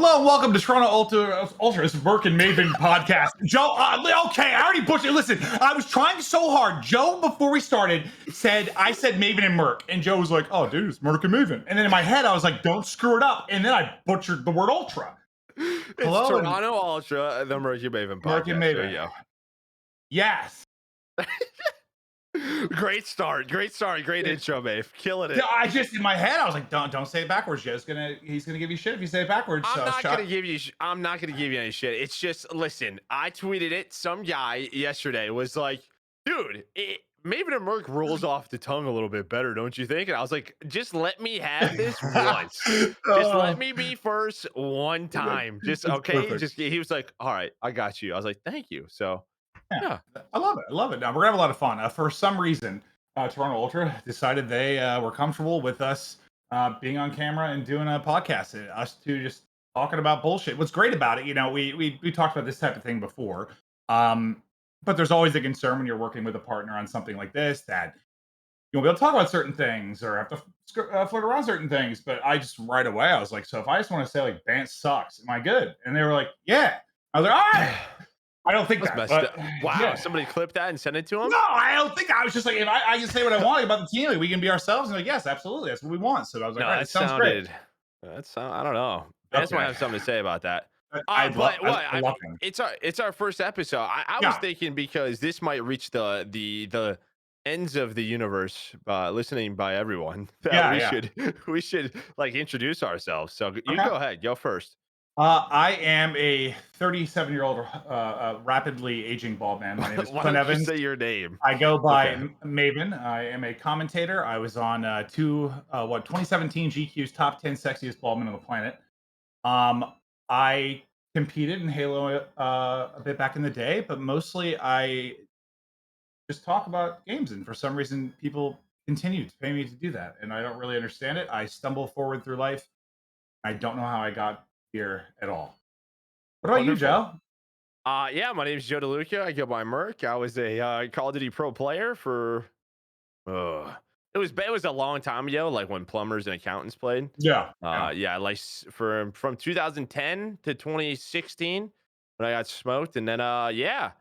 Hello and welcome to Toronto Ultra's Merk and Maven podcast. Joe, okay, I already butchered it. Listen, I was trying so hard. Joe, before we started, I said Maven and Merk. And Joe was like, oh, dude, it's Merk and Maven. And then in my head, I was like, don't screw it up. And then I butchered the word Ultra. It's Hello, Toronto Ultra, the Merk and Maven podcast. Merk and Maven. There you go. Yes. Great start, great intro, Maeve. Killing it. I just, in my head, I was like, don't say it backwards. Joe's he's gonna give you shit if you say it backwards. I'm not gonna give you any shit. It's just, listen, I tweeted it. Some guy yesterday was like, dude, Maven and Merk rolls off the tongue a little bit better, don't you think? And I was like, just let me have this once. Just let me be first one time. Just okay. Perfect. Just he was like, all right, I got you. I was like, thank you. So yeah. I love it. Now we're gonna have a lot of fun. For some reason, Toronto Ultra decided they were comfortable with us being on camera and doing a podcast. Us two just talking about bullshit. What's great about it, we talked about this type of thing before. But there's always a concern when you're working with a partner on something like this that you won't be able to talk about certain things or have to flirt around certain things. But I just right away I was like, so if I just want to say like Bant sucks, am I good? And they were like, yeah. I was like, all right. I don't think that. But, wow, yeah. Somebody clipped that and sent it to him? No, I don't think. I was just like, if I can say what I want about the team, like, we can be ourselves. And like, yes, absolutely, that's what we want. So I was like, all right, that sounds great. I don't know. That's why I have something to say about that. I love him. It's our first episode. I was thinking because this might reach the ends of the universe, listening by everyone. We should like introduce ourselves. So you go ahead, go first. I am a 37-year-old rapidly aging bald man. My name is Why Clint don't you Evans. say your name? I go by Maven. I am a commentator. I was on 2017 GQ's top 10 sexiest bald men on the planet. I competed in Halo a bit back in the day, but mostly I just talk about games. And for some reason, people continue to pay me to do that, and I don't really understand it. I stumble forward through life. I don't know how I got here at all. What about you, Joe? Yeah, my name is Joe DeLuca. I go by Merk. I was a Call of Duty pro player for it was a long time ago, like when plumbers and accountants played. Like from 2010 to 2016 when I got smoked, and then I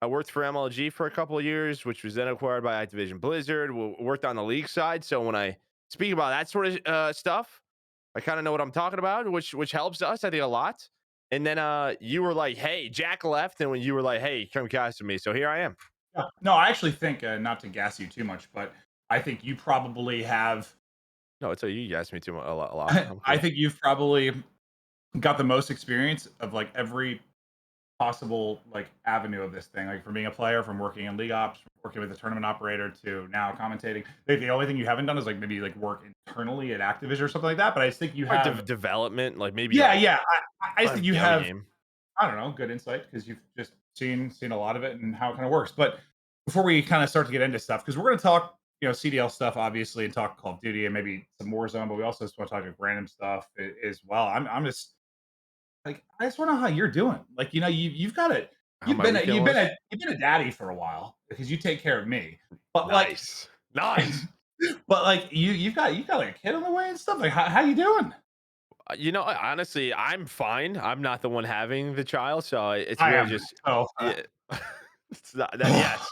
worked for MLG for a couple of years, which was then acquired by Activision Blizzard. Worked on the league side, so when I speak about that sort of stuff, I kind of know what I'm talking about, which helps us, I think, a lot. And then you were like, hey, Jack left. And when you were like, hey, come cast with me. So here I am. Yeah. No, I actually think, not to gas you too much, but I think you probably have. No, it's you gassed me too much, a lot. Cool. I think you've probably got the most experience of like every possible like avenue of this thing, like from being a player, from working in league ops, from working with a tournament operator, to now commentating. The only thing you haven't done is like maybe like work internally at Activision or something like that. But I just think you have development, like maybe. I just think you have I don't know, good insight because you've just seen a lot of it and how it kind of works. But before we kind of start to get into stuff, because we're going to talk CDL stuff obviously and talk Call of Duty and maybe some Warzone, but we also just want to talk like random stuff as well. I'm just like, I just want to know how you're doing. Like, you've got it. You've been a daddy for a while because you take care of me. But nice. But like you've got like a kid on the way and stuff. Like, how you doing? Honestly, I'm fine. I'm not the one having the child, so it's really just. It's not that. Yes.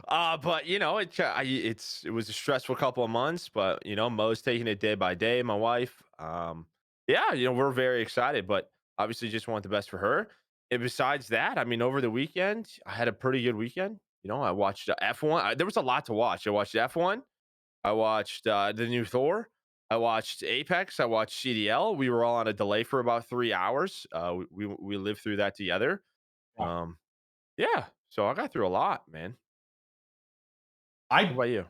But it was a stressful couple of months. But Mo's taking it day by day. My wife. We're very excited, but obviously just want the best for her. And besides that, I mean, over the weekend, I had a pretty good weekend. I watched F1. There was a lot to watch. I watched F1. I watched the new Thor. I watched Apex. I watched CDL. We were all on a delay for about 3 hours. We lived through that together. So I got through a lot, man. What about you?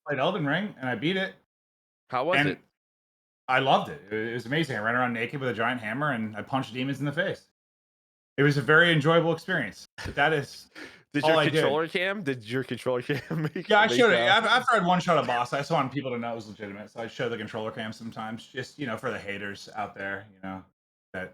Played Elden Ring and I beat it. How was it? I loved it. It was amazing. I ran around naked with a giant hammer and I punched demons in the face. It was a very enjoyable experience. But that is. Did your controller cam make? Yeah, I showed it. After I'd one shot a boss, I just wanted people to know it was legitimate. So I show the controller cam sometimes, just for the haters out there, that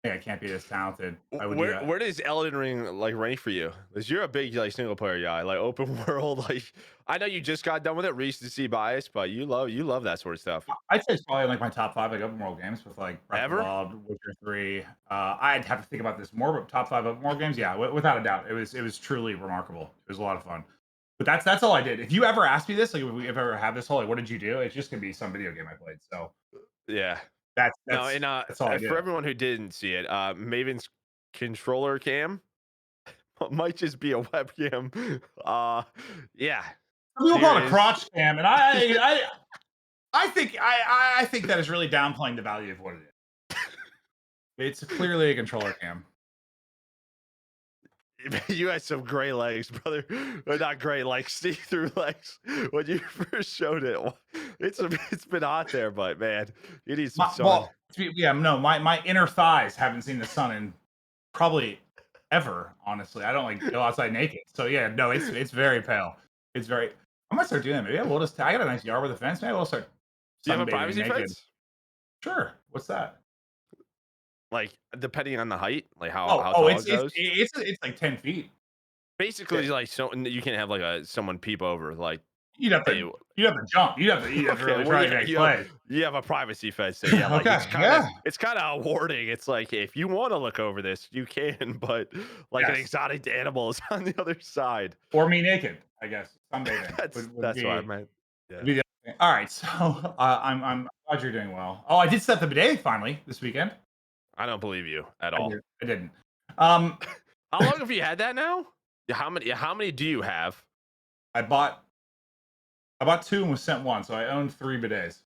think I can't be this talented. I would do Where that. where does Elden Ring like rank for you? Because you're a big like single player guy, like open world. Like I know you just got done with it, recency bias, but you love that sort of stuff. I'd say it's probably like my top 5 like open world games with like Breath of the Ever? Wild, Witcher 3. I'd have to think about this more, but top 5 open world games, yeah, without a doubt. It was truly remarkable. It was a lot of fun. But that's all I did. If you ever ask me this, like if we ever have this whole like, what did you do? It's just gonna be some video game I played. So Yeah. that's No, that's and that's all I for did. everyone who didn't see it, Maven's controller cam might just be a webcam. Yeah. Some people Here call it a is crotch cam, and I think that is really downplaying the value of what it is. It's clearly a controller cam. you had some gray legs, brother. Or not gray, like see-through legs when you first showed it. It's been hot there, but man, you need some sun. Yeah, no, my inner thighs haven't seen the sun in probably ever. Honestly, I don't like go outside naked. So yeah, no, it's very pale. It's very. I might start doing that. Maybe I will just. I got a nice yard with a fence. Maybe we'll start Do you have a sunbathing privacy naked. fence? Sure. What's that? Like depending on the height, like how Oh, how oh, tall it's it it's goes. it's like 10 feet. Yeah, Basically, like so you can't have like a someone peep over. Like, you'd have to hey, you'd have to jump. You'd have to okay, really well, try to yeah, make plays. you have a privacy fence, so yeah, like Okay. Yeah. it's kind of warning. It's like if you want to look over this, you can, but like an Yes. exotic animal is on the other side. Or me naked. I guess sunbathing That's would that's what I be meant. Yeah, the other thing. All right. So I'm glad you're doing well. Oh, I did set the bidet finally this weekend. I don't believe you at I all. did. I didn't. Um, How long have you had that now? Yeah, how many do you have? I bought two and was sent one, so I owned three bidets.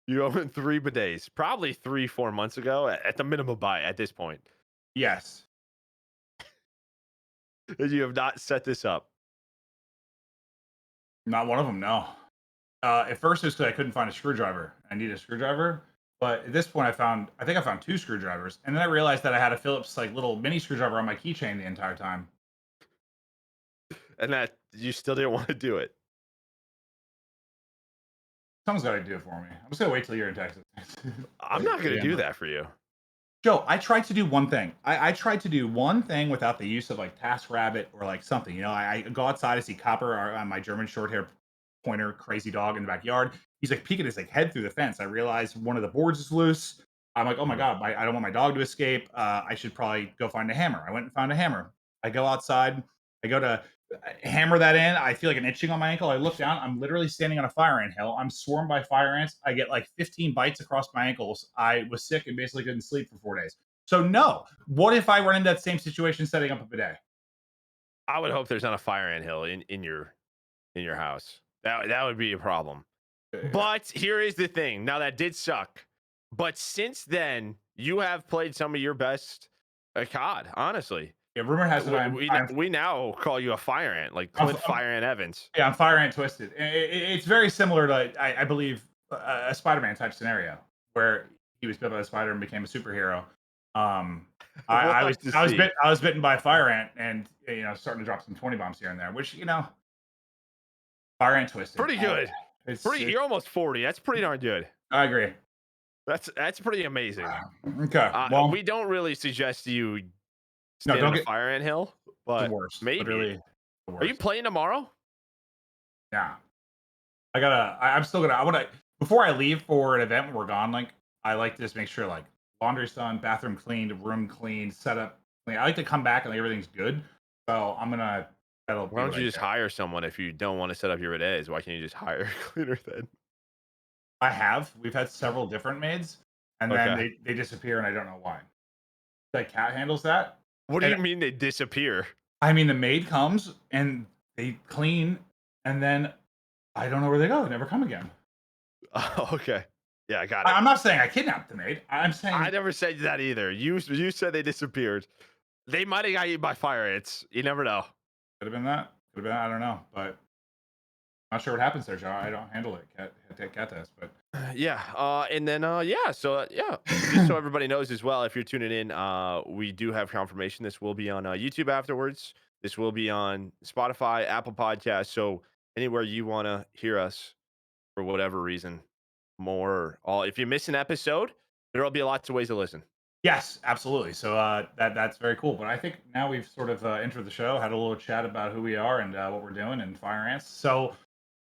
You own three bidets, probably 3-4 months ago, at the minimum buy at this point. Yes. And you have not set this up. Not one of them. No. At first, it was because I couldn't find a screwdriver. I need a screwdriver. But at this point, I think I found two screwdrivers, and then I realized that I had a Phillips like little mini screwdriver on my keychain the entire time. And that you still didn't want to do it. Someone's got to do it for me. I'm just gonna wait till you're in Texas. I'm not going to Yeah. do that for you. Joe, I tried to do one thing. I tried to do one thing without the use of like TaskRabbit or like something. I go outside, I see Copper, my German short hair pointer, crazy dog in the backyard. He's like peeking his like head through the fence. I realize one of the boards is loose. I'm like, oh my Mhm. god, I don't want my dog to escape. I should probably go find a hammer. I went and found a hammer. I go outside. I go to hammer that in. I feel like an itching on my ankle. I look down. I'm literally standing on a fire ant hill. I'm swarmed by fire ants. I get like 15 bites across my ankles. I was sick and basically couldn't sleep for 4 days. So no. What if I run into that same situation setting up a bidet? I would hope there's not a fire ant hill in your house. That would be a problem. But here is the thing. Now that did suck. But since then, you have played some of your best COD, honestly. Yeah, rumor has it We now call you a fire ant, like Clint Fire Ant Evans. yeah, I'm Fire Ant Twisted. It's very similar to, I believe, a Spider-Man type scenario where he was bit by a spider and became a superhero. I, We'll I was have to I was see. I was bitten by a fire ant, and starting to drop some 20 bombs here and there, which Fire Ant Twisted. Pretty good. It's You're almost 40. That's pretty darn good. I agree. That's pretty amazing. Okay, well, We don't really suggest you no, stand don't on a get fire ant hill, the but worst. maybe. Literally the Are you worst. playing tomorrow? Yeah, I'm still gonna. I want to before I leave for an event when we're gone. Like I like to just make sure like laundry's done, bathroom cleaned, room cleaned, setup clean. I like to come back and like everything's good. So I'm gonna. That'll Why be don't what I you just do. hire someone if you don't want to set up your days? Why can't you just hire a cleaner then? I have. We've had several different maids, and then Okay. they disappear, and I don't know why. The cat handles that, What do and you mean they disappear? I mean the maid comes and they clean, and then I don't know where they go. They never come again. Oh, okay. Yeah, I got it. I'm not saying I kidnapped the maid. I'm I saying never said that either. You said they disappeared. They might have got eaten by fire ants. You never know. could have been that. Could have been. I don't know, but not sure what happens there, Joe. I don't handle it. Cat test, but Yeah. And then yeah. So yeah. Just so everybody knows as well, if you're tuning in, we do have confirmation. This will be on YouTube afterwards. This will be on Spotify, Apple Podcasts. So anywhere you want to hear us for whatever reason, more or all. If you miss an episode, there'll be lots of ways to listen. Yes, absolutely. So that's very cool. But I think now we've sort of entered the show, had a little chat about who we are and what we're doing and Fire Ants. So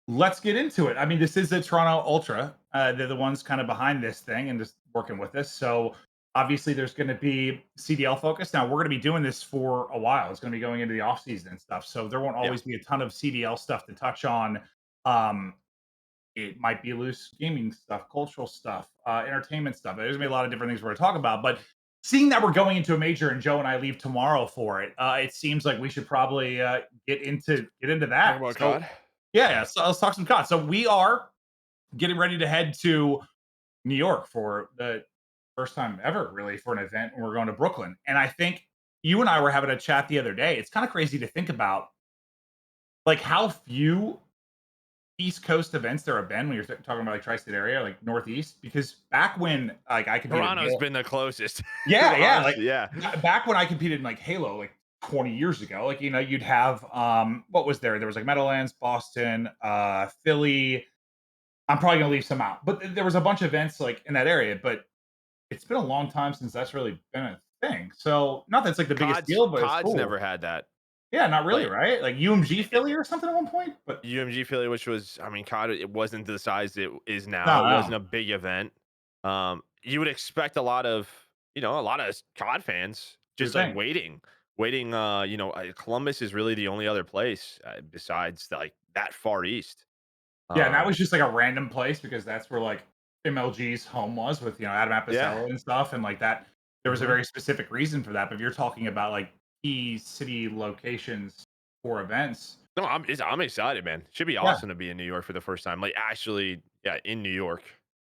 let's get into it. I mean, this is the Toronto Ultra. They're the ones kind of behind this thing and just working with us. So obviously, there's going to be CDL focus. Now we're going to be doing this for a while. It's going to be going into the off season and stuff. So there won't Yeah. always be a ton of CDL stuff to touch on. Um, it might be loose gaming stuff, cultural stuff, entertainment stuff. There's gonna be a lot of different things we're gonna talk about. But seeing that we're going into a major and Joe and I leave tomorrow for it, it seems like we should probably get into Talk that. about So COD. yeah, so let's talk some COD. So we are getting ready to head to New York for the first time ever, really, for an event. And we're going to Brooklyn. And I think you and I were having a chat the other day. It's kind of crazy to think about like how few East Coast events there have been when you're talking about like tri-state area, like Northeast, because back when like I competed in Toronto's Halo, been the closest. yeah, like Honestly, yeah. back when I competed in like Halo, like 20 years ago, like you'd have what was there? There was like Meadowlands, Boston, Philly. I'm probably gonna leave some out, but there was a bunch of events like in that area. But it's been a long time since that's really been a thing. So not that's like the biggest COD's deal, but it's COD's cool. never had that. Yeah, not really, Like right? Like UMG it, Philly or something at one point, but UMG Philly, which was, I mean, COD, it wasn't the size it is now. no, It no, wasn't a big event. You would expect a lot of, a lot of COD fans sure just like thing. waiting. Columbus is really the only other place besides like that far east. Yeah, and that was Um, just like a random place because that's where like MLG's home was with Adam yeah. Apicella and stuff, and like that. There was a hmm very specific reason for that. But if you're talking about like key city locations for events, No, I'm excited, man. Should be yeah. awesome to be in New York for the first time. Like actually, yeah, in New York,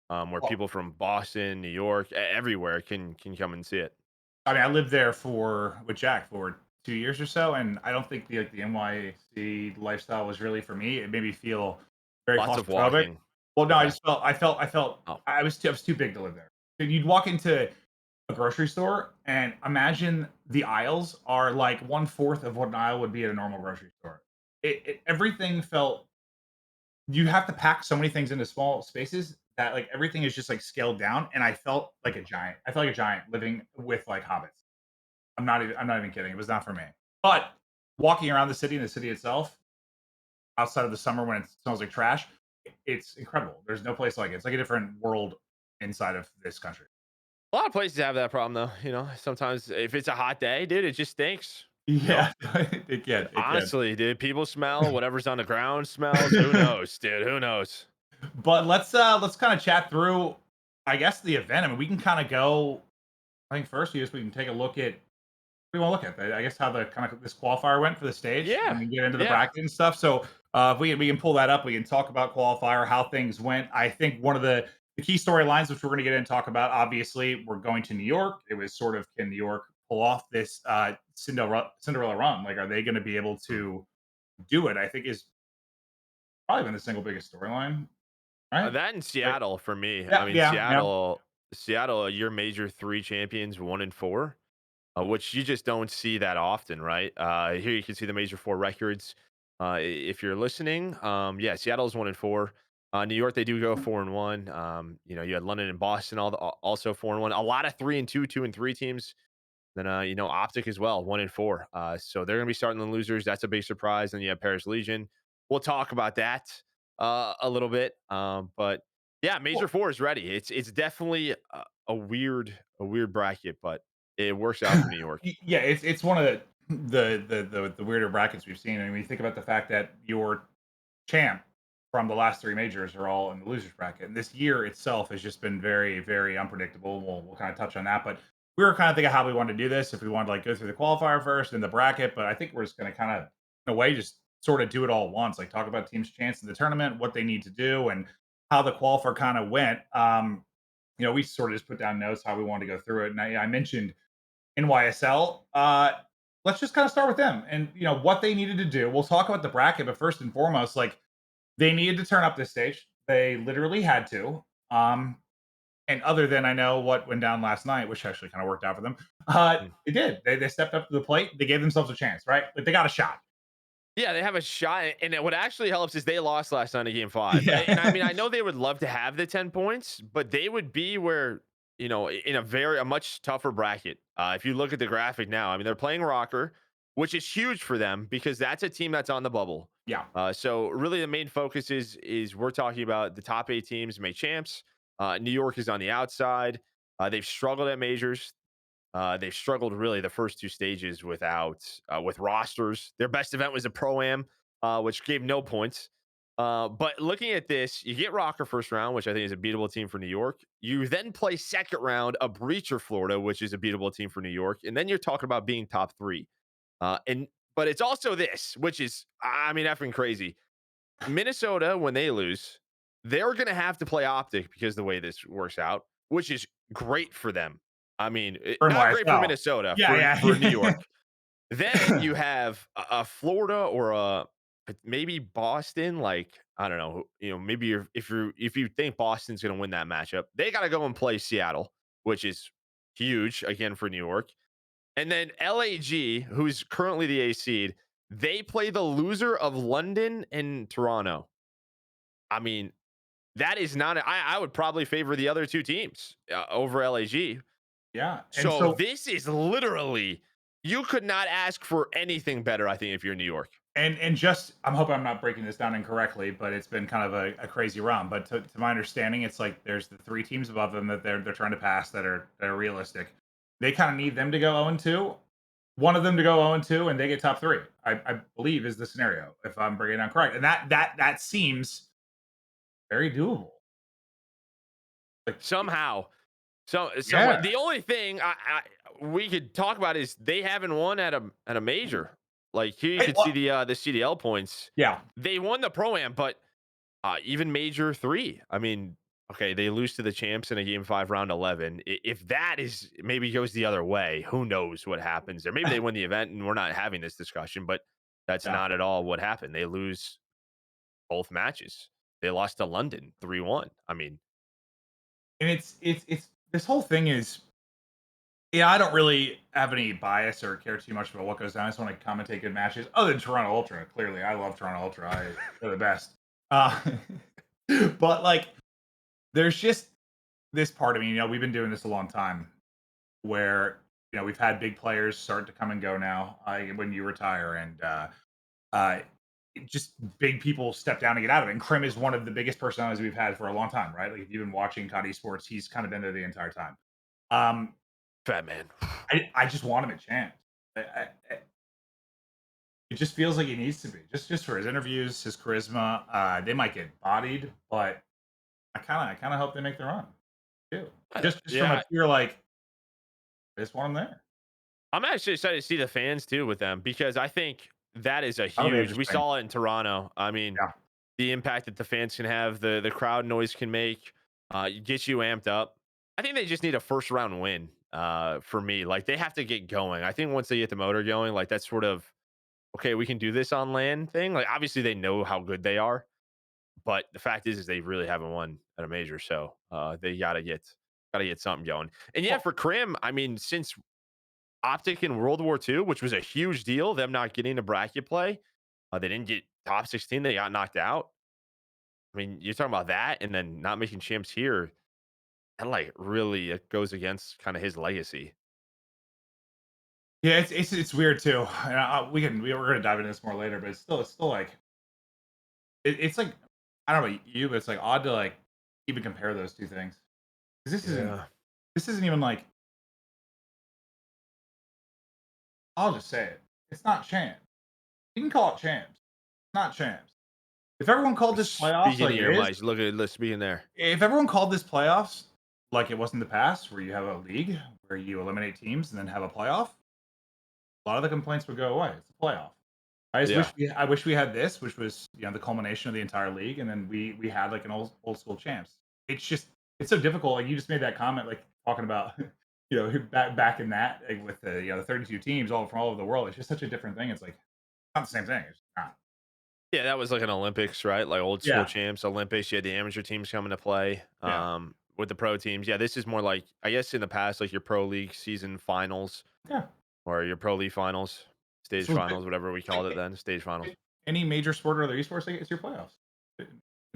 where Well, people from Boston, New York, everywhere can come and see it. I mean, I lived there for with Jack for 2 years or so, and I don't think the NYC lifestyle was really for me. It made me feel very Lots of claustrophobic. walking. Well, no, I Okay. just felt Oh, I was too big to live there. And you'd walk into a grocery store and imagine the aisles are like one fourth of what an aisle would be at a normal grocery store. Everything felt you have to pack so many things into small spaces that like everything is just like scaled down. And I felt like a giant. I felt like a giant living with like hobbits. I'm not even kidding. It was not for me. But walking around the city and the city itself, outside of the summer when it smells like trash, it's incredible. There's no place like it. It's like a different world inside of this country. a lot of places have that problem though. Sometimes if it's a hot day, dude, it just stinks. You know, Yeah, it can. It can. honestly, dude, people smell whatever's on the ground smells. Who knows, dude? Who knows? But let's kind of chat through, I guess, the event. I mean, we can kind of go. I think first, we can take a look at. We want to look at, I guess, how the kind of this qualifier went for the stage, and Yeah, then get into the yeah. bracket and stuff. So if we can pull that up, we can talk about qualifier, how things went. I think one of the key storylines, which we're going to get in and talk about, obviously, we're going to New York. It was sort of, can New York pull off this Cinderella run? Like, are they going to be able to do it? I think is probably been the single biggest storyline, right? That in Like, Seattle for me. I yeah, mean, yeah, yeah. Seattle, your major three champions, 1 and 4. Which you just don't see that often, right? Here you can see the major four records. If you're listening, yeah, Seattle's 1 and 4. New York, they do go 4 and 1. You had London and Boston also 4 and 1. A lot of 3 and 2, 2 and 3 teams. Then OpTic as well, 1 and 4. So they're gonna be starting the losers. That's a big surprise. Then you have Paris Legion. We'll talk about that a little bit. But yeah, Major Well, Four is ready. It's definitely a weird bracket, but it works out for New York. yeah, it's one of the weirder brackets we've seen. I mean, when you think about the fact that your champ from the last three majors are all in the losers bracket, and this year itself has just been very, very unpredictable. We'll kind of touch on that, but we were kind of thinking how we wanted to do this. If we wanted to like go through the qualifier first and the bracket, but I think we're just going to kind of, in a way, just sort of do it all at once. Like talk about teams' chance in the tournament, what they need to do, and how the qualifier kind of went. We sort of just put down notes how we wanted to go through it, and I mentioned NYSL. Let's just kind of start with them and what they needed to do. We'll talk about the bracket, but first and foremost, like they needed to turn up this stage. They literally had to. And other than I know what went down last night, which actually kind of worked out for them, Mm. they did. They stepped up to the plate. They gave themselves a chance, right? Like they got a shot. Yeah, they have a shot, and what actually helps is they lost last night in Game 5. And I Yeah. mean, I know they would love to have the 10 points, but they would be where in a much tougher bracket. If you look at the graphic now, I mean, they're playing Rocker, which is huge for them because that's a team that's on the bubble. Yeah. So really, the main focus is we're talking about the top 8 teams make champs. New York is on the outside. They've struggled at majors. They've struggled really the first 2 stages with rosters. Their best event was a pro am, which gave no points. But looking at this, you get Rocker first round, which I think is a beatable team for New York. You then play second round a Breacher Florida, which is a beatable team for New York, and then you're talking about being top 3. And but it's also this, which is I mean effing crazy. Minnesota, when they lose, they're going to have to play OpTic because the way this works out, which is great for them. I mean, For not great for YSL. Minnesota, Yeah, for New yeah. York. Then you have a Florida or maybe Boston. Like I don't know, maybe if you think Boston's going to win that matchup, they got to go and play Seattle, which is huge again for New York. And then LAG, who's currently the A seed, they play the loser of London and Toronto. I mean, that is not. I would probably favor the other 2 teams over LAG. Yeah. And So so this is literally you could not ask for anything better. I think if you're New York. and just I'm hoping I'm not breaking this down incorrectly, but it's been kind of a crazy run. But to my understanding, it's like there's the 3 teams above them that they're trying to pass that are realistic. They kind of need them to go 0-2. One of them to go 0-2, and they get top 3. I believe is the scenario, if I'm breaking it down correct. And that seems very doable. Like, Somehow, yeah. the only thing we could talk about is they haven't won at a major. Like here, you could see Well, the CDL points. yeah. They won the pro am, but even major 3. I mean, okay, they lose to the champs in a game 5 round 11. If that is maybe goes the other way, who knows what happens there? Maybe they win the event and we're not having this discussion, but that's Yeah. not at all what happened. They lose both matches. They lost to London 3-1. I mean, And it's this whole thing is, yeah, I don't really have any bias or care too much about what goes down. I just want to commentate good matches. Other than Toronto Ultra, clearly, I love Toronto Ultra. They're the best. Uh, but like, there's just this part of me. We've been doing this a long time, where we've had big players start to come and go now. When you retire, and uh, just big people step down and get out of it. And Crim is one of the biggest personalities we've had for a long time, right? Like if you've been watching CoD Esports, he's kind of been there the entire time. Um, fat man. I just want him a chance. It just feels like he needs to be just for his interviews, his charisma. They might get bodied, but I kind of hope they make the run too. Just from a Yeah, pure like, I just want him there. I'm actually excited to see the fans too with them because I think that is a That'll be huge. We interesting. saw it in Toronto. I mean, Yeah. the impact that the fans can have, the crowd noise can make, get you amped up. I think they just need a first round win. For me, like they have to get going. I think once they get the motor going, like that's sort of okay. We can do this on land thing. Like obviously they know how good they are, but the fact is they really haven't won at a major. So they gotta get something going. And yeah, Well, for Crim, I mean, since OpTic in World War II, which was a huge deal, them not getting a bracket play, they didn't get top 16. They got knocked out. I mean, you're talking about that and then not making champs here. And like really it goes against kind of his legacy. yeah, it's weird too. And we're gonna dive into this more later, but it's still like it's like, I don't know about you, but it's like odd to like even compare those 2 things. 'Cause Yeah. this isn't even like, I'll just say it. It's not champs. You can call it champs. It's not champs. If everyone called this playoffs Speaking like of it your is, mics, look at this speaking there. if everyone called this playoffs like it was in the past, where you have a league where you eliminate teams and then have a playoff, a lot of the complaints would go away. It's a playoff. Yeah. I wish we had this, which was the culmination of the entire league, and then we had like an old school champs. It's so difficult. Like you just made that comment, like talking about back in that, like, with the 32 teams all from all over the world. It's just such a different thing. It's like not the same thing. It's not. Yeah, that was like an Olympics, right? Like old school Yeah, champs, Olympics. You had the amateur teams coming to play yeah, with the pro teams. Yeah, this is more like, I guess in the past, like your pro league season finals yeah. or your pro league finals, stage So finals, whatever we called it like then, stage finals. any major sport or other esports, like, it's your playoffs.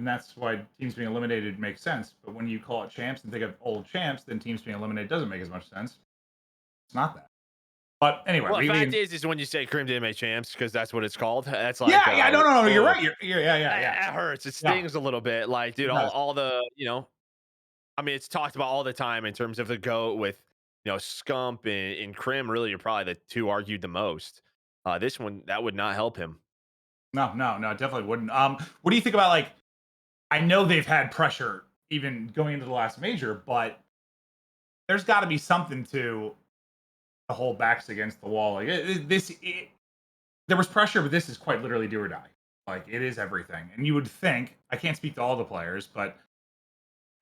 and that's why teams being eliminated makes sense. But when you call it champs and think of old champs, then teams being eliminated doesn't make as much sense. It's not that. But anyway, Well, the we fact can. is when you say Crim didn't make champs because that's what it's called. That's like, Yeah, yeah, no, no, no. You're oh, right. Yeah, yeah, yeah, that hurts. It yeah. stings a little bit. Like, dude, It does. all the, I mean, it's talked about all the time in terms of the GOAT with, Scump and Crim really are probably the two argued the most. This one, that would not help him. No, no, no. It definitely wouldn't. What do you think about like? I know they've had pressure even going into the last major, but there's got to be something to the whole backs against the wall. Like there was pressure, but this is quite literally do or die. Like it is everything. And you would think I can't speak to all the players, but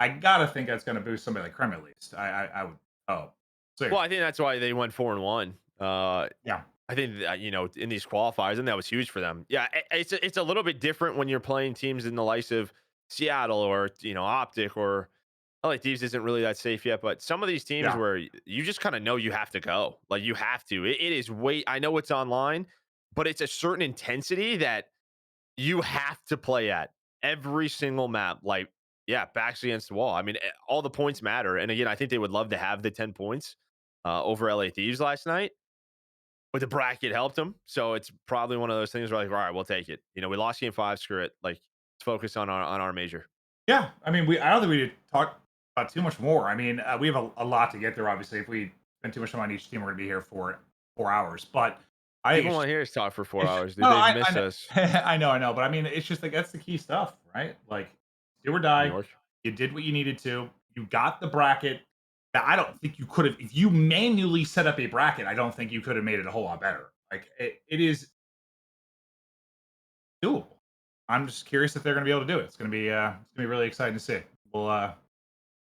I gotta think that's going to boost somebody like Krem at least. I would. Oh, so Well, I think that's why they went 4-1. yeah, I think that, in these qualifiers, and that was huge for them. Yeah, it's a little bit different when you're playing teams in the likes of Seattle or OpTic or LA Thieves isn't really that safe yet. But some of these teams yeah, where you just kind of know you have to go, like you have to. It is way. I know it's online, but it's a certain intensity that you have to play at every single map. Like, yeah, backs against the wall. I mean, all the points matter. And again, I think they would love to have the 10 points over LA Thieves last night. But the bracket helped them, so it's probably one of those things where like, all right, we'll take it. We lost game 5, screw it. Like, let's focus on our major. yeah. I mean, I don't think we need to talk about too much more. I mean, we have a lot to get through. Obviously, if we spend too much time on each team, we're gonna be here for 4 hours. But I think People want to hear us talk for 4 hours, dude. no, They miss us. I know, I know. But I mean, it's just like that's the key stuff, right? Like do or New die. York. You did what you needed to. You got the bracket. That I don't think you could have. If you manually set up a bracket, I don't think you could have made it a whole lot better. Like it is doable. I'm just curious if they're going to be able to do it. It's going to be really exciting to see. Well,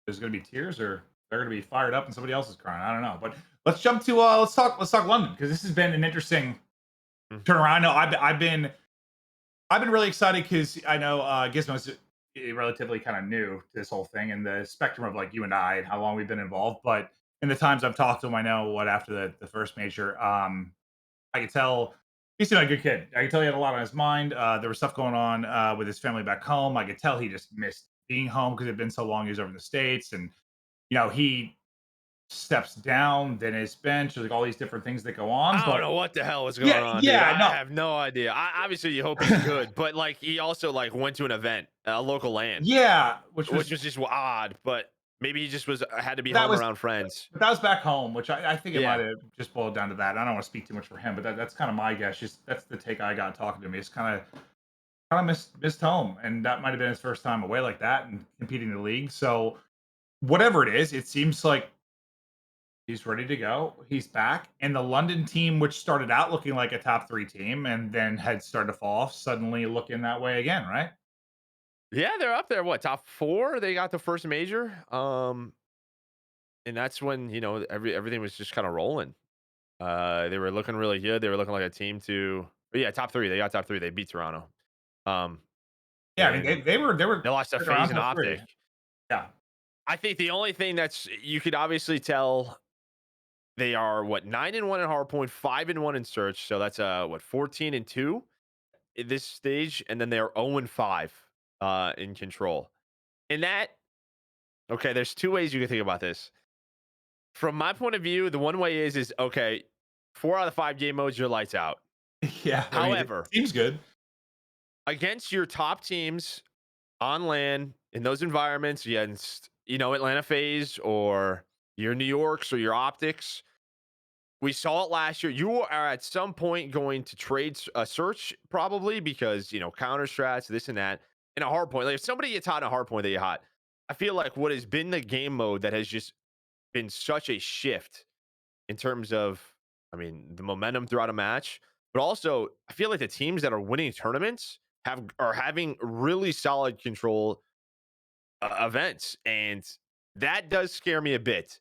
there's going to be tears, or they're going to be fired up, and somebody else is crying. I don't know. But let's jump to let's talk London because this has been an interesting Mhm. turnaround. I know I've been really excited because I know Gizmo's relatively kind of new to this whole thing and the spectrum of like you and I and how long we've been involved. But in the times I've talked to him, I know what after the first major, I could tell he seemed like a good kid. I could tell he had a lot on his mind. There was stuff going on with his family back home. I could tell he just missed being home because it had been so long he was over in the States. And, he steps down, then his bench, like all these different things that go on. I don't But know what the hell was yeah, going on, dude. yeah, I no. have no idea. Obviously, you hope he's good, but like he also like went to an event, a local land, Yeah, which was just odd. But maybe he just was had to be that home was around friends. that was back home, which I think it might Yeah. have just boiled down to that. I don't want to speak too much for him, but that's kind of my guess. Just that's the take I got talking to me. It's kind of missed home, and that might have been his first time away like that and competing in the league. So whatever it is, it seems like he's ready to go. He's back, and the London team, which started out looking like a top 3 team and then had started to fall off, suddenly looking that way again, right? Yeah, they're up there. What, top 4? They got the first major. And that's when, everything was just kind of rolling. They were looking really good. They were looking like a team to but yeah, top 3. They got top 3. They beat Toronto. Um, Yeah, I mean and they were they lost to around FaZe and top 3. OpTic. Yeah, I think the only thing that's you could obviously tell they are what 9-1 in hardpoint, 5-1 in search. So that's 14-2 at this stage, and then they're 0-5 in control. And that okay, there's two ways you can think about this. From my point of view, the one way is okay, 4 out of the 5 game modes, you're lights out. yeah. I mean, it However, seems good. against your top teams on LAN in those environments against, Atlanta FaZe or your New Yorks or your Optics, we saw it last year. You are at some point going to trade a search probably because, counter strats, this and that, in a hard point. Like if somebody gets hot in a hard point, they get hot. I feel like what has been the game mode that has just been such a shift in terms of, I mean, the momentum throughout a match, but also I feel like the teams that are winning tournaments are having really solid control events, and that does scare me a bit.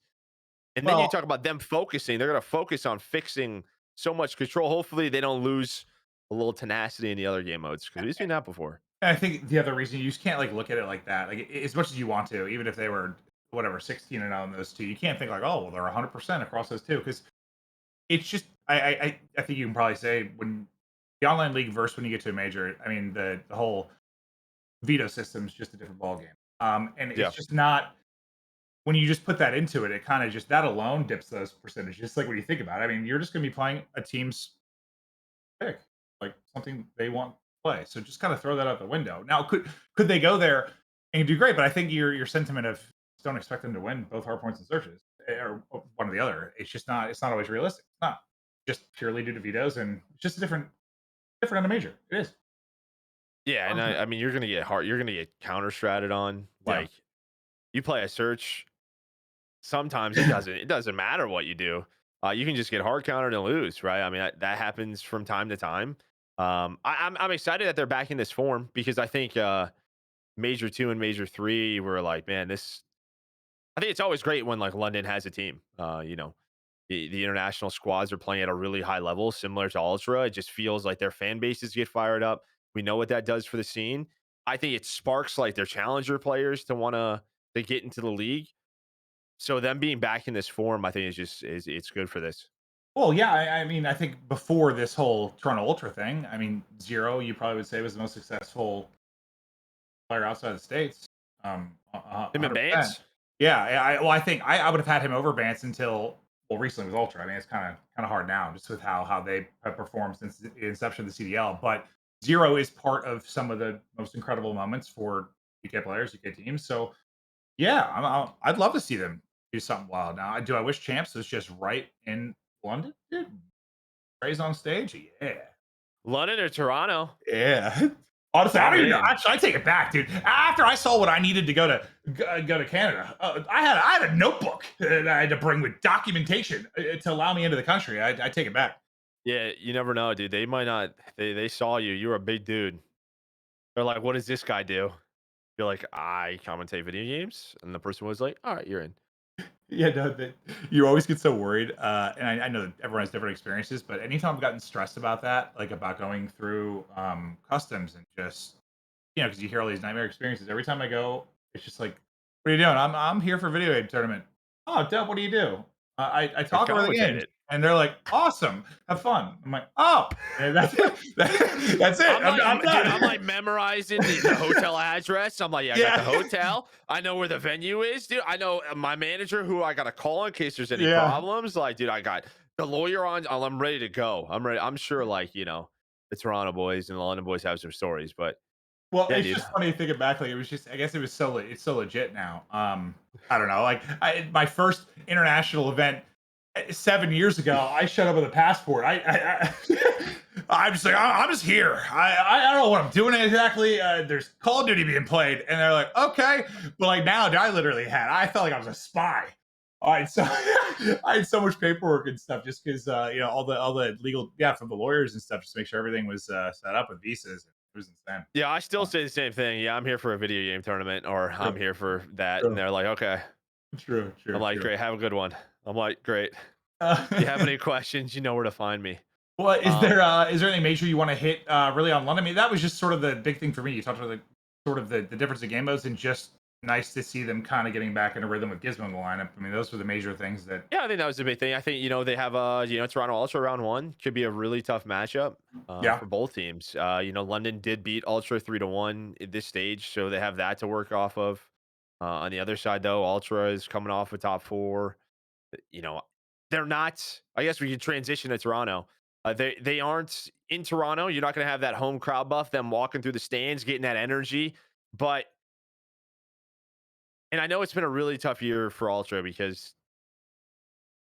And then you Well, talk about them focusing; they're going to focus on fixing so much control. Hopefully, they don't lose a little tenacity in the other game modes because we've seen that before. I think the other reason you just can't like look at it like that, like as much as you want to, even if they were whatever 16-0 in those two, you can't think like, oh, well, they're 100% across those two because it's just I think you can probably say when the online league versus when you get to a major, I mean the whole veto system's just a different ballgame. And Yeah. it's just not when you just put that into it, it kind of just that alone dips those percentages. Just like when you think about it, I mean, you're just going to be playing a team's pick, like something they want to play. So just kind of throw that out the window. Now, could they go there and do great? But I think your sentiment of don't expect them to win both hard points and searches or one or the other. It's just not. It's not always realistic. It's not just purely due to vetoes, and it's just a different on a major. It is. Yeah, and I mean, you're gonna get counter stratted on. Yeah. Like, you play a search, sometimes it doesn't matter what you do. You can just get hard countered and lose, right? I mean, that happens from time to time. I'm excited that they're back in this form because I think Major 2 and Major 3 were like, man, this. I think it's always great when like London has a team. The international squads are playing at a really high level, similar to Ultra. It just feels like their fan bases get fired up. We know what that does for the scene. I think it sparks like their challenger players to want to get into the league. So them being back in this form, I think is it's good for this. Well, yeah. I mean, I think before this whole Toronto Ultra thing, I mean, Zero, you probably would say was the most successful player outside the states. Him and 100%. Bance. Yeah, well, I think I would have had him over Bance until well recently with Ultra. I mean, it's kind of hard now just with how they have performed since the inception of the CDL. But Zero is part of some of the most incredible moments for UK players, UK teams. So yeah, I'd love to see them do something wild. Now, do I wish Champs was just right in London? Dude, Raise on stage, yeah. London or Toronto? Yeah. Honestly, I I'm don't even know. in. Actually, I take it back, dude. After I saw what I needed to go to Canada, I had a notebook that I had to bring with documentation to allow me into the country. I take it back. Yeah, you never know, dude. They might not. They saw you. You're a big dude. They're like, what does this guy do? You're like, I commentate video games, and the person was like, all right, you're in. Yeah, no, you always get so worried, and I know that everyone has different experiences, but anytime I've gotten stressed about that, like about going through customs and just because you hear all these nightmare experiences. Every time I go, it's just like, "What are you doing?" I'm here for video game tournament. Oh, Deb, what do you do? I I talk over the commentate games, it. and they're like, "Awesome, have fun." I'm like, "Oh, and that's it. That's it. I'm Dude, I'm done." like memorizing the hotel address. I'm like, yeah, I got the Yeah, hotel. I know where the venue is, dude. I know my manager who I got to call in case there's any yeah. problems. Like, dude, I got the lawyer on. I'm ready to go. I'm ready. I'm sure, like, the Toronto boys and the London boys have some stories, but Well, yeah, it's dude. just funny thinking back. Like it was just, I guess it was it's so legit now. I don't know. Like my first international event 7 years ago, I showed up with a passport. I'm just like, I'm just here. I don't know what I'm doing exactly. There's Call of Duty being played, and they're like, okay, but like now, I literally I felt like I was a spy. All right, so I had so much paperwork and stuff just because all the legal from the lawyers and stuff just to make sure everything was set up with visas. It was insane. Yeah, I still Uh, say the same thing. Yeah, I'm here for a video game tournament, or I'm True, here for that, and true, they're like, okay. true, I'm true, like, true. great, have a good one. I'm like, great. Uh, If you have any questions, you know where to find me. well, Um, is there anything major you want to hit really on London? I mean, that was just sort of the big thing for me. You talked about sort of the difference of game modes and just nice to see them kind of getting back in a rhythm with Gizmo in the lineup. I mean, those were the major things that Yeah, I think that was a big thing. I think, they have Toronto Ultra round one could be a really tough matchup yeah. for both teams. London did beat Ultra 3-1 at this stage, so they have that to work off of. On the other side, though, Ultra is coming off a top four. You know, they're not. I guess we could transition to Toronto. They aren't in Toronto. You're not going to have that home crowd buff, them walking through the stands, getting that energy. But and I know it's been a really tough year for Ultra because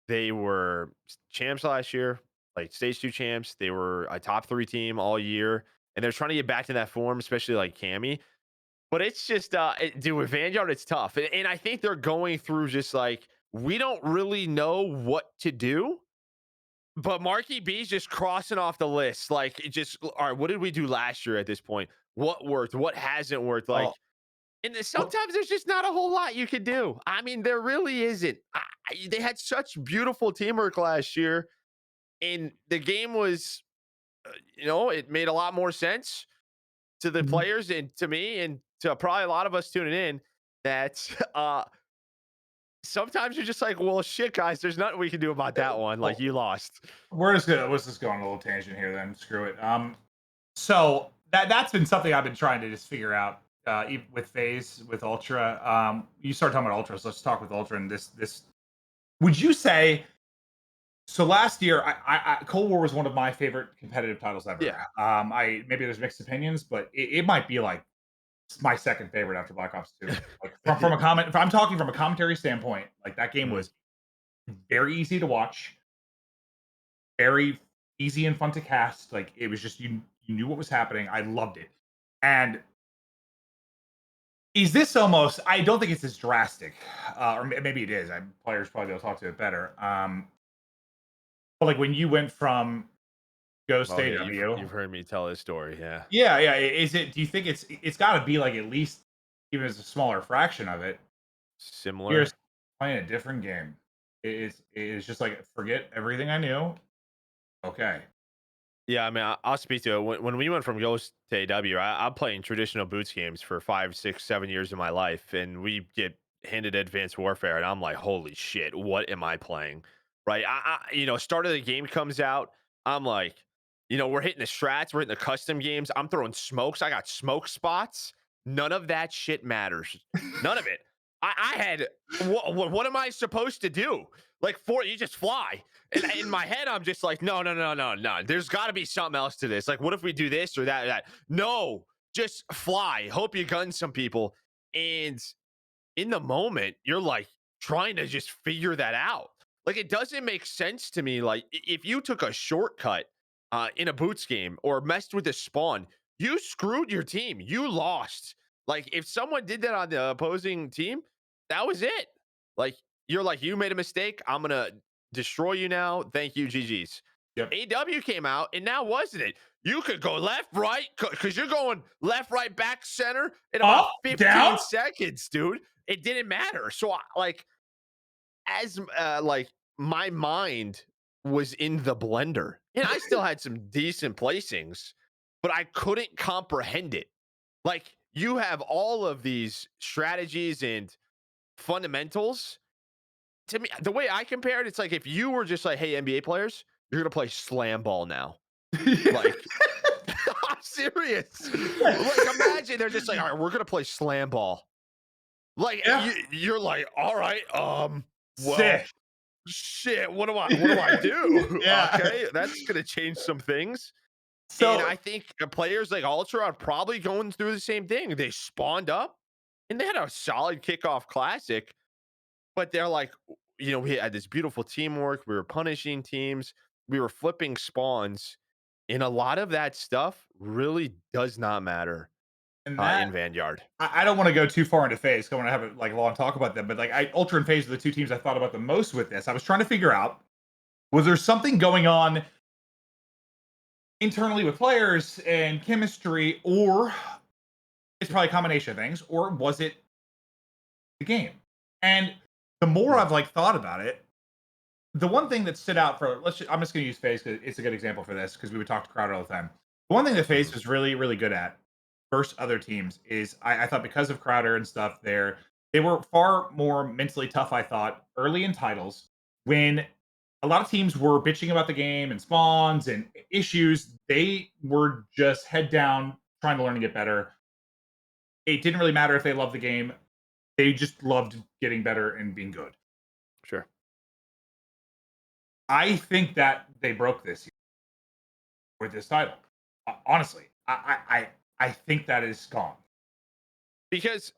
they were champs last year, like stage two champs. They were a top three team all year, and they're trying to get back to that form, especially like Cammy. But it's just, dude, with Vanguard, it's tough. And I think they're going through just like, we don't really know what to do. But Marky B's just crossing off the list. Like, it just, all right, what did we do last year at this point? What worked? What hasn't worked? Like, Oh, and well, sometimes there's just not a whole lot you could do. I mean, there really isn't. They had such beautiful teamwork last year, and the game was, it made a lot more sense to the mhm. players and to me and to probably a lot of us tuning in that sometimes you're just like, well, shit, guys, there's nothing we can do about that one. Like, Well, you lost. let's just go on a little tangent here then. Screw it. So that's been something I've been trying to just figure out with FaZe with Ultra. You start talking about Ultras. Let's talk with Ultra. And this would you say? So last year, Cold War was one of my favorite competitive titles ever. Yeah. I maybe there's mixed opinions, but it might be like my second favorite after Black Ops 2. Like from a comment, if I'm talking from a commentary standpoint, like that game Mhm. was very easy to watch, very easy and fun to cast. Like it was just you knew what was happening. I loved it. And is this almost? I don't think it's as drastic, or maybe it is. Players probably will talk to it better. But like when you went from Ghost Oh yeah, you've AW, heard me tell this story. Yeah. yeah, yeah. Is it? Do you think it's got to be like at least even as a smaller fraction of it? You're Similar. just playing a different game. It's just like forget everything I knew. Okay. Yeah, I mean, I'll speak to it. When we went from Ghost to AW, I'm playing traditional boots games for 5, 6, 7 years of my life, and we get handed Advanced Warfare, and I'm like, holy shit, what am I playing? Right? Start of the game comes out, I'm like, we're hitting the strats, we're hitting the custom games, I'm throwing smokes, I got smoke spots. None of that shit matters. None of it. I had what am I supposed to do? Like, you just fly. And in my head, I'm just like, no, no, no, no, no. There's got to be something else to this. Like, what if we do this or that or that? No, just fly. Hope you gun some people. And in the moment, you're like trying to just figure that out. Like, it doesn't make sense to me. Like, if you took a shortcut in a boots game or messed with the spawn, you screwed your team. You lost. Like, if someone did that on the opposing team, that was it. Like, you're like, you made a mistake. I'm going to destroy you now. Thank you, GG's. Yep. AW came out, and now wasn't it? You could go left, right, because you're going left, right, back, center in about Up, 15 down. seconds, dude. It didn't matter. So, as like my mind was in the blender, and I still had some decent placings, but I couldn't comprehend it. Like, you have all of these strategies and fundamentals. To me, the way I compare it, it's like if you were just like, "Hey, NBA players, you're gonna play slam ball now." Like, I'm serious. Like, imagine they're just like, "All right, we're gonna play slam ball." Like, Yeah. you're like, "All right, well, Sick. shit, what do I do?" Yeah. Okay, that's gonna change some things. And So I think players like Ultra are probably going through the same thing. They spawned up and they had a solid kickoff classic, but they're like, we had this beautiful teamwork. We were punishing teams, we were flipping spawns, and a lot of that stuff really does not matter and that in Vanguard. I don't want to go too far into phase. 'Cause I want to have a like long talk about them, but like Ultra and Phase are the two teams I thought about the most with this. I was trying to figure out was there something going on internally with players and chemistry, or it's probably a combination of things, or was it the game? And the more Mm, I've like thought about it, the one thing that stood out for I'm just going to use FaZe because it's a good example for this because we would talk to Crowder all the time. The one thing that FaZe mhm. was really really good at versus other teams is I thought because of Crowder and stuff there they were far more mentally tough. I thought early in titles when a lot of teams were bitching about the game and spawns and issues, they were just head down trying to learn to get better. It didn't really matter if they loved the game; they just loved getting better and being good. Sure. I think that they broke this with this title. Honestly, I think that is gone Because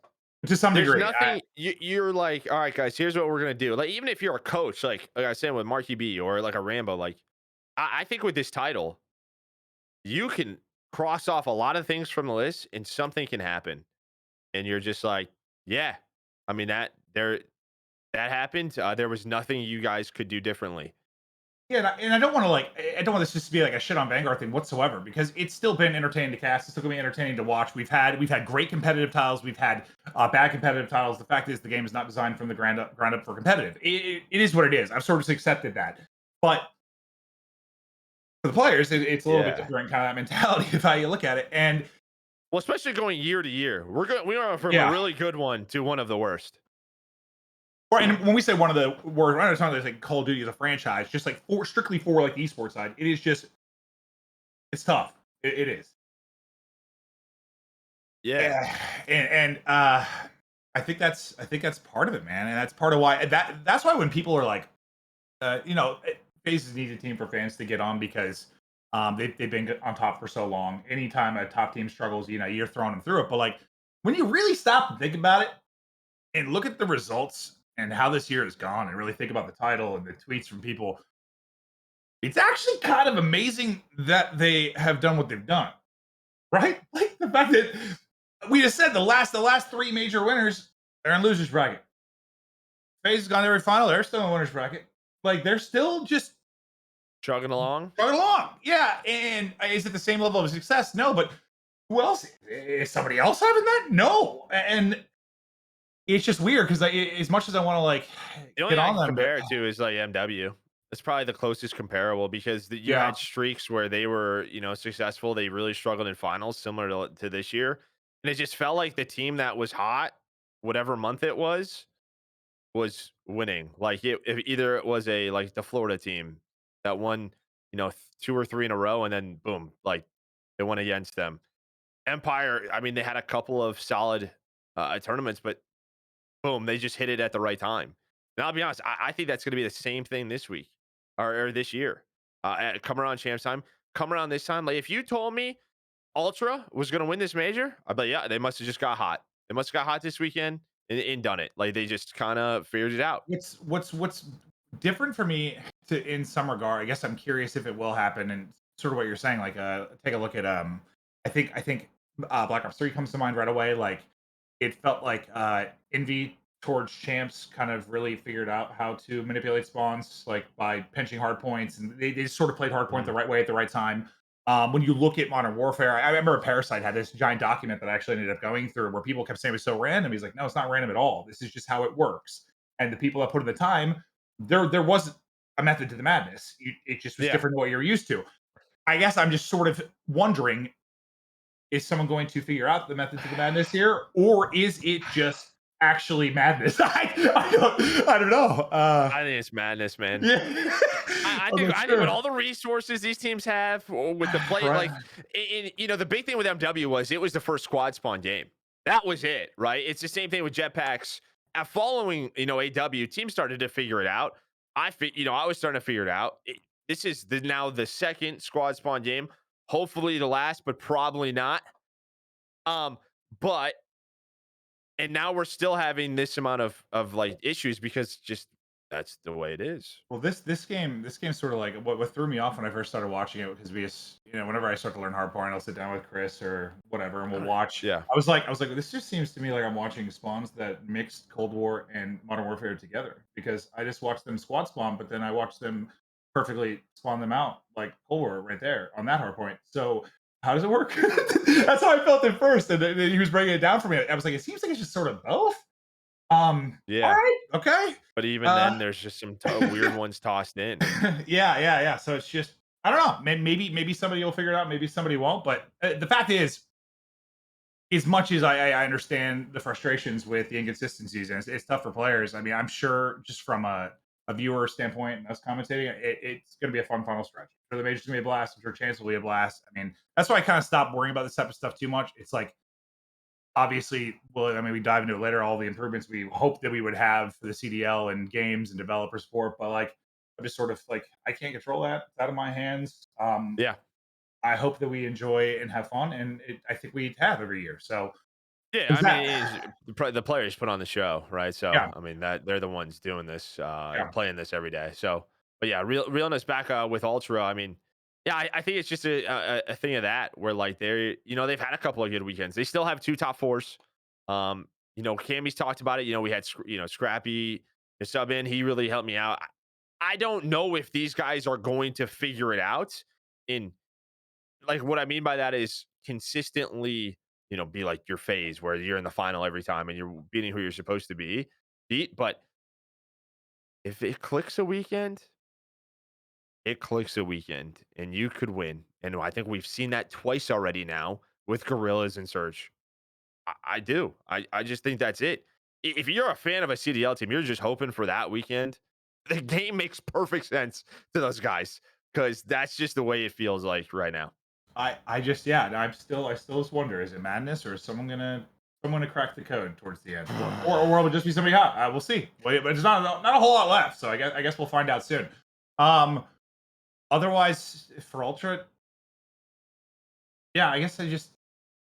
to some there's degree. nothing you're like, all right, guys, here's what we're gonna do. Like, even if you're a coach, like I was saying with Marky B or like a Rambo, like I think with this title, you can cross off a lot of things from the list and something can happen. And you're just like, yeah, I mean that happened. There was nothing you guys could do differently. Yeah, and I don't want to like I don't want this just to be like a shit on Vanguard thing whatsoever because it's still been entertaining to cast. It's still gonna be entertaining to watch. We've had great competitive titles. We've had bad competitive titles. The fact is the game is not designed from the ground up for competitive. It is what it is. I've sort of accepted that, but for the players, it's a little bit Yeah. different kind of that mentality of how you look at it. And Well, especially going year to year. We are from a yeah, really good one to one of the worst. and when we say one of the words, we're not talking about like Call of Duty as a franchise, just like strictly for like the esports side. It is just it's tough. It is. Yeah. Yeah, I think that's part of it, man, and that's part of why that's why when people are like, FaZe needs a team for fans to get on because they've been on top for so long. Anytime a top team struggles, you're throwing them through it. But like when you really stop and think about it and look at the results and how this year has gone, and really think about the title and the tweets from people, it's actually kind of amazing that they have done what they've done, right? Like the fact that we just said the last three major winners are in losers bracket. FaZe has gone to every final. They're still in winners bracket. Like they're still just Chugging along. chugging along. Yeah. And is it the same level of success? No. But who else? Is somebody else having that? No. And it's just weird because as much as I want to like The only get thing I on can them, compare it to is like MW. It's probably the closest comparable because you yeah, had streaks where they were, successful. They really struggled in finals, similar to this year, and it just felt like the team that was hot, whatever month it was winning. Like if either it was a like the Florida team that won, 2 or 3 in a row, and then boom, like they went against them. Empire, I mean, they had a couple of solid tournaments, but boom, they just hit it at the right time. And I'll be honest, I think that's going to be the same thing this week or this year. Come around champs time, come around this time. Like if you told me Ultra was going to win this major, I'd be like, yeah, they must have just got hot. They must have got hot this weekend and done it. Like they just kind of figured it out. what's different for me to in some regard. I guess I'm curious if it will happen, and sort of what you're saying. Like, take a look at I think Black Ops 3 comes to mind right away. Like, it felt like Envy towards champs kind of really figured out how to manipulate spawns, like by pinching hard points, and they just sort of played hard point the Mhm. right way at the right time. When you look at Modern Warfare, I remember Parasite had this giant document that I actually ended up going through where people kept saying it was so random. He's like, no, it's not random at all. This is just how it works. And the people that put in the time, there was a method to the madness. It just was Yeah. different than what you're used to. I guess I'm just sort of wondering, is someone going to figure out the method to the madness here, or is it just actually madness? I don't know. I think it's madness, man. Yeah, I, I I'm think not I think with sure. all the resources these teams have, or with the play, Right. like the big thing with MW was it was the first squad spawn game. That was it, right? It's the same thing with jetpacks. Following AW, teams started to figure it out. I was starting to figure it out. This is now the second squad spawn game. Hopefully the last, but probably not. Um, but and now we're still having this amount of like issues because just that's the way it is. Well, this game sort of like what threw me off when I first started watching it because we just whenever I start to learn hardpoint, I'll sit down with Chris or whatever and we'll watch. Yeah. I was like, this just seems to me like I'm watching spawns that mixed Cold War and Modern Warfare together because I just watched them squad spawn, but then I watched them perfectly spawn them out like Cold War right there on that hardpoint. So how does it work? That's how I felt at first, and then he was breaking it down for me. I was like, it seems like it's just sort of both. All Yeah. right, okay. But even Uh, then, there's just some weird ones tossed in. yeah. So it's just I don't know. Maybe somebody will figure it out. Maybe somebody won't. But the fact is, as much as I understand the frustrations with the inconsistencies, and it's tough for players. I mean, I'm sure just from a viewer standpoint and us commentating, it's going to be a fun final stretch. For the major's going to be a blast. I'm sure Chance will be a blast. I mean, that's why I kind of stopped worrying about this type of stuff too much. It's like obviously, well, I mean, we dive into it later, all the improvements we hope that we would have for the CDL and games and developer support, but like, I'm just sort of like, I can't control that. It's out of my hands. Yeah. I hope that we enjoy and have fun, and I think we have every year. So, Yeah, is I mean, that, the players put on the show, right? So, yeah, I mean, that they're the ones doing this and yeah. playing this every day. So, but yeah, realness back with Ultra. I mean, yeah, I think it's just a thing of that where like they've had a couple of good weekends. They still have 2 top 4s. Cammy's talked about it. We had Scrappy sub in. He really helped me out. I don't know if these guys are going to figure it out in like what I mean by that is consistently, be like your phase where you're in the final every time and you're beating who you're supposed to beat. But if it clicks a weekend, it clicks a weekend and you could win. And I think we've seen that twice already now with Guerrillas and Surge. I do. I just think that's it. If you're a fan of a CDL team, you're just hoping for that weekend. The game makes perfect sense to those guys because that's just the way it feels like right now. I just yeah, I still just wonder, is it madness or is someone gonna crack the code towards the end, or will it just be somebody hot? We'll see. But there's not a whole lot left, so I guess we'll find out soon. Um, Otherwise for Ultra, yeah, I don't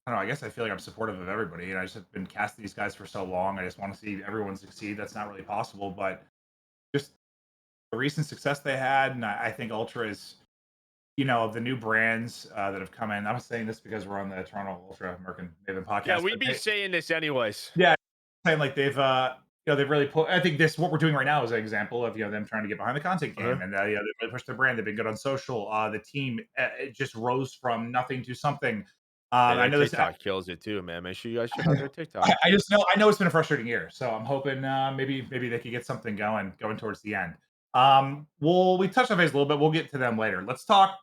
know. I guess I feel like I'm supportive of everybody, and I just have been casting these guys for so long. I just want to see everyone succeed. That's not really possible, but just the recent success they had, and I think Ultra is, of the new brands that have come in. I'm saying this because we're on the Toronto Ultra Merk and Maven Yeah, podcast, we'd but be saying this anyways. yeah, saying like they've really put. I think this what we're doing right now is an example of them trying to get behind the content Uh-huh. game, and they really pushed their brand. They've been good on social. The team it just rose from nothing to something. Yeah, I their know this. TikTok kills it too, man. Make sure you guys check out their TikTok. I just know it's been a frustrating year, so I'm hoping maybe they could get something going towards the end. We touched on FaZe a little bit. We'll get to them later. Let's talk.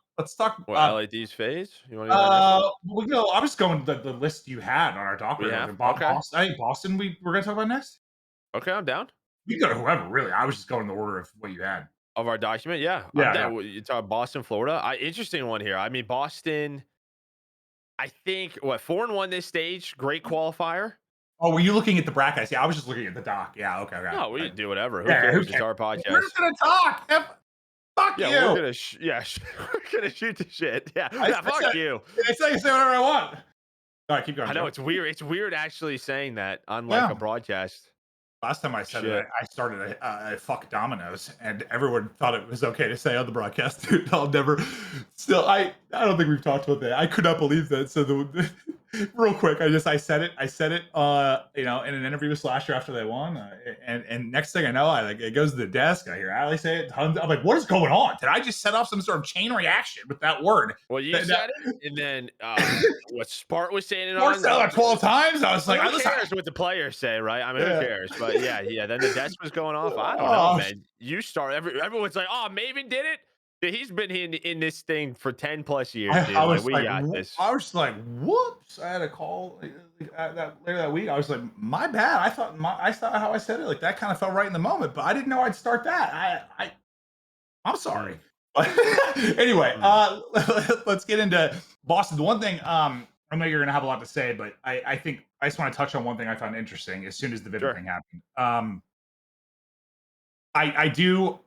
What, LAD's phase? You want to do that next one? I was going the list you had on our doc. We have? Okay. Boston. I think Boston. We're gonna talk about next. Okay, I'm down. We can go to whoever really. I was just going in the order of what you had. Of our document, yeah, I'm Yeah, yeah. down. You talk Boston, Florida. Interesting one here. I mean, Boston. I think what 4-1 this stage. Great qualifier. Oh, were you looking at the brackets? Yeah, I was just looking at the doc. Yeah, okay, okay. No, we do whatever. Who Yeah, who cares? It's cares? our We're podcast. just gonna talk. Fuck Yeah, we're you. gonna we're gonna shoot the shit. Yeah, I, yeah. I Fuck said, you. I say you say whatever I want. All right, keep going, I know Joe. it's weird. It's weird actually saying that on like Yeah. a broadcast. Last time I said it, Shit. I started a fuck Domino's, and everyone thought it was okay to say on the broadcast. Dude, I'll never. Still, I don't think we've talked about that. I could not believe that. So real quick, I said it. I said it. In an interview with Slasher after they won, and next thing I know, it goes to the desk. I hear Ali say it. Tons. I'm like, what is going on? Did I just set off some sort of chain reaction with that word? Well, you said it, and then what Spart was saying it Or on. said it like 12 times. I was like, Who listen, cares what the players say, right? I mean, who yeah. cares? But yeah, yeah. Then the desk was going off. I don't know, Oh, man. You start everyone's like, "Oh, Maven did it." Dude, he's been in this thing for 10 plus years, I dude. Like was we like, got this. I was just like, whoops! I had a call that later that week. I was like, my bad. I thought how I said it like that kind of felt right in the moment, but I didn't know I'd start that. I'm sorry. Mm, But anyway, mm. let's get into Boston. The one thing, I know you're gonna have a lot to say, but I think I just want to touch on one thing I found interesting as soon as the Vivid Sure. thing happened. I do.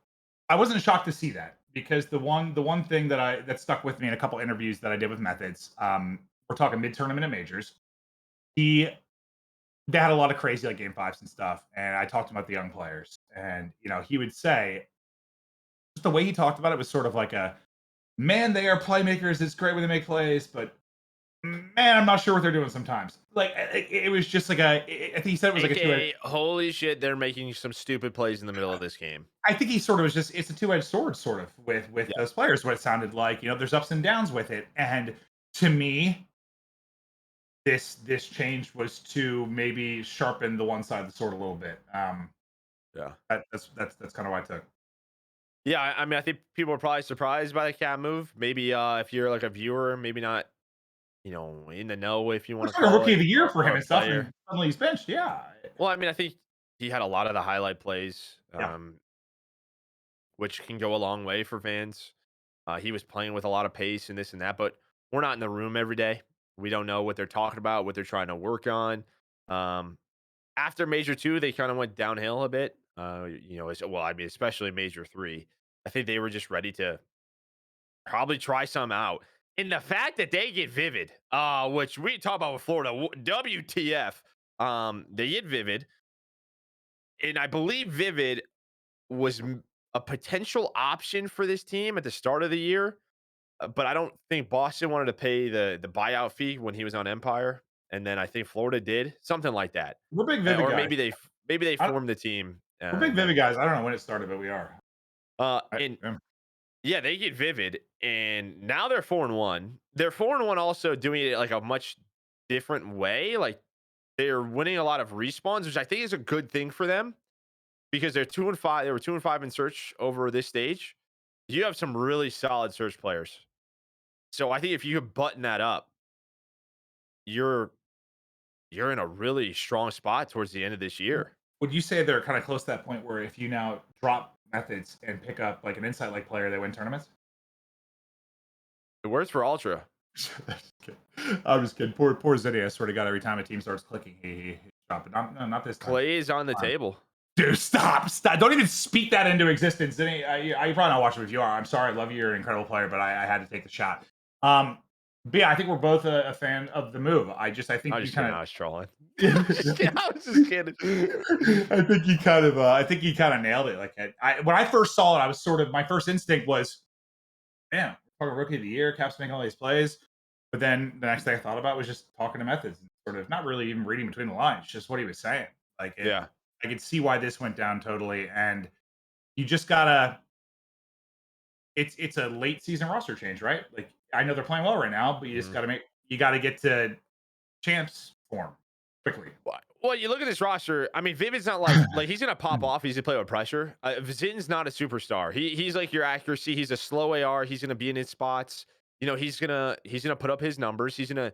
I wasn't shocked to see that because the one thing that stuck with me in a couple interviews that I did with Methods, we're talking mid tournament and majors. He They had a lot of crazy like game fives and stuff, and I talked about the young players, and he would say just the way he talked about it was sort of like a man, they are playmakers. It's great when they make plays, but man, I'm not sure what they're doing sometimes. Like it was just like I think he said it was like a two. AKA, holy shit, they're making some stupid plays in the middle of this game. I think he sort of was just it's a two-edged sword sort of with Yeah. those players, what it sounded like. There's ups and downs with it. And to me, this change was to maybe sharpen the one side of the sword a little bit. Yeah. That's kind of why I took. Yeah, I mean, I think people are probably surprised by the cat move. Maybe if you're like a viewer, maybe not, in the know if you want Looks to like a call rookie it, of the year for or him a and stuff, player. and suddenly he's benched. Yeah. Well, I mean, I think he had a lot of the highlight plays, Yeah. which can go a long way for fans. He was playing with a lot of pace and this and that, but we're not in the room every day. We don't know what they're talking about, what they're trying to work on. Um, After Major 2, they kind of went downhill a bit. I mean, especially Major 3. I think they were just ready to probably try some out. And the fact that they get Vivid, which we talk about with Florida, WTF, they get Vivid. And I believe Vivid was a potential option for this team at the start of the year. But I don't think Boston wanted to pay the buyout fee when he was on Empire, and then I think Florida did something like that, We're big Vivid or guys. maybe they I, formed the team, we're big and Vivid then guys. I don't know when it started, but we are. and Yeah. yeah, they get Vivid, and now they're 4-1. They're 4-1, also doing it like a much different way. Like they're winning a lot of respawns, which I think is a good thing for them because they're 2-5. They were 2-5 in search over this stage. You have some really solid search players. So I think if you could button that up, you're you're in a really strong spot towards the end of this year. Would you say they're kind of close to that point where if you now drop methods and pick up like an insight like player, they win tournaments? It works for Ultra. I'm just kidding. Poor Zinni. I swear to God, every time a team starts clicking, he's dropping. No, not this time. Clay is on the table. Dude, stop! Don't even speak that into existence. Zinni, I probably not watching if you are. I'm sorry, I love you. You're an incredible player, but I had to take the shot. But yeah, I think we're both a fan of the move. I think I'm you just kidding. kind I was trolling. of. I was just kidding. I think you kind of nailed it. Like when I first saw it, I was sort of my first instinct was, damn, talking rookie of the year, Cap's making all these plays. But then the next thing I thought about was just talking to methods and sort of not really even reading between the lines, just what he was saying. Like Yeah. I could see why this went down totally. And you just gotta it's a late season roster change, right? Like I know they're playing well right now, but Mhm. you gotta get to champs form quickly. Well, you look at this roster. I mean, Vivid's not like he's gonna pop off. He's gonna play with pressure. Zitton's not a superstar. He's like your accuracy. He's a slow AR. He's gonna be in his spots. You know, he's gonna put up his numbers. He's gonna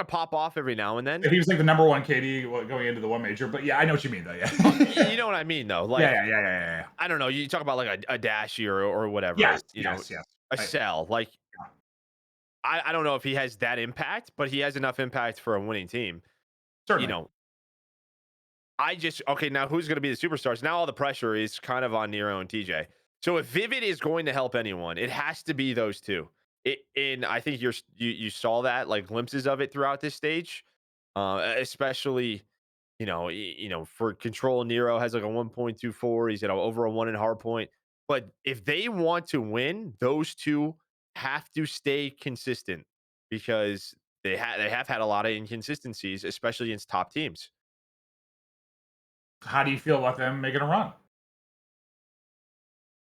pop off every now and then. He was like the number one KD going into the one major, but yeah, I know what you mean though. You Yeah. know what I mean, though. Yeah, Like, yeah. I don't know. You talk about like a Dashy or whatever. Yes, You know, yes. a Cell. Like, Yeah, I don't know if he has that impact, but he has enough impact for a winning team. You certainly. know, okay, now who's going to be the superstars? Now all the pressure is kind of on Nero and TJ. So if Vivid is going to help anyone, it has to be those two. And I think you saw that like glimpses of it throughout this stage, especially for control. Nero has like a 1.24. He's over a one in hard point. But if they want to win, those two have to stay consistent because they have had a lot of inconsistencies, especially against top teams. How do you feel about them making a run?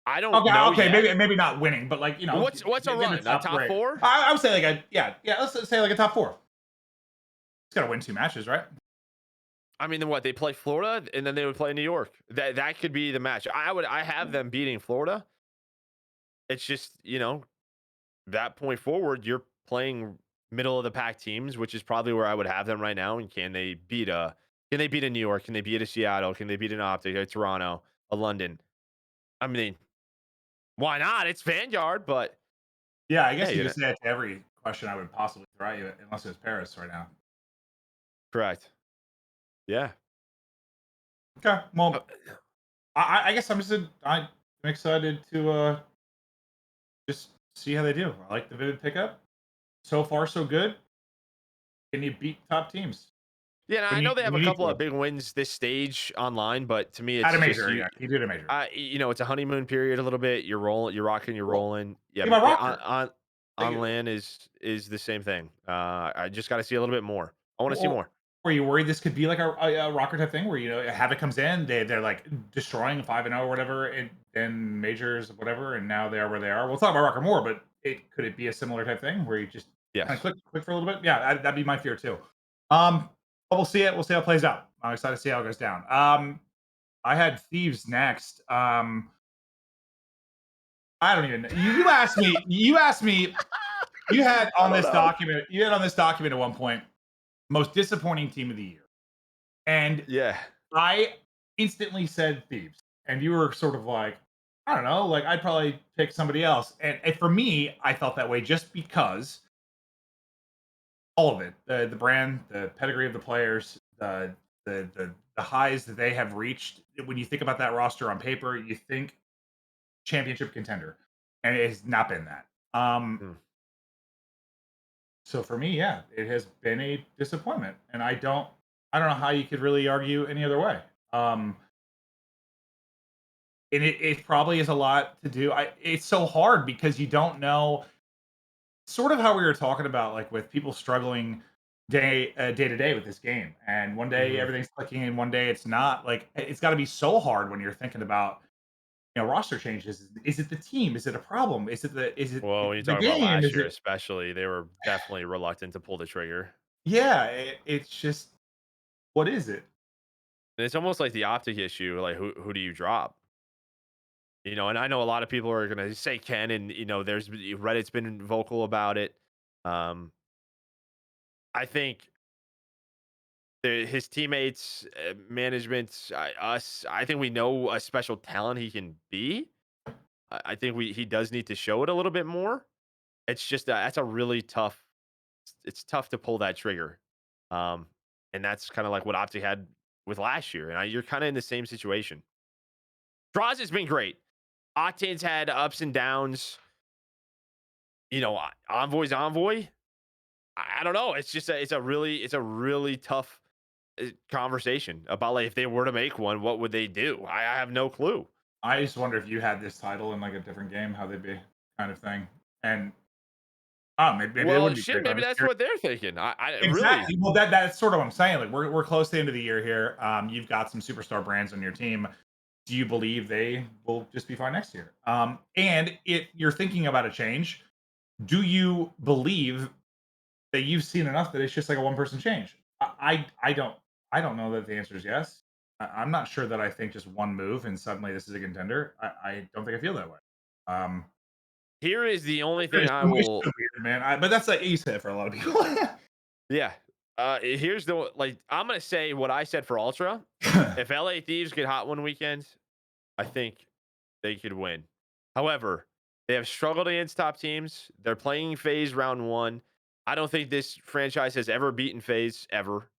I don't Okay, know okay, yet. maybe not winning, but like What's a in the run? A top top three. four? I would say like yeah. Let's say like a top four. He's got to win two matches, right? I mean, then what? They play Florida and then they would play New York. That could be the match. I have them beating Florida. It's just, that point forward, you're playing middle of the pack teams, which is probably where I would have them right now. And can they beat a New York? Can they beat a Seattle? Can they beat an OpTic, a Toronto, a London? I mean, why not? It's Vanguard, but Yeah, I yeah, guess you just say it to every question I would possibly throw at you, unless it was Paris right now. correct. Yeah. Okay, Uh, well, I guess I'm excited to just see how they do. I like the Vivid pickup. So far, so good. Can you beat top teams Yeah, and I know they when have a you need couple to? of big wins this stage online, but to me, At a it's just major, yeah, you did a major. it's a honeymoon period a little bit. You're rolling, you're rocking, you're Cool. rolling. Yeah, Think about on roster. on land is the same thing. I just got to see a little bit more. I want to see Well, more. were you worried this could be like a rocker type thing where Havoc comes in, they're like destroying 5-0 or whatever, and then majors whatever, and now they are where they are. We'll talk about rocker more, but could it be a similar type thing where you just kind of Yes. click for a little bit? Yeah, that'd be my fear too. But we'll see it. We'll see how it plays out. I'm excited to see how it goes down. I had Thieves next. I don't even. You asked me. You asked me. You had I on don't this know. document. You had on this document at one point most disappointing team of the year. And Yeah. I instantly said Thieves. And you were sort of like, I don't know, like I'd probably pick somebody else. And for me, I felt that way just because all of it, the brand, the pedigree of the players, the highs that they have reached. When you think about that roster on paper, you think championship contender. And it has not been that. Mm. So for me, yeah, it has been a disappointment. And I don't know how you could really argue any other way. Um, and it probably is a lot to do. It's so hard because you don't know sort of how we were talking about, like with people struggling day to day with this game, and one day Mhm. everything's clicking, and one day it's not. Like it's got to be so hard when you're thinking about roster changes. Is it the team? Is it a problem? Is it Well, when you the talk about game? last Is year, it especially, they were definitely reluctant to pull the trigger. yeah? It's just what is it? And it's almost like the optic issue. Like, who do you drop? And I know a lot of people are gonna say Ken, and there's Reddit's been vocal about it. Um, I think his teammates, management, us. I think we know a special talent he can be. I think he does need to show it a little bit more. It's just that's a really tough it's tough to pull that trigger. Um, and that's kind of like what OpTic had with last year. And you're kind of in the same situation. Draws has been great. Octane's had ups and downs. Envoy's Envoy. I don't know. It's just it's a really tough conversation about like if they were to make one, what would they do? I have no clue. I just wonder if you had this title in like a different game, how they'd be kind of thing. And oh, maybe it Well, would be shit, great. maybe that's what they're thinking. I really. Exactly. Well, that's sort of what I'm saying. Like we're close to the end of the year here. You've got some superstar brands on your team. Do you believe they will just be fine next year? And if you're thinking about a change, do you believe that you've seen enough that it's just like a one person change? I don't know that the answer is yes. I'm not sure that I think just one move and suddenly this is a contender. I don't think I feel that way. Um, Here is the only thing it's I it's will. so weird, man. But that's like you said for a lot of people. Yeah. Here's the like. I'm gonna say what I said for Ultra. If LA Thieves get hot one weekend, I think they could win. However, they have struggled against top teams. They're playing FaZe round one. I don't think this franchise has ever beaten FaZe ever.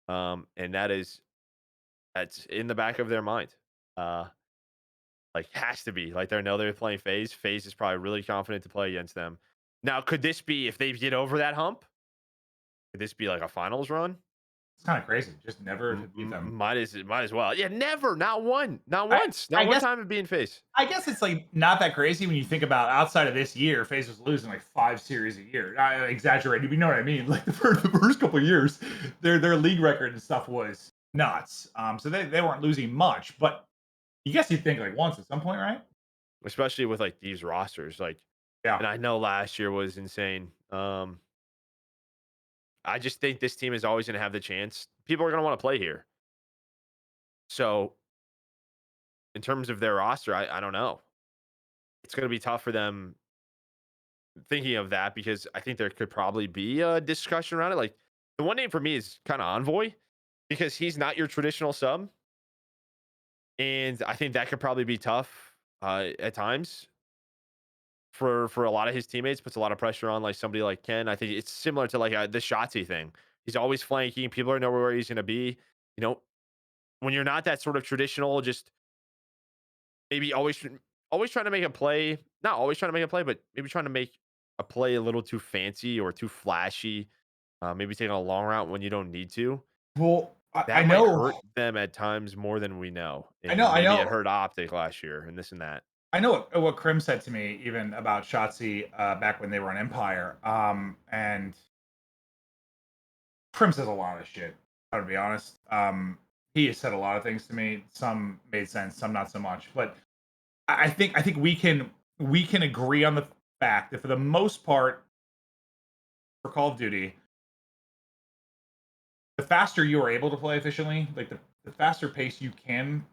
And that's in the back of their mind. Uh, like has to be like they're playing FaZe. FaZe is probably really confident to play against them. Now, could this be if they get over that hump? Could this be like a finals run? It's kind of crazy. Just never to beat them. Might as well. Yeah, never. Not one. Not I once. I Not one guess time of being FaZe. I guess it's like not that crazy when you think about outside of this year, FaZe was losing like 5 series a year. I exaggerated, but you know what I mean. Like the first couple of years, their league record and stuff was nuts. So they weren't losing much, but you guess you'd think like once at some point, right? Especially with like these rosters. Like, Yeah. and I know last year was insane. I just think this team is always going to have the chance. People are going to want to play here. So, in terms of their roster, I don't know. It's going to be tough for them thinking of that because I think there could probably be a discussion around it. Like, the one name for me is kind of Envoy because he's not your traditional sub. And I think that could probably be tough at times for a lot of his teammates. Puts a lot of pressure on like somebody like Ken. I think it's similar to like the Shotzi thing. He's always flanking. People are nowhere where he's going to be. You know, when you're not that sort of traditional, just maybe always trying to make a play. Not always trying to make a play, but maybe trying to make a play a little too fancy or too flashy. Maybe taking a long route when you don't need to. Well, I That might know, hurt them at times more than we know. I know, And I maybe it know, hurt OpTic last year and this and that. I know what Krim said to me even about Shotzi back when they were on Empire. And Krim says a lot of shit. To be honest, he has said a lot of things to me. Some made sense, some not so much. But I think we can agree on the fact that for the most part, for Call of Duty, the faster you are able to play efficiently, like the faster pace you can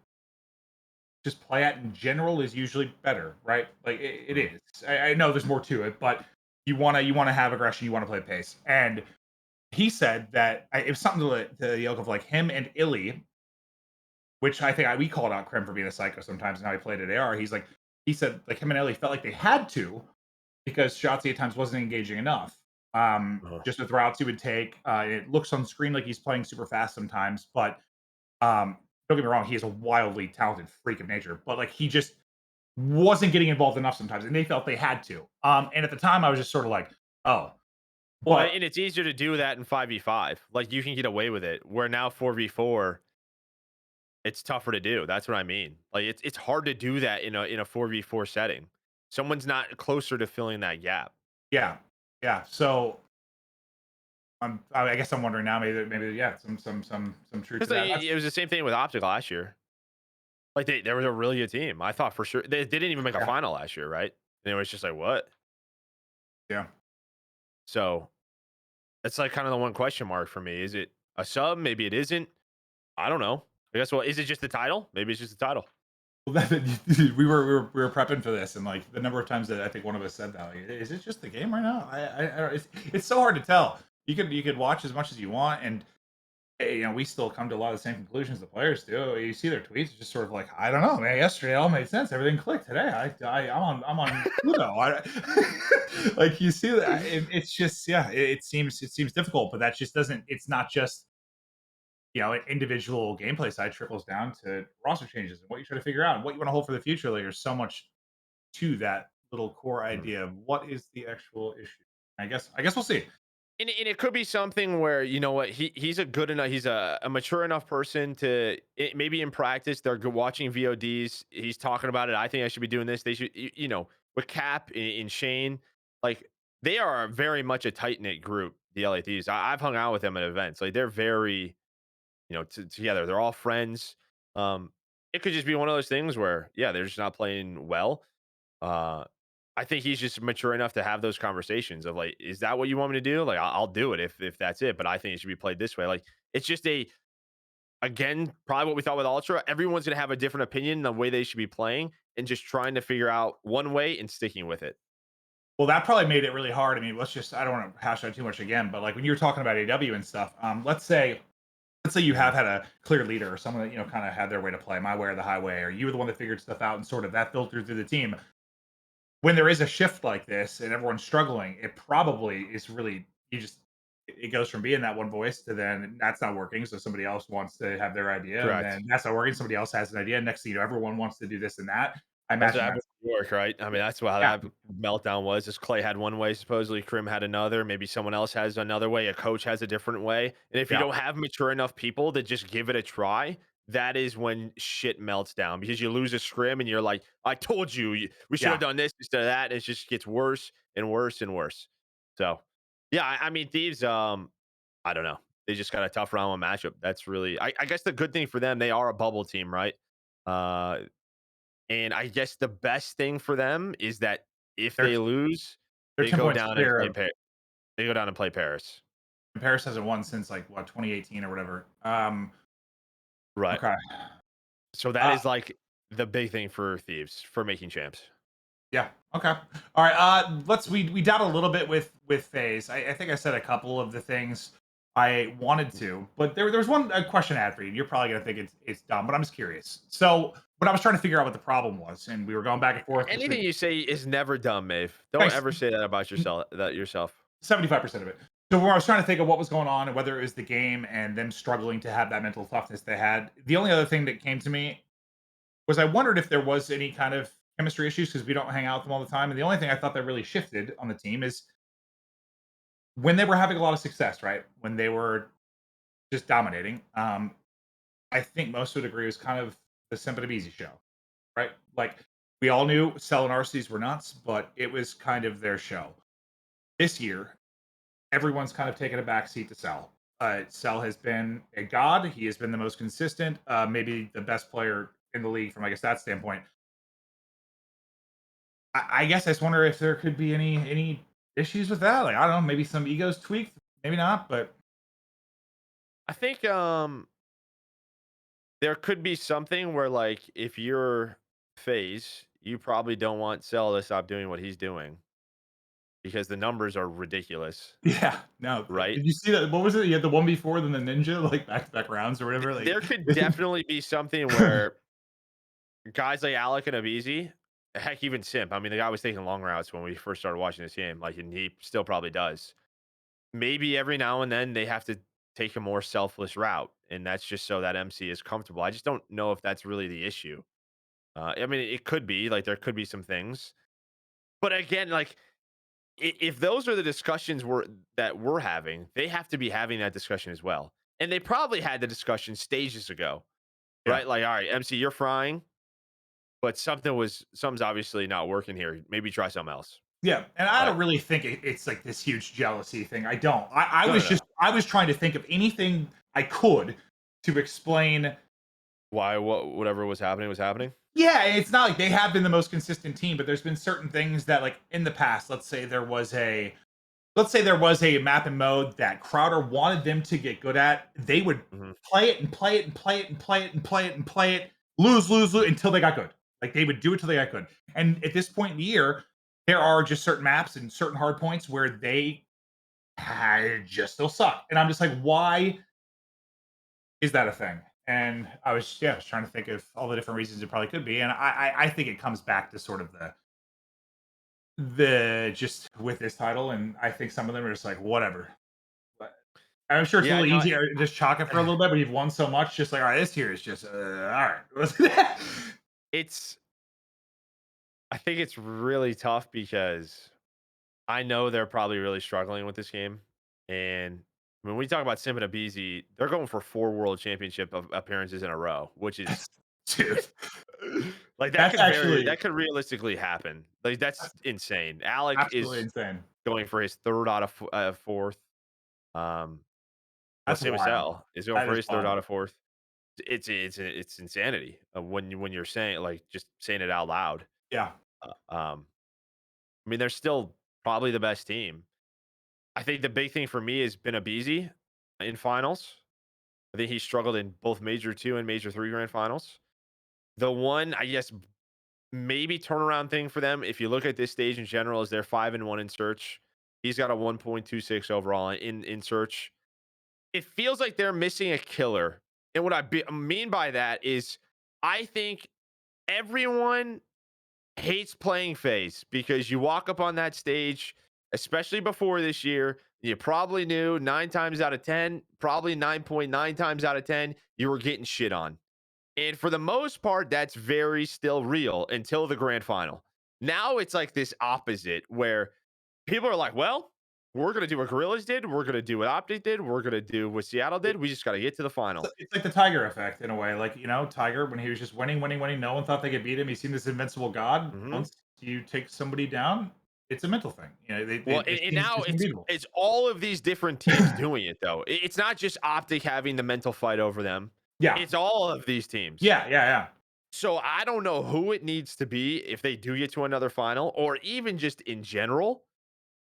just play at in general is usually better, right? Like it Mhm. is. I know there's more to it, but you wanna have aggression, you want to play pace. And he said that it was something to the ilk of like him and Illy, which I think we called out Krim for being a psycho sometimes and how he played at AR. He said like him and Illy felt like they had to because Shotzi at times wasn't engaging enough. Uh-huh. Just with routes he would take. It looks on screen like he's playing super fast sometimes, but don't get me wrong, he is a wildly talented freak of nature. But like he just wasn't getting involved enough sometimes, and they felt they had to. And at the time, I was just sort of like, oh, Well, but and it's easier to do that in 5v5. Like you can get away with it. Where now 4v4, it's tougher to do. That's what I mean. Like it's hard to do that in a 4v4 setting. Someone's not closer to filling that gap. yeah, yeah. So I guess I'm wondering now, maybe yeah, some truth Because to that. it was the same thing with OpTic last year. Like they were a really good team. I thought for sure they didn't even make a Yeah, final last year, right? And it was just like what? yeah. So it's like kind of the one question mark for me. Is it a sub? Maybe it isn't. I don't know. I guess well, is it just the title? Maybe it's just the title. Well, we were prepping for this, and like the number of times that I think one of us said that, like, is it just the game right now? I don't, it's so hard to tell. You could watch as much as you want, and we still come to a lot of the same conclusions the players do. You see their tweets, it's just sort of like, I don't know, man. Yesterday, it all made sense. Everything clicked. Today, I'm on Pluto. Like you see that, it's just yeah. It seems difficult, but that just doesn't. It's not just an individual gameplay side trickles down to roster changes and what you try to figure out and what you want to hold for the future. Like there's so much to that little core Mhm. idea of what is the actual issue. I guess we'll see. And it could be something where you know what he's a good enough he's a mature enough person to maybe in practice they're good watching VODs. He's talking about it. I think I should be doing this. They should you know with Cap and Shane, like they are very much a tight knit group. The LA Thieves. I've hung out with them at events. Like they're very together. They're all friends. Um, it could just be one of those things where yeah they're just not playing well. Uh, I think he's just mature enough to have those conversations of like, is that what you want me to do? Like, I'll do it if that's it. But I think it should be played this way. Like, it's just again probably what we thought with Ultra. Everyone's gonna have a different opinion on the way they should be playing, and just trying to figure out one way and sticking with it. Well, that probably made it really hard. I mean, I don't want to hash out too much again, but like when you were talking about AW and stuff, let's say you Mhm. have had a clear leader or someone that, kind of had their way to play, my way or the highway, or you were the one that figured stuff out and sort of that filtered through the team. When there is a shift like this and everyone's struggling, it probably is really, it goes from being that one voice to then that's not working. So somebody else wants to have their idea and Correct. then that's not working. Somebody else has an idea. Next thing you know, everyone wants to do this and that. I That's what imagine happened that's, in New York, right? I mean, that's what how yeah, that meltdown was. This Clay had one way, supposedly Krim had another. Maybe someone else has another way. A coach has a different way. And if you yeah, don't have mature enough people to just give it a try, that is when shit melts down because you lose a scrim and you're like, I told you, we should have yeah. done this instead of that. And it just gets worse and worse and worse. So, yeah, I mean, Thieves, I don't know. They just got a tough round one matchup. That's really, I guess the good thing for them, they are a bubble team, right? Uh, and I guess the best thing for them is that if They're, they lose, they're they 10 go points down and clear play of They go down and play Paris. Paris hasn't won since like what 2018 or whatever. Right. Okay. So that Uh, is like the big thing for Thieves for making champs. yeah. Okay. All right. We doubt a little bit with phase. I think I said a couple of the things I wanted to, but there's one a question I had for you. You're probably gonna think it's dumb, but I'm just curious. So when I was trying to figure out what the problem was, and we were going back and forth Anything between you say is never dumb, Maeve. Don't thanks, ever say that about yourself. That yourself. 75% of it. So when I was trying to think of what was going on and whether it was the game and them struggling to have that mental toughness they had, the only other thing that came to me was I wondered if there was any kind of chemistry issues because we don't hang out with them all the time. And the only thing I thought that really shifted on the team is when they were having a lot of success, right? When they were just dominating. I think most would agree it was kind of the Simple to Easy show, right? Like we all knew Cell and RCs were nuts, but it was kind of their show. This year, everyone's kind of taken a backseat to Cell. Cell has been a god. He has been the most consistent, maybe the best player in the league from I guess that standpoint. I guess I just wonder if there could be any issues with that. Like I don't know, maybe some egos tweaked, maybe not, but I think there could be something where like if you're phase, you probably don't want Cell to stop doing what he's doing because the numbers are ridiculous, yeah, no. right? Did you see that? What was it? You had the one before, then the ninja, like back to back rounds or whatever. Like, There could definitely be something where guys like Alec and Abizi, heck, even Simp. I mean, the guy was taking long routes when we first started watching this game, like, and he still probably does. Maybe every now and then they have to take a more selfless route, and that's just so that MC is comfortable. I just don't know if that's really the issue. I mean, it could be like there could be some things, but again, like if those are the discussions we're having, they have to be having that discussion as well. And they probably had the discussion stages ago, yeah, right? Like, all right, MC, you're frying. But something's obviously not working here. Maybe try something else. yeah. And I Right? don't really think it's like this huge jealousy thing. I don't. I No, was no, no. just I was trying to think of anything I could to explain. Why whatever was happening was happening? Yeah, it's not like they have been the most consistent team, but there's been certain things that, like in the past, let's say there was a map and mode that Crowder wanted them to get good at. They would Mhm. play it and play it and play it and play it and play it and play it, lose until they got good. Like they would do it till they got good. And at this point in the year, there are just certain maps and certain hard points where they just still suck. And I'm just like, why? Is that a thing? And I was trying to think of all the different reasons it probably could be, and I think it comes back to sort of the just with this title, and I think some of them are just like whatever. But I'm sure it's a Yeah, little no, easier to just chalk it for a little bit, but you've won so much, just like all right, this year is just all right. it's I think it's really tough because I know they're probably really struggling with this game. And when we talk about Sim and Abizi, they're going for 4 world championship of appearances in a row, which is Dude, like that's actually that could realistically happen. Like that's insane. Alec absolutely is insane. going for his third out of fourth. Um, well, That's same as wild. Hell is going That for is his third wild. out of fourth. It's insanity when you're saying like just saying it out loud. Yeah. Um, I mean, they're still probably the best team. I think the big thing for me has been Abizi in finals. I think he struggled in both Major 2 and Major 3 grand finals. The one, I guess, maybe turnaround thing for them, if you look at this stage in general, is they're 5-1 in search. He's got a 1.26 overall in search. It feels like they're missing a killer. And what mean by that is I think everyone hates playing FaZe because you walk up on that stage, especially before this year, you probably knew 9 times out of 10, probably 9.9 times out of 10, you were getting shit on. And for the most part, that's very still real until the grand final. Now it's like this opposite where people are like, well, we're going to do what Guerrillas did. We're going to do what OpTic did. We're going to do what Seattle did. We just got to get to the final. It's like the Tiger effect in a way. Like, Tiger, when he was just winning, winning, winning, no one thought they could beat him. He seemed this invincible god. Mhm. Once you take somebody down, it's a mental thing. Well, They and seem now just unbeatable. it's all of these different teams doing it though. It's not just OpTic having the mental fight over them. Yeah. It's all of these teams. Yeah, yeah, yeah. So I don't know who it needs to be if they do get to another final or even just in general.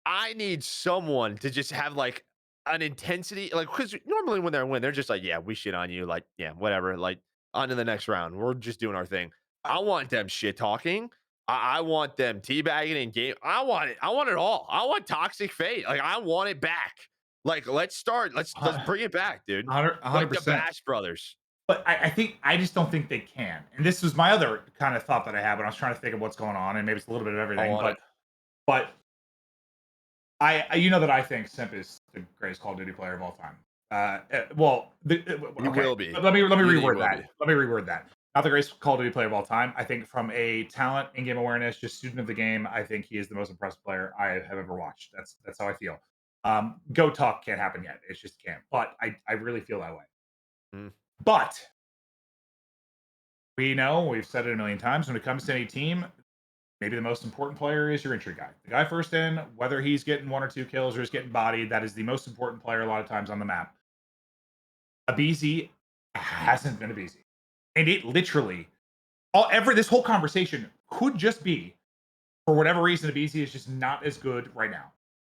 I need someone to just have like an intensity, like because normally when they're they're just like, yeah, we shit on you, like, yeah, whatever, like on to the next round. We're just doing our thing. Uh, I want them shit talking. I want them teabagging in game. I want it. I want it all. I want toxic fate. Like I want it back. Like let's start. Let's bring it back, dude. 100 Like the percent. Bash Brothers. But I think I just don't think they can. And this was my other kind of thought that I had when I was trying to think of what's going on, and maybe it's a little bit of I everything, want but it. but you know that I think Simp is the greatest Call of Duty player of all time. Well, He okay. will be. Let me He reword will be. that. Let me reword that. Not the greatest Call of Duty player of all time. I think from a talent, in-game awareness, just student of the game, I think he is the most impressive player I have ever watched. That's how I feel. Go talk can't happen yet. It's just can't. But I really feel that way. Mm. But we know we've said it a million times when it comes to any team, maybe the most important player is your entry guy. The guy first in, whether he's getting 1 or 2 kills or he's getting bodied, that is the most important player a lot of times on the map. Abizi hasn't been Abizi. And it literally, this whole conversation could just be, for whatever reason, Abizi is just not as good right now.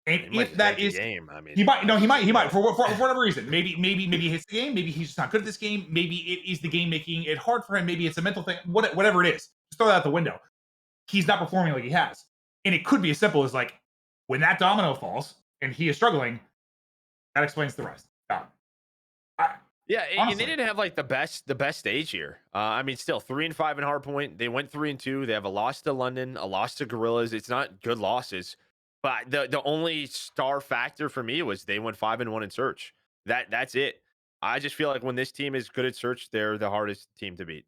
And He might if just that hate the is, game. I mean, he might, no, he might, for whatever reason. Maybe he hits the game. Maybe he's just not good at this game. Maybe it is the game making it hard for him. Maybe it's a mental thing. Whatever it is, just throw that out the window. He's not performing like he has. And it could be as simple as like when that domino falls and he is struggling, that explains the rest. yeah, and they Honestly, didn't have like the best stage here. I mean, still 3-5 in hardpoint. They went 3-2. They have a loss to London, a loss to Guerrillas. It's not good losses, but the only star factor for me was they went 5-1 in search. That's it. I just feel like when this team is good at search, they're the hardest team to beat.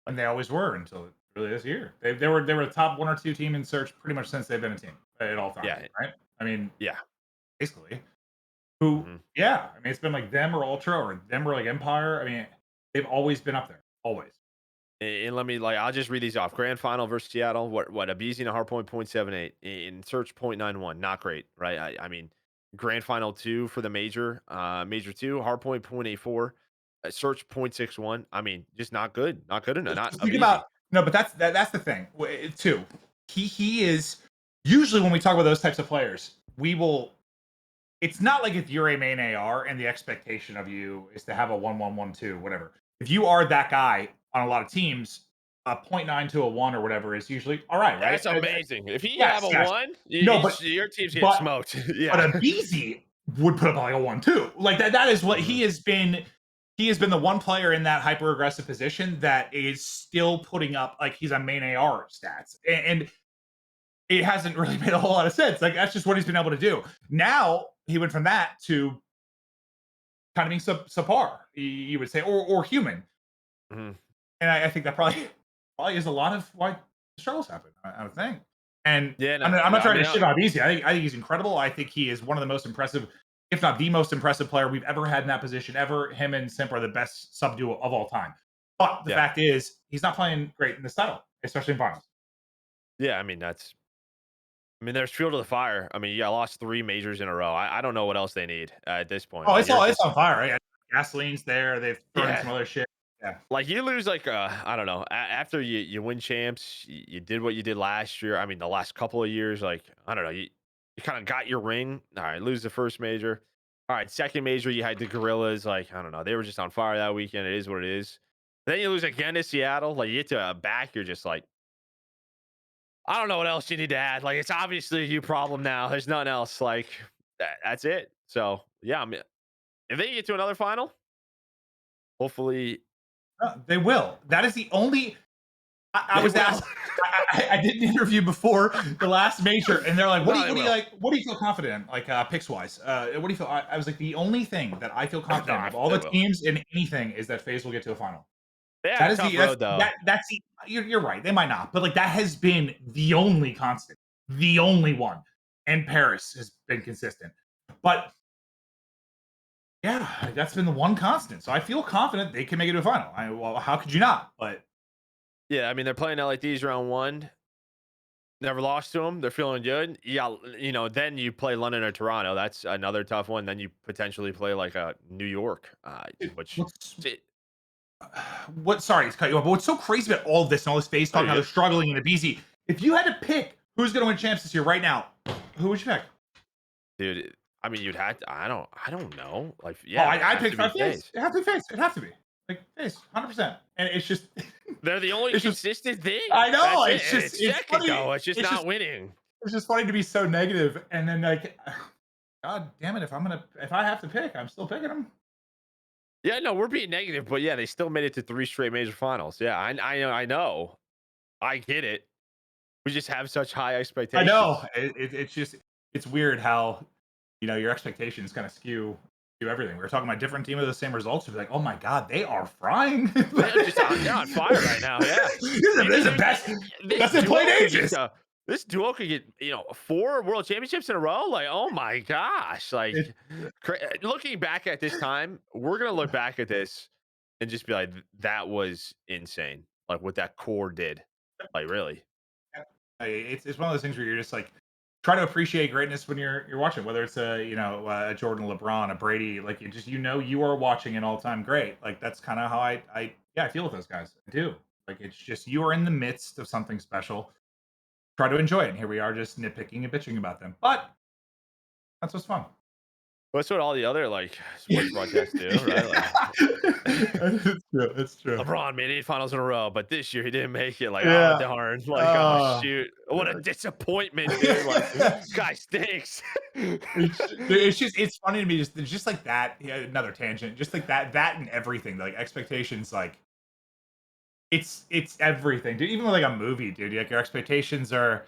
and they always were until really this year. They were a top 1 or 2 team in search pretty much since they've been a team at all times, Yeah, right? I mean, yeah. basically. Who, Mhm. yeah, I mean, it's been like them or Ultra or them or like Empire. I mean, they've always been up there, always. And let me I'll just read these off. Grand final versus Seattle. What a Beasley and a hard point 0.78 in search 0.91. Not great, right? I mean, grand final 2 for the major, major 2, hard point 0.84, search 0.61. I mean, just not good. Not good enough. Not Just a think about Beasley. no, but that's the thing too. He is usually when we talk about those types of players, we will. It's not like if you're a main AR and the expectation of you is to have a 1-1-1-2, whatever. If you are that guy on a lot of teams, a point 0.9 to a 1 or whatever is usually all right, right? That's amazing. If you have Yes, a yes. 1, No, your team's getting but smoked. but Yeah. a BZ would put up like a 1 too. Like that is what Mhm. he has been. he has been the one player in that hyper aggressive position that is still putting up like he's on main AR stats, and it hasn't really made a whole lot of sense. Like that's just what he's been able to do. Now he went from that to kind of being subpar, you would say, or human. Mhm. And I think that probably is a lot of why the struggles happen. I would think. And Yeah, no, I'm not I trying mean, to shit on Easy. I think he's incredible. I think he is one of the most impressive, if not the most impressive player we've ever had in that position ever. Him and Simp are the best sub duo of all time. But the yeah, fact is, he's not playing great in this title, especially in finals. yeah. I mean, there's fuel to the fire. I mean, you lost 3 majors in a row. I don't know what else they need at this point. Oh, Like, you're it's just on fire, right? Gasoline's there. They've thrown in yeah. some other shit. Yeah. Like you lose like I don't know. After you win champs, you did what you did last year. I mean, the last couple of years, like I don't know, you kind of got your ring. All right, lose the first major. All right, second major, you had the Guerrillas. Like I don't know, they were just on fire that weekend. It is what it is. Then you lose again to Seattle. Like you get to back, you're just like, I don't know what else you need to add. Like it's obviously a you problem now. There's nothing else. Like that's it. So yeah, I mean, if they get to another final, hopefully They will. That is the only I they was will. asked. I did an interview before the last major, and they're like, No, they what do you will. like? What do you feel confident in, like picks wise? What do you feel?" I was like, the only thing that I feel No, confident in of all they the will. teams in anything is that FaZe will get to a final. They had That a is tough road though. that's the you're right. They might not, but like that has been the only constant, the only one. And Paris has been consistent, but yeah, that's been the one constant. So I feel confident they can make it to a final. Well, how could you not? But Yeah, I mean, they're playing LA Thieves round one. Never lost to them. They're feeling good. Yeah, then you play London or Toronto. That's another tough one. Then you potentially play like a New York, dude, which what sorry to cut you off, but what's so crazy about all of this and all this face oh, talk, you're how they're good, struggling in the BZ, if you had to pick who's gonna win champs this year right now, who would you pick? dude. I mean, you'd have to. I don't know. Like, Oh, yeah, it would I'd have pick to be five face. FaZe. It has to be face. It has to be. Like face, 100%. And it's just They're the only it's just consistent thing. I know, That's it. And it's it's second funny. though. It's just not winning. It's just funny to be so negative and then like God damn it, if I have to pick, I'm still picking them. Yeah, no, we're being negative, but yeah, they still made it to 3 straight major finals. Yeah, I know. I get it. We just have such high I know. expectations. It's just it's weird how your expectations kind of skew everything. We were talking about different team with the same results. You'd be like, oh my god, they are frying. They're on fire right now. Yeah, This is the best this best they played duo could get ages. this duo could get 4 world championships in a row. Like, oh my gosh! Like, It, looking back at this time, we're gonna look back at this and just be like, that was insane. Like what that core did. Like, really. it's one of those things where you're just like try to appreciate greatness when you're watching, whether it's a Jordan, LeBron, a Brady, like you are watching an all time great. Like that's kind of how I feel with those guys. I do. Like it's just you are in the midst of something special. Try to enjoy it. And here we are just nitpicking and bitching about them. But that's what's fun. That's what all the other like sports broadcasts do, right? Like It's true. It's true. LeBron made 8 finals in a row, but this year he didn't make it. Like, oh Yeah. darn! Like, oh Uh, shoot! What a disappointment, dude! Like, guy stinks. it's funny to me just like that. Yeah, another tangent. Just like that and everything. Like expectations, like it's everything, dude. Even with like a movie, dude. Like your expectations are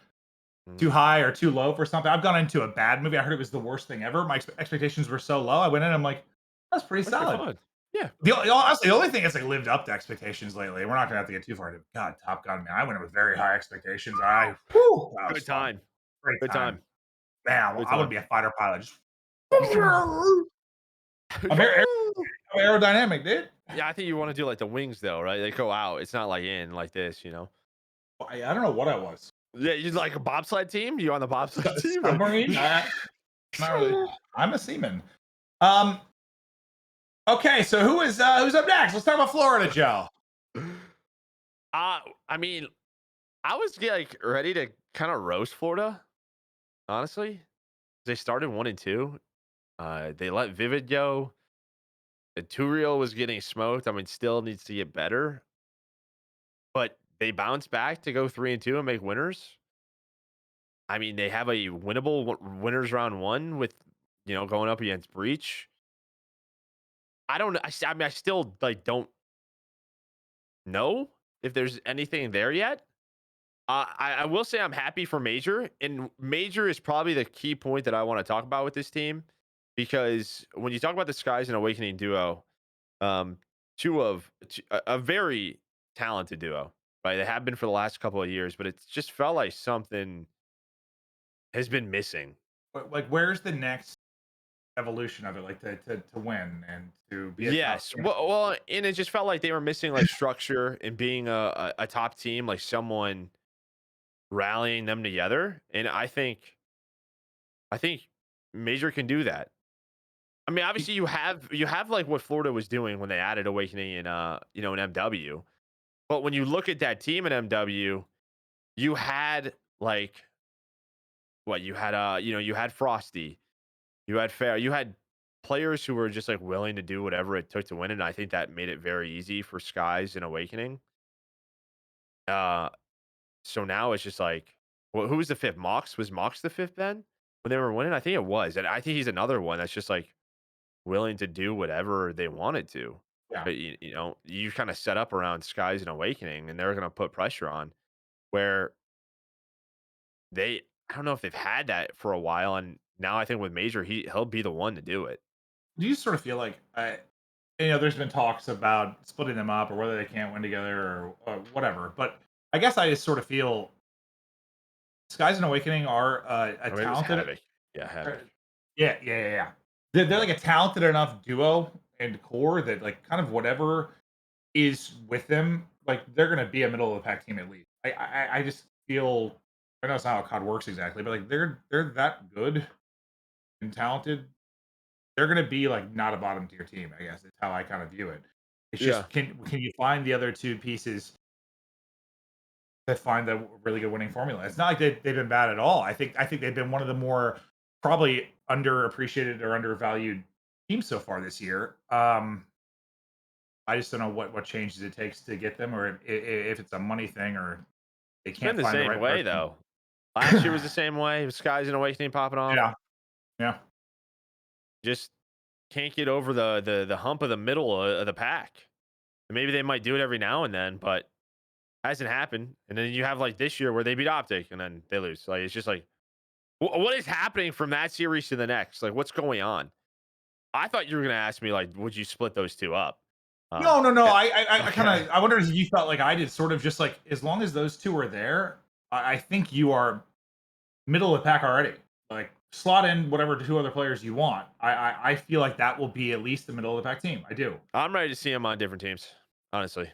Mm, too high or too low for something. I've gone into a bad movie. I heard it was the worst thing ever. My expectations were so low. I went in. I'm like, that's pretty that's pretty solid. fun. Yeah, Honestly, the only thing that's like lived up to expectations lately. We're not gonna have to get too far into God, Top Gun, man. I went in with very high expectations. That was good fun. time. Great Good time. time. Man, Good I would time. be a fighter pilot. Just I'm I'm aerodynamic, dude. Yeah, I think you want to do like the wings though, right? They go out. It's not like in like this. I don't know what I was. Yeah, you like a bobsled team? You on the bobsled team? Like, Submarine? Not really. I'm a seaman. Um. Okay, so who's up next? Let's talk about Florida, Joe. I mean, I was like ready to kind of roast Florida, honestly. They started 1-2. They let Vivid go. Turio was getting smoked. I mean, still needs to get better, but they bounced back to go 3-2 and make winners. I mean, they have a winnable winners round one with going up against Breach. I don't know. I mean, I still like don't know if there's anything there yet. I will say I'm happy for Major, and Major is probably the key point that I want to talk about with this team because when you talk about the Skies and Awakening duo, um, a very talented duo, right? They have been for the last couple of years, but it's just felt like something has been missing. But like, where's the next evolution of it? Like to win and to be a top Yes, team. well, and it just felt like they were missing like structure and being a top team, like someone rallying them together. And I think Major can do that. I mean, obviously you have like what Florida was doing when they added Awakening and in MW. But when you look at that team in MW, you had like what you had Frosty, you had Fair, you had players who were just like willing to do whatever it took to win it. And I think that made it very easy for Skies and Awakening. Uh so now it's just like well, who was the fifth? Mox? Was Mox the fifth then? When they were winning? I think it was. And I think he's another one that's just like willing to do whatever they wanted to. Yeah. But you kind of set up around Skies and Awakening, and they're going to put pressure on where they. I don't know if they've had that for a while, and now I think with Major, he'll be the one to do it. Do you sort of feel like there's been talks about splitting them up or whether they can't win together or whatever, but I guess I just sort of feel Skies and Awakening are a Or maybe it was talented. Havoc. Yeah, uh, Havoc. yeah. They're Yeah, like a talented enough duo and core that like kind of whatever is with them, like they're gonna be a middle of the pack team at least. I just feel I know it's not how COD works exactly, but like they're that good and talented. They're gonna be like not a bottom tier team, I guess is how I kind of view it. It's yeah. just can you find the other two pieces that find the really good winning formula? It's not like they've been bad at all. I think they've been one of the more probably underappreciated or undervalued teams so far this year. I just don't know what changes it takes to get them, or if it's a money thing, or they It's been can't the find the same right way person. though. Last year was the same way. Skies and Awakening popping off. Yeah, yeah. Just can't get over the hump of the middle of the pack. And maybe they might do it every now and then, but hasn't happened. And then you have like this year where they beat OpTic and then they lose. Like it's just like what is happening from that series to the next? Like what's going on? I thought you were gonna ask me like, would you split those two up? Um, No. eh, I kind okay. of I wonder if you felt like I did, sort of just like as long as those two are there, I think you are middle of the pack already. Like slot in whatever two other players you want. I feel like that will be at least the middle of the pack team. I do. I'm ready to see them on different teams. Honestly.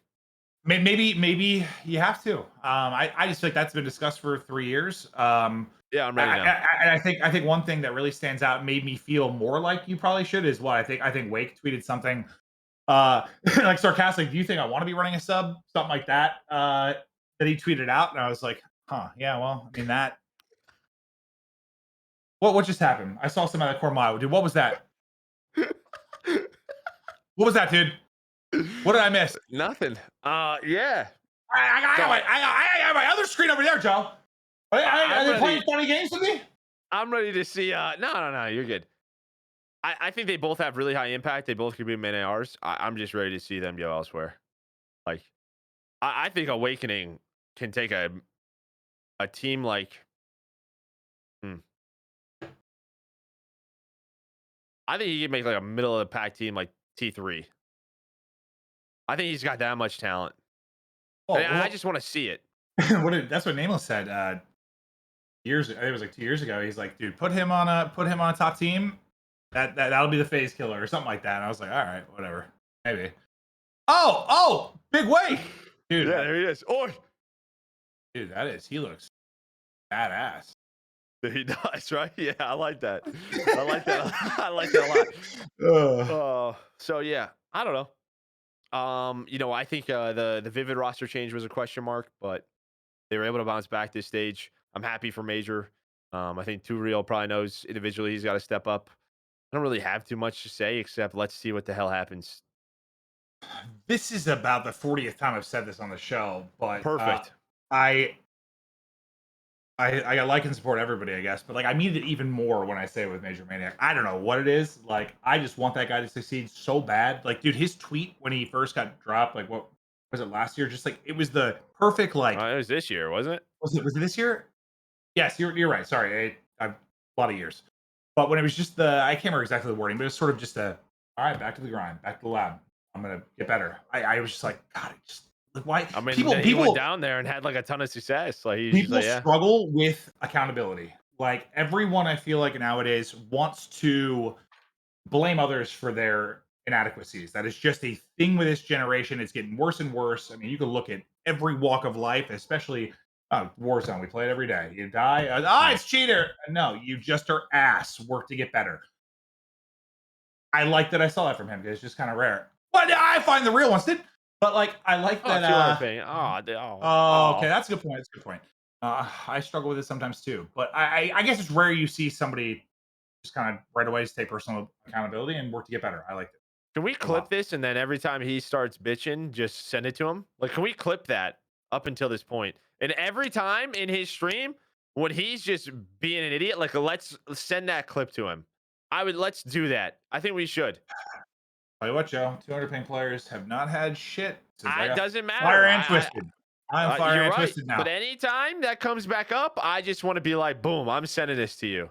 Maybe you have to. I just feel like that's been discussed for 3 years. Yeah, I'm ready now. I think one thing that really stands out made me feel more like you probably should is what I think Wake tweeted something like sarcastic. Do you think I want to be running a sub? Something like that. That he tweeted out, and I was like, huh, yeah. Well, I mean that. What just happened? I saw some at the core mile, dude. What was that? What was that, dude? What did I miss? Nothing. Yeah. I So got my other screen over there, Joe. Are I'm they playing ready. funny games with me? I'm ready to see. No. You're good. I think they both have really high impact. They both could be main ARs. I'm just ready to see them go elsewhere. Like I think Awakening can take a team like. Hmm, I think he can make like a middle of the pack team like T3. I think he's got that much talent. And I Oh, just want to see it. that's what Nameless said years. I think it was like 2 years ago. He's like, dude, put him on a top team. That'll be the phase killer or something like that. And I was like, all right, whatever, maybe. Oh, big wake, dude. Yeah, there he is. Oh, Dude, he looks badass. he does, right? Yeah, I like that. I like that. I like that a lot. Ugh. So yeah, I don't know. I think the Vivid roster change was a question mark, but they were able to bounce back this stage. I'm happy for Major. I think Two Real probably knows individually he's got to step up. I don't really have too much to say except let's see what the hell happens. This is about the 40th time I've said this on the show, but Perfect. I I like and support everybody, I guess, but like I mean it even more when I say it with Major Maniac. I don't know what it is. Like I just want that guy to succeed so bad. Like, dude, his tweet when he first got dropped, like what was it last year? Just like it was the perfect like It was this year, wasn't it? was it this year? Yes, you're right. Sorry, I've a lot of years. But when it was just the I can't remember exactly the wording, but it was sort of just a all right, back to the grind, back to the lab. I'm gonna get better. I was just like, God, it just like why I mean, people he went people down there and had like a ton of success. Like he's just people like, yeah, struggle with accountability. Like everyone I feel like nowadays wants to blame others for their inadequacies. That is just a thing with this generation. It's getting worse and worse. I mean, you can look at every walk of life, especially Warzone. We play it every day. You die. mm. It's cheater. No, you just are ass. Work to get better. I like that I saw that from him because it's just kind of rare. But I find the real ones did. But like, I like Oh, that. 200 ping. Oh, okay, that's a good point. That's a good point. I struggle with it sometimes too, but I guess it's rare you see somebody just kind of right away just take personal accountability and work to get better. I like it Can we a clip lot. this and then every time he starts bitching, just send it to him? Like, can we clip that up until this point? And every time in his stream, when he's just being an idiot, like let's send that clip to him. Let's do that. I think we should. Tell you what, Joe, 200 ping players have not had shit since I It got doesn't fire matter. and twisted. I am fire You're and right. twisted But now. anytime that comes back up, I just want to be like, boom, I'm sending this to you.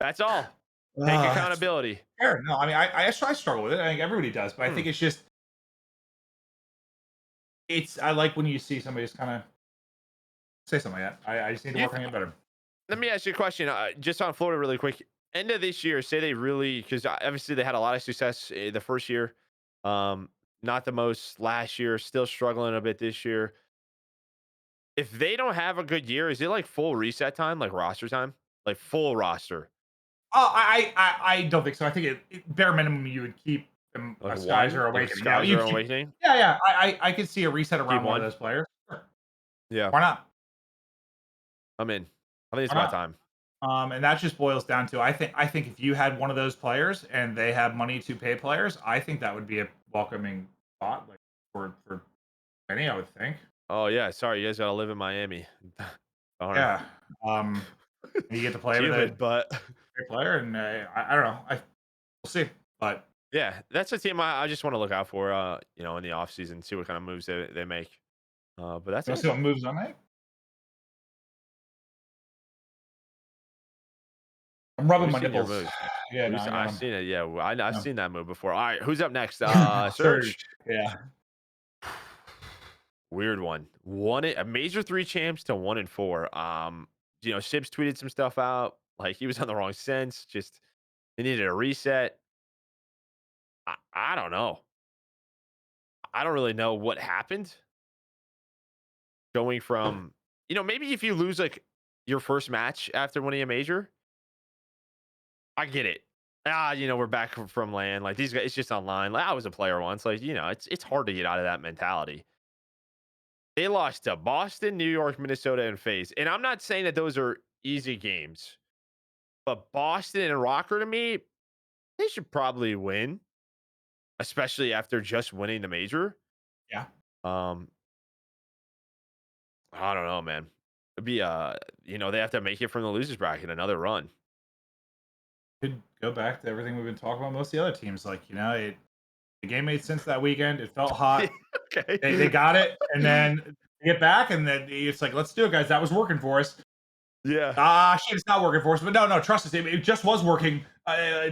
That's all. Take That's accountability. fair. No, I mean, I struggle with it. I think everybody does, but I Hmm. think it's just I like when you see somebody just kind of say something like that. I just need to You work on it better. Let me ask you a question. Just on Florida, really quick. End of this year, say they really, because obviously they had a lot of success the first year. Um, not the most last year, still struggling a bit this year. If they don't have a good year, is it like full reset time, like roster time, like full roster, Oh, I don't think so. I think bare minimum you would keep them like skies one, are like awakening. skies You are keep awakening? yeah. I could see a reset Keep around one of one. those players. Sure. Yeah, Why not? I'm in. I think it's Why about not? time. And that just boils down to I think if you had one of those players and they have money to pay players, I think that would be a welcoming thought, like for many, I would think. Oh yeah, sorry, you guys gotta live in Miami. Darn. Yeah. Um, you get to It's play with a humid, but great player, and I don't know. We'll see, but yeah, that's a team I just want to look out for. In the off season, see what kind of moves they make. But that's we'll it. see what moves I make. I'm rubbing We've my seen your nipples. moves. Yeah, no, I got I've them. seen it. Yeah, I've Yeah. seen that move before. All right, who's up next? Surge. Surge. Yeah. Weird one. A major three champs to 1-4. Sips tweeted some stuff out. Like he was on the wrong sense. Just they needed a reset. I don't know. I don't really know what happened. Going from, maybe if you lose like your first match after winning a major, I get it. We're back from land. Like these guys, it's just online. Like I was a player once. Like, it's hard to get out of that mentality. They lost to Boston, New York, Minnesota, and FaZe. And I'm not saying that those are easy games, but Boston and Rocker to me, they should probably win, especially after just winning the major. Yeah. Um, I don't know, man. It'd be they have to make it from the losers bracket, another run. Could go back to everything we've been talking about. Most of the other teams, like the game made sense that weekend. It felt hot. They Okay. got it, and then they get back, and then it's like, let's do it, guys. That was working for us. Yeah. Shit, it's not working for us. But no, trust us. It just was working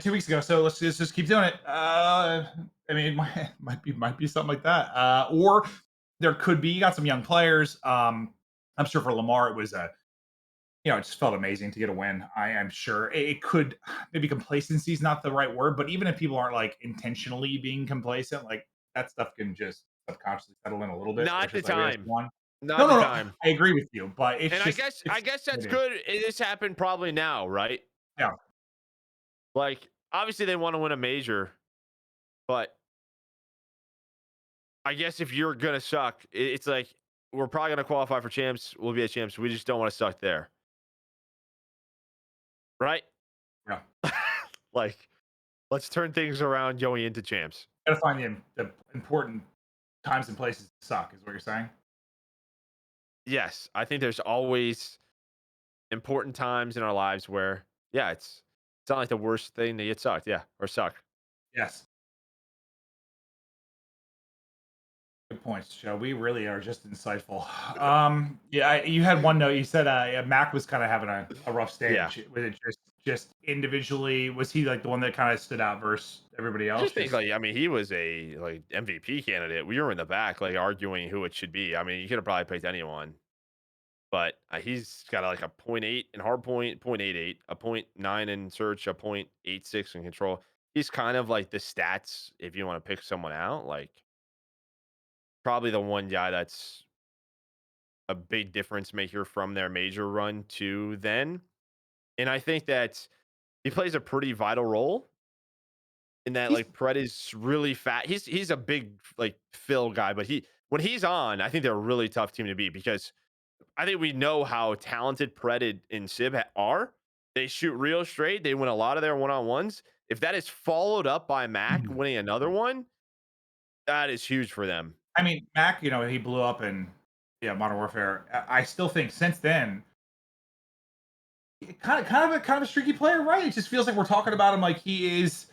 2 weeks ago. So let's just keep doing it. I mean, it might be something like that. Or there could be. You got some young players. I'm sure for Lamar, it was it just felt amazing to get a win. I am sure it could maybe complacency is not the right word, but even if people aren't like intentionally being complacent, like that stuff can just subconsciously settle in a little bit. Where Not it's the just like we just time. won. Not No, the no, no. time. I agree with you, but it's And I just guess I it's guess that's maybe good. This happened probably now, right? yeah. Like, obviously they want to win a major, but I guess if you're gonna suck, it's like we're probably gonna qualify for champs. We'll be at champs. We just don't want to suck there, right? Yeah. Like, let's turn things around going into champs. Gotta find the important times and places to suck, is what you're saying? Yes, I think there's always important times in our lives where, yeah, it's not like the worst thing to get sucked, yeah, or suck. Yes. Good points, Joe. We really are just insightful. Yeah, you had one note. You said yeah, Mac was kind of having a rough Yeah. stage. Was it just individually? Was he like the one that kind of stood out versus everybody I else? just think, Just like, I mean, he was a, like, MVP candidate. We were in the back, like, arguing who it should be. I mean, you could have probably picked anyone, but, he's got, like, a point 0.8 in hardpoint, 0.88, a point 0.9 in search, a point 0.86 in control. He's kind of like the stats if you wanna pick someone out, like, probably the one guy that's a big difference maker from their major run to then, and I think that he plays a pretty vital role in that, he's like, Pred is really fat. He's a big, like, fill guy, but when he's on, I think they're a really tough team to beat because I think we know how talented Pred and Sib are. They shoot real straight. They win a lot of their one-on-ones. If that is followed up by Mac winning another one, that is huge for them. I mean, Mac, he blew up in Modern Warfare. I still think since then, kind of a streaky player, right? It just feels like we're talking about him like he is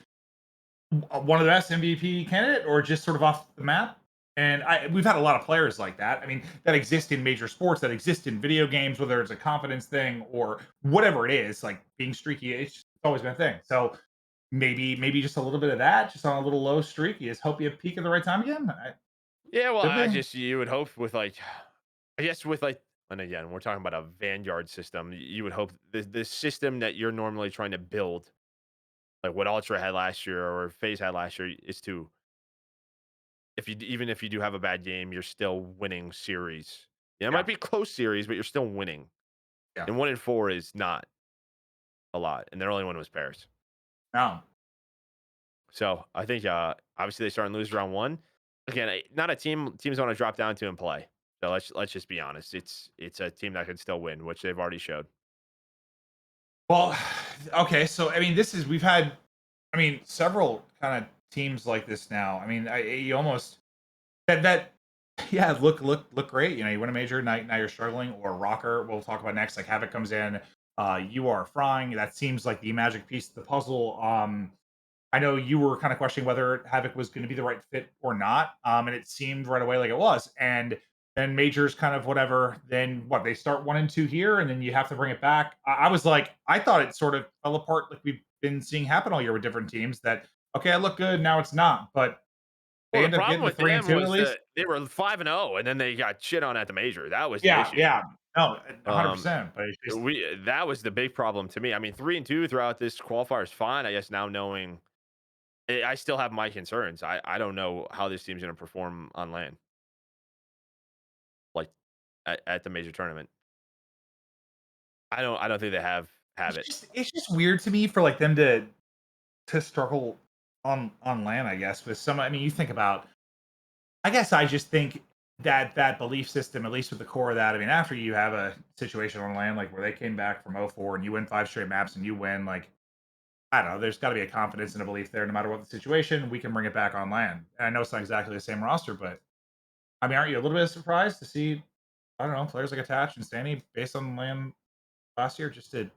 one of the best MVP candidate, or just sort of off the map. And we've had a lot of players like that. I mean, that exist in major sports, that exist in video games, whether it's a confidence thing or whatever it is. Like being streaky, it's always been a thing. So maybe just a little bit of that, just on a little low streak. You just hope you peak at the right time again. Yeah, well, Could be. you would hope with, like, I guess with, like, and again, we're talking about a Vanguard system. You would hope the system that you're normally trying to build, like what Ultra had last year or FaZe had last year, is to, even if you do have a bad game, you're still winning series. Yeah, it Yeah. might be close series, but you're still winning. Yeah. And 1 in 4 is not a lot, and their only one was Paris. No. So I think, obviously they start and lose round one. Again, not a teams want to drop down to and play. So let's just be honest. It's a team that can still win, which they've already showed. Well, okay. So I mean, we've had, I mean, several kind of teams like this now. I mean, you almost that yeah, look great. You win a major, now you're struggling, or rocker. We'll talk about next. Like Havoc comes in, you are frying. That seems like the magic piece of the puzzle. I know you were kind of questioning whether Havoc was going to be the right fit or not, and it seemed right away like it was. And then majors kind of whatever. Then what, they start 1 and 2 here, and then you have to bring it back. I was like, I thought it sort of fell apart, like we've been seeing happen all year with different teams. That okay, I look good now, it's not, but Well, they the end up problem getting the with 3 and 2 them at was least. that they were 5-0, and then they got shit on at the major. That was the Yeah, issue. yeah. No, 100. Um, Percent But it's just we that was the big problem to me. I mean, 3-2 throughout this qualifier is fine. I guess now knowing, I still have my concerns. I don't know how this team's going to perform on land, like at the major tournament. I don't think they have it. it's just weird to me for like them to struggle on land. I guess with some. I mean, you think about. I guess I just think that belief system, at least with the core of that. I mean, after you have a situation on land like where they came back from 0-4 and you win 5 straight maps and you win, like I don't know, there's got to be a confidence and a belief there, no matter what the situation, we can bring it back on land. And I know it's not exactly the same roster, but I mean, aren't you a little bit surprised to see, I don't know, players like Attach and Stanny based on land last year just to Well,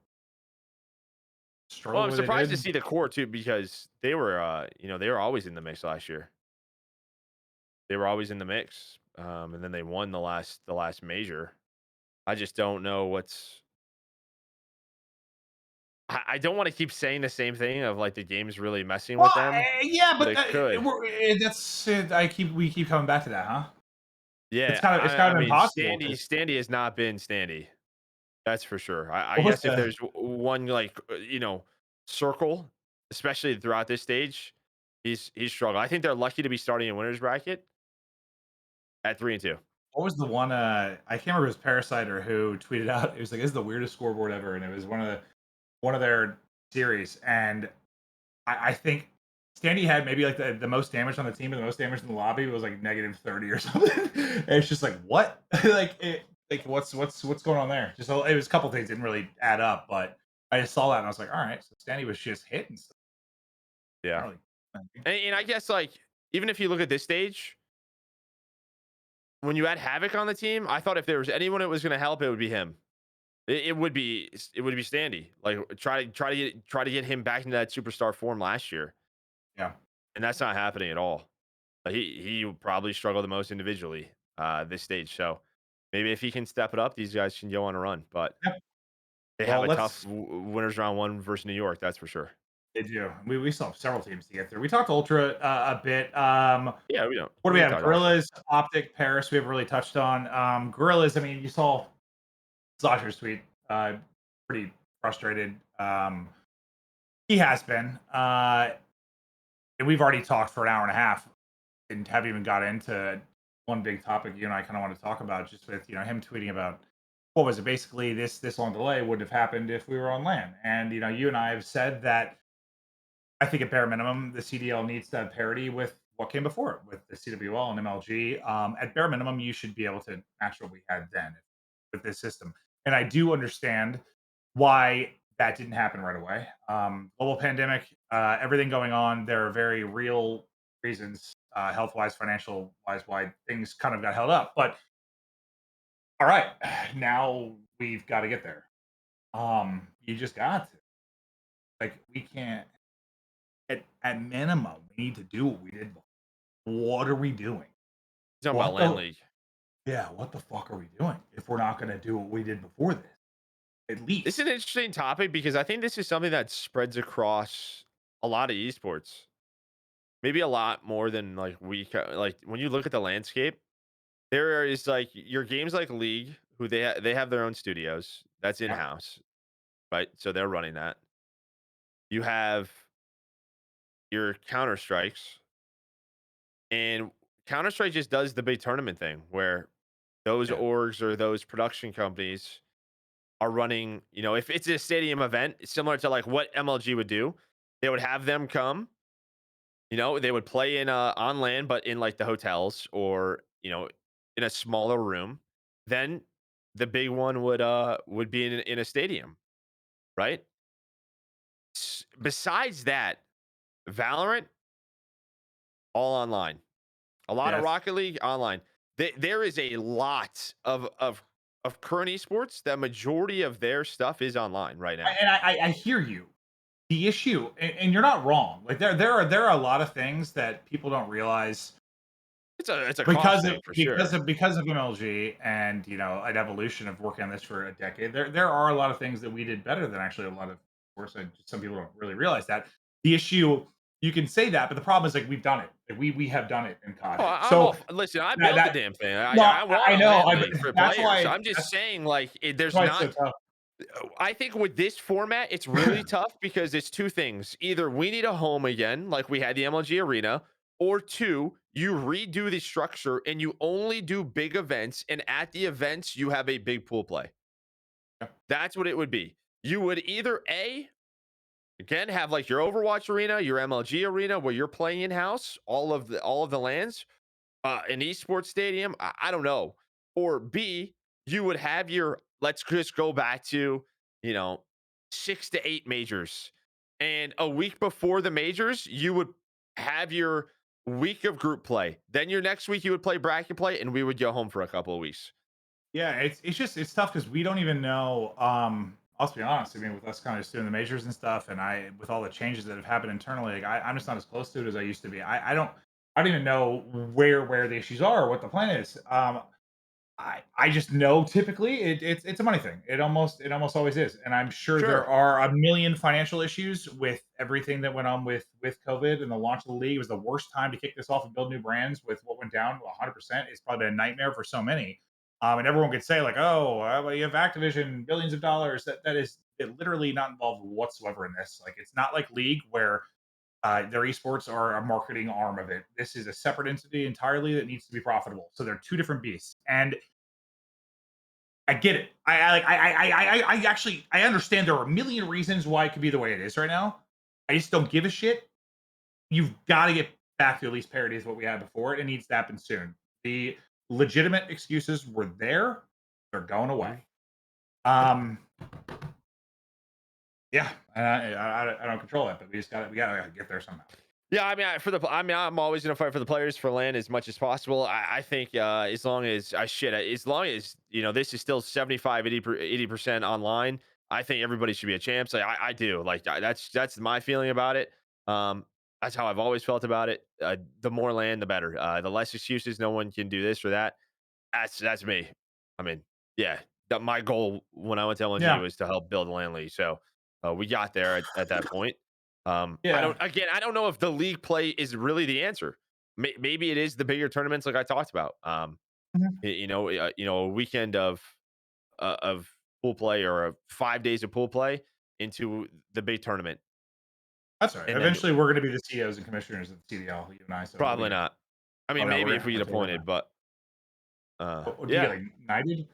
struggle I'm the way they surprised to did? see the core too because they were, they were always in the mix last year. They were always in the mix, and then they won the last major. I just don't know what's. I don't want to keep saying the same thing of, like, the game's really messing Well, with them, yeah, but but it could. that's we keep coming back to that, huh? Yeah, It's I kind of mean, impossible Standy because Standy has not been Standy. That's for sure. I what was guess if the there's one, like, circle, especially throughout this stage, he's struggled. I think they're lucky to be starting a winners bracket at 3-2. one? I can't remember if it was Parasite or who tweeted out. It was like, "This is the weirdest scoreboard ever," and it was one of their series. And I think Standy had maybe like the most damage on the team and the most damage in the lobby was like -30 or something. And it's just like what, what's going on there? Just it was a couple things didn't really add up, but I just saw that and I was like, all right, so Standy was just hitting stuff. Yeah, Not really- and I guess, like, even if you look at this stage, when you had Havoc on the team, I thought if there was anyone that was going to help, it would be him. it would be Standy. Like try to get him back into that superstar form last year, Yeah. and that's not happening at all. He will probably struggle the most individually this stage. So maybe if he can step it up, these guys can go on a run. But Yep. they have Well, a tough let's. winners round one versus New York. That's for sure. They do. We still have several teams to get through. We talked Ultra a bit. Yeah, we don't. What do we We can have? talk optic. Guerrillas, OpTic, Paris. We haven't really touched on. Guerrillas. I mean, you saw Slasher's tweet. Pretty frustrated. He has been. And we've already talked for an hour and a half and haven't even got into one big topic you and I kind of want to talk about, just with him tweeting about what was it, basically this long delay wouldn't have happened if we were on land. And you and I have said that I think at bare minimum the CDL needs to have parity with what came before it, with the CWL and MLG. At bare minimum, you should be able to match what we had then with this system. And I do understand why that didn't happen right away. Global pandemic, everything going on. There are very real reasons, health wise, financial wise, why things kind of got held up. But all right, now we've got to get there. You just got to. Like, we can't. At minimum, we need to do what we did before. What are we doing? He's talking about What land the league. Yeah, what the fuck are we doing if we're not gonna do what we did before this? At It's least. an interesting topic because I think this is something that spreads across a lot of esports. Maybe a lot more than like when you look at the landscape. There is like your games like League, who they have their own studios. That's in Yeah, house, right? So they're running that. You have your Counter Strikes, and Counter Strike just does the big tournament thing where those yeah, orgs or those production companies are running. If it's a stadium event, similar to like what MLG would do, they would have them come. They would play in on land, but in like the hotels or in a smaller room. Then the big one would be in a stadium, right? Besides that, Valorant all online. A lot of yes. Rocket League online. There is a lot of current esports. The majority of their stuff is online right now. I hear you. The issue, and you're not wrong. Like there are a lot of things that people don't realize It's a cost because of thing for sure. MLG and an evolution of working on this for a decade. There are a lot of things that we did better than actually a lot of course. Some people don't really realize that. The issue, you can say that, but the problem is like we've done it. Like, we have done it in Oh, COD. I'm all So listen, I that built the that damn thing. I no, I want I a know. land league for That's players. why I'm just saying, that's there's why it's so not. tough. I think with this format, it's really tough because it's two things. Either we need a home again, like we had the MLG Arena, or two, you redo the structure and you only do big events. And at the events, you have a big pool play. That's what it would be. You would either again have like your Overwatch arena, your MLG arena, where you're playing in house, all of the lands, an esports stadium. I don't know. Or B, you would have your, let's just go back to, you know, 6 to 8 majors. And a week before the majors, you would have your week of group play. Then your next week, you would play bracket play, and we would go home for a couple of weeks. Yeah, it's just it's tough because we don't even know. I'll be honest. I mean, with us kind of just doing the majors and stuff, and with all the changes that have happened internally, like I'm just not as close to it as I used to be. I don't even know where the issues are or what the plan is. I just know typically it's a money thing. It almost always is, and I'm sure there Sure. are a million financial issues with everything that went on with COVID and the launch of the league. It was the worst time to kick this off and build new brands with what went down 100%. It's probably been a nightmare for so many. And everyone could say like, oh, well, you have Activision, billions of dollars. That is literally not involved whatsoever in this. Like, it's not like League where their esports are a marketing arm of it. This is a separate entity entirely that needs to be profitable. So they're two different beasts. And I get it. I actually I understand there are a million reasons why it could be the way it is right now. I just don't give a shit. You've got to get back to at least parity is what we had before. It needs to happen soon. The legitimate excuses were there. They're going Mhm. away. Um, yeah, and I don't control that, but we got to get there somehow. Yeah, I mean, I'm always gonna fight for the players for land as much as possible. I think as long as as long as this is still 75, 80% online, I think everybody should be a champs. Like I do. Like that's my feeling about it. Um, that's how I've always felt about it. The more land, the better. The less excuses. No one can do this or that. That's me. I mean, yeah, my goal when I went to LNG Yeah, was to help build a land league. So we got there at that point. yeah. I don't know if the league play is really the answer. Maybe it is the bigger tournaments like I talked about. Mhm. A weekend of pool play or 5 days of pool play into the big tournament, That's right. and then Eventually, we're going to be the CEOs and commissioners of the CDL, you and I. So probably not. I oh mean, no, maybe we're if gonna we have get to take over. appointed, but What do you get, yeah. like, knighted?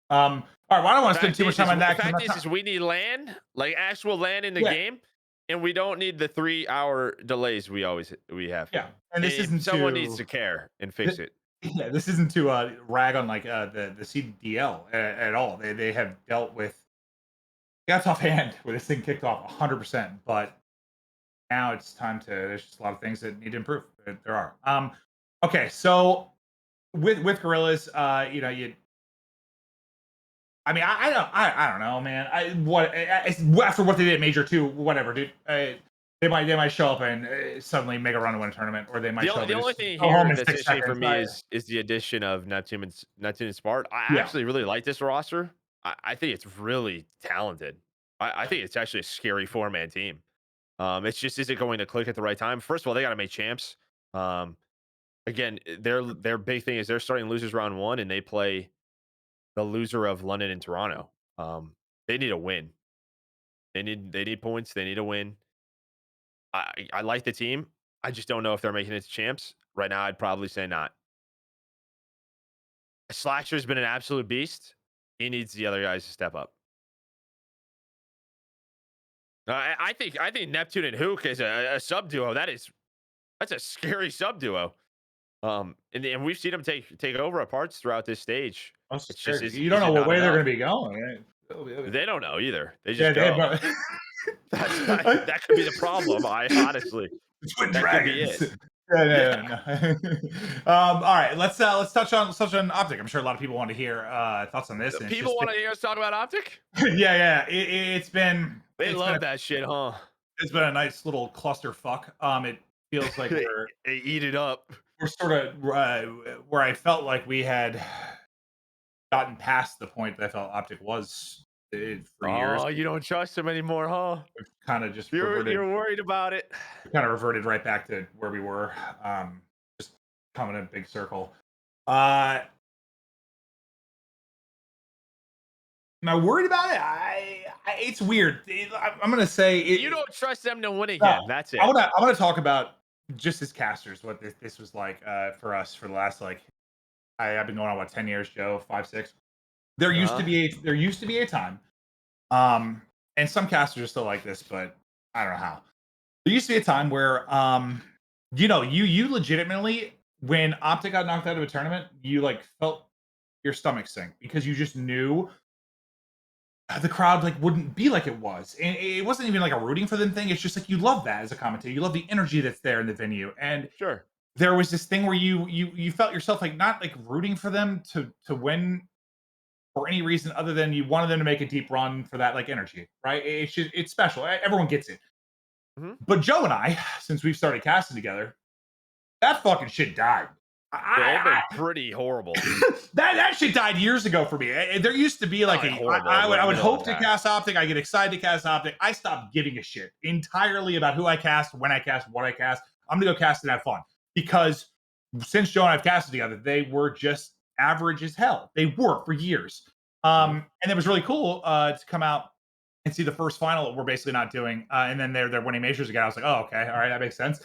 All right. Well, I don't want to spend too much time on that because I'm Fact not. is we need land, like actual land in the Yeah, game, and we don't need the 3 hour delays we have. yeah. And this If isn't someone needs to. to care and Th- fix it. yeah, this isn't to rag on like the CDL at all. They have dealt with got a tough hand where this thing kicked off 100%, but now it's time to. There's just a lot of things that need to improve. There are. Okay, so with Gorillas, you. I mean, I don't know, man. After what they did at Major Two, whatever, dude. They might show up and suddenly make a run and win a tournament, or they might show up The and only just thing go home here in that's 6 interesting for seconds. me is the addition of Neptune and Smart. I Yeah, actually really like this roster. I think it's really talented. I think it's actually a scary 4-man team. It's just is it going to click at the right time? First of all, they got to make champs. Um, again, their big thing is they're starting losers round one, and they play the loser of London and Toronto. They need a win. They need points. They need a win. I like the team. I just don't know if they're making it to champs right now. I'd probably say not. Slasher's been an absolute beast. He needs the other guys to step up. I think Neptune and Hook is a sub duo. That's a scary sub duo. And we've seen them take over at parts throughout this stage. that's It's just scary. You don't is know it what not way they're enough? going to be going. Right? They don't know either. They Yeah, just they go. both. That could be the problem. I honestly, Twin that could be dragons. it. Yeah, Yeah. no, no, no. All right, let's touch on OpTic. I'm sure a lot of people want to hear thoughts on this, and it's People just want to hear us talk about OpTic. yeah, yeah. It's been They it's been a, love that shit, huh? it's been a nice little cluster fuck. It feels like they, we're they eat it up. we're sort of where I felt like we had gotten past the point that I felt OpTic was for years. Oh, you don't trust them anymore, huh? We've kind of just You're worried about it. reverted right back to where we were. Just coming in a big circle. Uh, am I worried about it? It's weird. I'm gonna say You don't trust them to win no, again. That's I it. wanna I wanna talk about just as casters what this was like for us for the last like I've been going on what 10 years, Joe, 5, 6. Uh-huh. There used to be a time, and some casters are still like this, but I don't know how. There used to be a time where you legitimately when OpTic got knocked out of a tournament, you like felt your stomach sink because you just knew the crowd like wouldn't be like it was. And it wasn't even like a rooting for them thing. It's just like you love that as a commentator. You love the energy that's there in the venue. And Sure. there was this thing where you felt yourself like not like rooting for them to win for any reason other than you wanted them to make a deep run for that like energy, right? It's special. Everyone gets it. Mhm. But Joe and I, since we've started casting together, that fucking shit died. They've I, been pretty horrible. that shit died years ago for me. There used to be like Not like horrible, I like would middle of hope the to pack. cast OpTic. I get excited to cast OpTic. I stopped giving a shit entirely about who I cast, when I cast, what I cast. I'm gonna go cast and have fun because since Joe and I've casted together, they were just average as hell. They were for years. Mhm. And it was really cool to come out and see the first final that we're basically not doing, and then they're winning majors again. I was like, oh, okay, all right, that makes sense.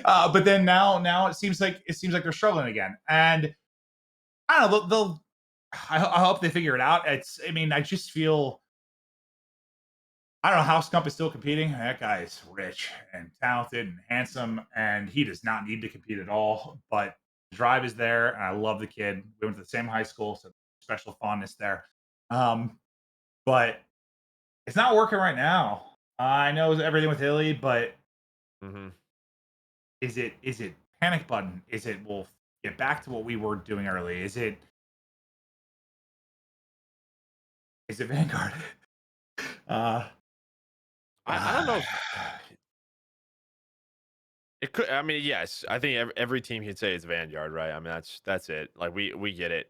But then now it seems like they're struggling again, and I don't know. I hope they figure it out. I mean, I just feel I don't know how Scump is still competing. That guy is rich and talented and handsome, and he does not need to compete at all. But the drive is there, and I love the kid. We went to the same high school, so special fondness there. Um, but it's not working right now. I know everything with Hilly, but Mhm. Is it panic button? Is it we'll get back to what we were doing early? Is it Vanguard? uh I don't know if it could. I mean, yes, I think every team can say it's Vanguard, right? I mean, that's it. Like we get it.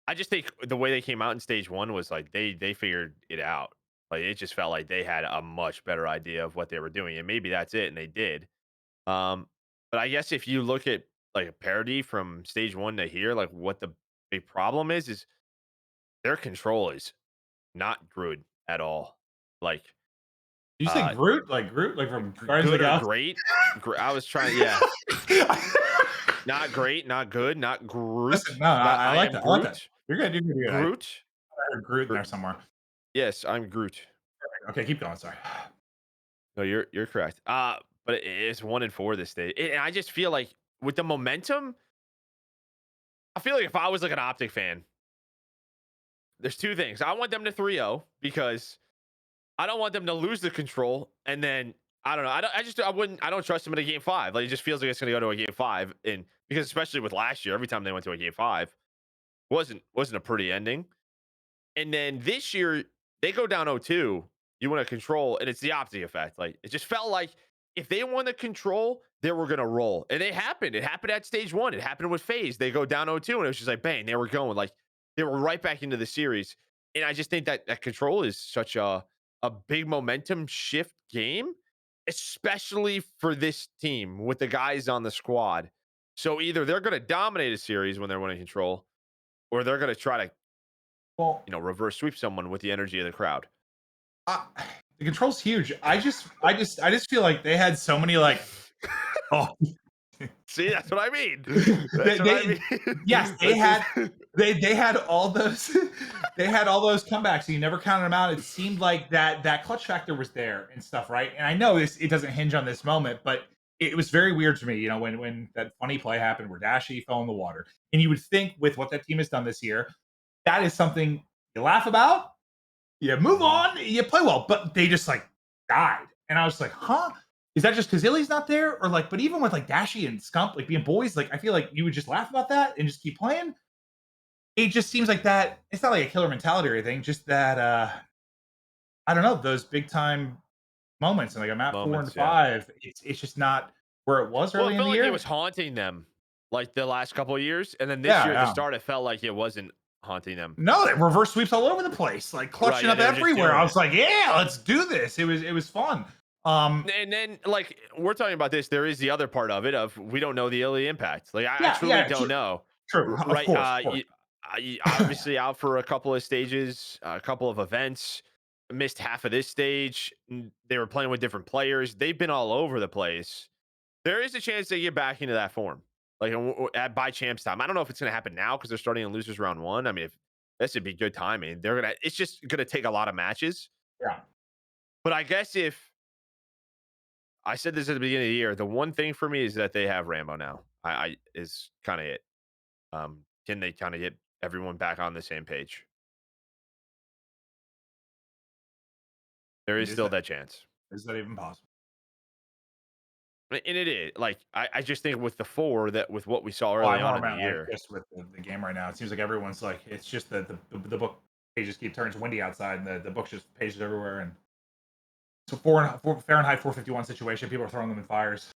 I just think the way they came out in stage one was like they figured it out. Like it just felt like they had a much better idea of what they were doing, and maybe that's it, and they did. Um, but I guess if you look at like a parity from stage one to here, like what the big problem is their control is not good at all. Like you say uh Groot? Like Groot? Like from Guardians of good the or Galaxy? great. I was trying, yeah. Not great, not good, not Listen, Groot. no, Not I I like am that. I like that. Groot. You're good. You're good. You're good. Groot. I heard Groot in Gr- there somewhere. Yes, I'm Groot. Okay, keep going. Sorry. No, you're correct. But it's 1-4 this day. And I just feel like with the momentum, I feel like if I was like an Optic fan, there's two things. I want them to 3-0 because I don't want them to lose the control and then I don't know. I don't trust them in a game five. Like it just feels like it's gonna go to a game five. And because especially with last year, every time they went to a game five, wasn't a pretty ending. And then this year, they go down 0-2. You want to control, and it's the opposite effect. Like it just felt like if they won the control, they were gonna roll. And it happened. It happened at stage one. It happened with FaZe. They go down 0-2, and it was just like bang, they were going. Like they were right back into the series. And I just think that control is such a big momentum shift game, especially for this team with the guys on the squad. So either they're gonna dominate a series when they're winning control, or they're gonna try to Well, reverse sweep someone with the energy of the crowd. uh, the control's huge. I just feel like they had so many like. Oh, See, that's what I mean. they, That's what I they mean. yes, they That's had just they had all those they had all those comebacks. And you never counted them out. It seemed like that clutch factor was there and stuff, right? And I know it doesn't hinge on this moment, but it was very weird to me, when that funny play happened where Dashy fell in the water. And you would think with what that team has done this year, that is something you laugh about, you move Mhm. on, you play well, but they just like died. And I was like, huh? Is that just because Illy's not there? Or like, but even with like Dashy and Scump, like being boys, like I feel like you would just laugh about that and just keep playing. It just seems like that. It's not like a killer mentality or anything, just that I don't know, those big time moments. And like I'm at four and moments, yeah. five. It's just not where it was Well, early it in felt the like it year. was haunting them, like the last couple of years, and then this Yeah, year at the yeah. start, it felt like it wasn't haunting them. No, they reverse sweeps all over the place, like Right? clutching Yeah, up they were just everywhere. doing I it. was like, yeah, let's do this. It was fun. And then, like, we're talking about this. There is the other part of it of we don't know the early impact. Like, I Yeah, truly yeah, don't know. true. Of Right? course, of course. Obviously out for a couple of stages, a couple of events. Missed half of this stage. They were playing with different players. They've been all over the place. There is a chance they get back into that form, like at by champs time. I don't know if it's going to happen now because they're starting in losers round one. I mean, if this would be good timing, they're gonna. It's just gonna take a lot of matches. Yeah. But I guess if I said this at the beginning of the year, the one thing for me is that they have Rambo now. I is kind of it. Can they kind of get everyone back on the same page? There is Is still that that chance. is that even possible? And it is like I just think with the four that with what we saw Oh, early I on more in the meant like year, just with the game right now. It seems like everyone's like it's just the book pages keep turning. It's windy outside, and the book's just pages everywhere. And so Fahrenheit 451 situation. People are throwing them in fires.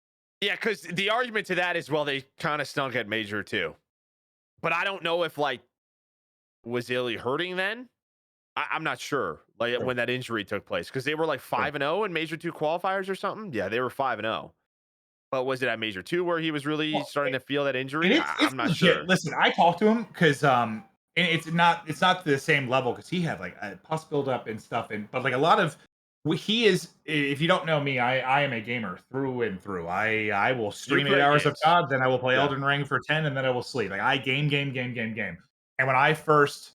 yeah, because the argument to that is well, they kind of stunk at major too. But I don't know if like was Illy hurting then? I'm not sure. Like True, when that injury took place, because they were like true. 5-0 in Major Two qualifiers or something. Yeah, they were 5-0. But was it at Major Two where he was really Well, starting to feel that and injury? it's I'm not legit. sure. Listen, I talked to him because and it's not the same level because he had like a pus buildup and stuff, and but like a lot of he is. If you don't know me, I am a gamer through and through. I will You stream eight play hours of games, COD, then I will play yeah. Elden Ring for 10, and then I will sleep. Like I game. And when I first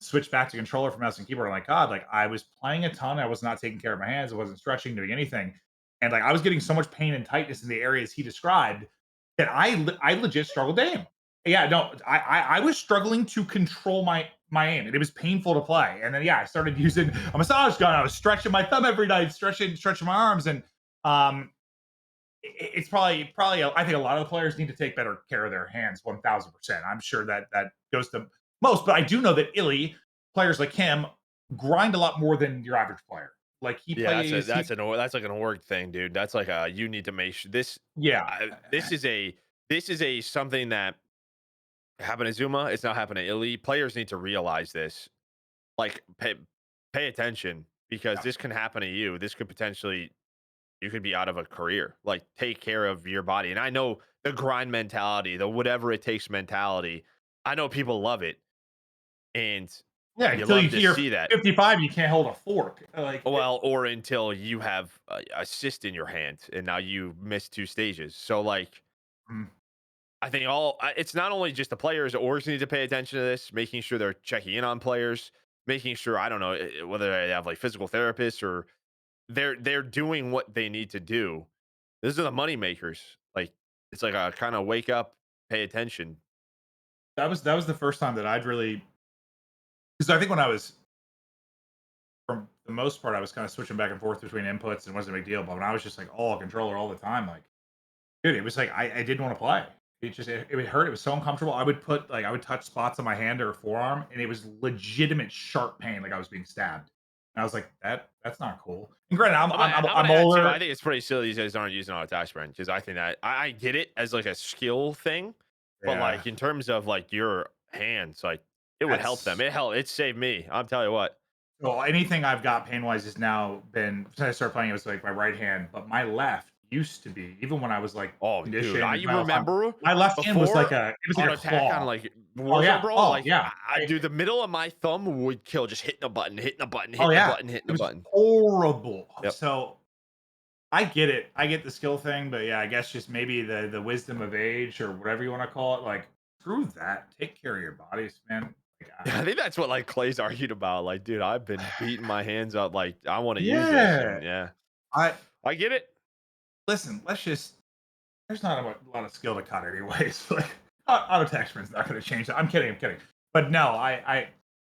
switched back to controller from mouse and keyboard, I'm like God, like I was playing a ton. I was not taking care of my hands. I wasn't stretching, doing anything, and like I was getting so much pain and tightness in the areas he described that I legit struggled to aim. Yeah, no, I was struggling to control my aim, and it was painful to play. And then yeah, I started using a massage gun. I was stretching my thumb every night, stretching my arms, and um, it's probably I think a lot of the players need to take better care of their hands 1000%. I'm sure that that goes to most, but I do know that Illy players like him grind a lot more than your average player. Like he Yeah, plays he that's like an org thing, dude. That's like a you need to make sure this. yeah. This is a something that happened to Zuma. It's not happening to Illy. Players need to realize this. Like pay attention because Yeah. this can happen to you. This could potentially you could be out of a career. Like take care of your body. And I know the grind mentality, the whatever it takes mentality. I know people love it, and Yeah, you until you love to hear see that. 55 you can't hold a fork. Like Well, or until you have a cyst in your hand and now you missed 2 stages. So, like, mm, I think it's not only just the players, orgs need to pay attention to this, making sure they're checking in on players, making sure, I don't know, whether they have like physical therapists or they're doing what they need to do. These are the money makers. Like, it's like a kind of wake up, pay attention. that was the first time that I'd really because I think when I was from the most part I was kind of switching back and forth between inputs and it wasn't a big deal, but when I was just like all controller all the time, like dude, it was like I didn't want to play. It would hurt. It was so uncomfortable. I would put like I would touch spots on my hand or forearm, and it was legitimate sharp pain, like I was being stabbed. And I was like, that's not cool. And granted, I'm I'm gonna add too. I older. think it's pretty silly these guys aren't using auto attack sprint because I think that I get it as like a skill thing, but Yeah, like in terms of like your hands, like it would help them. that's It saved me. I'm telling you what. well. Anything I've got pain wise has now been since I started playing. It was like my right hand, but my left used to be even when I was like Oh, dude, conditioned I and my all time. remember My left hand was like before a it was like on a attack on claw. like Oh Warzone, yeah. bro. Oh Like yeah. I do the middle of my thumb would kill just hitting a button, hitting a button, Oh hitting a yeah. button, hitting It a was button. horrible. Yep. So I get it. I get the skill thing, but yeah, I guess just maybe the wisdom of age or whatever you want to call it. Like, screw that. Take care of your bodies, man. Like, Yeah, I think that's what like Clay's argued about. Like, dude, I've been beating my hands up. Like, I want to use this, yeah. and yeah, I I get it. listen. Let's just. There's not a lot of skill to cut, anyways. Like, auto attachment's not going to change that. I'm kidding. I'm kidding. But no,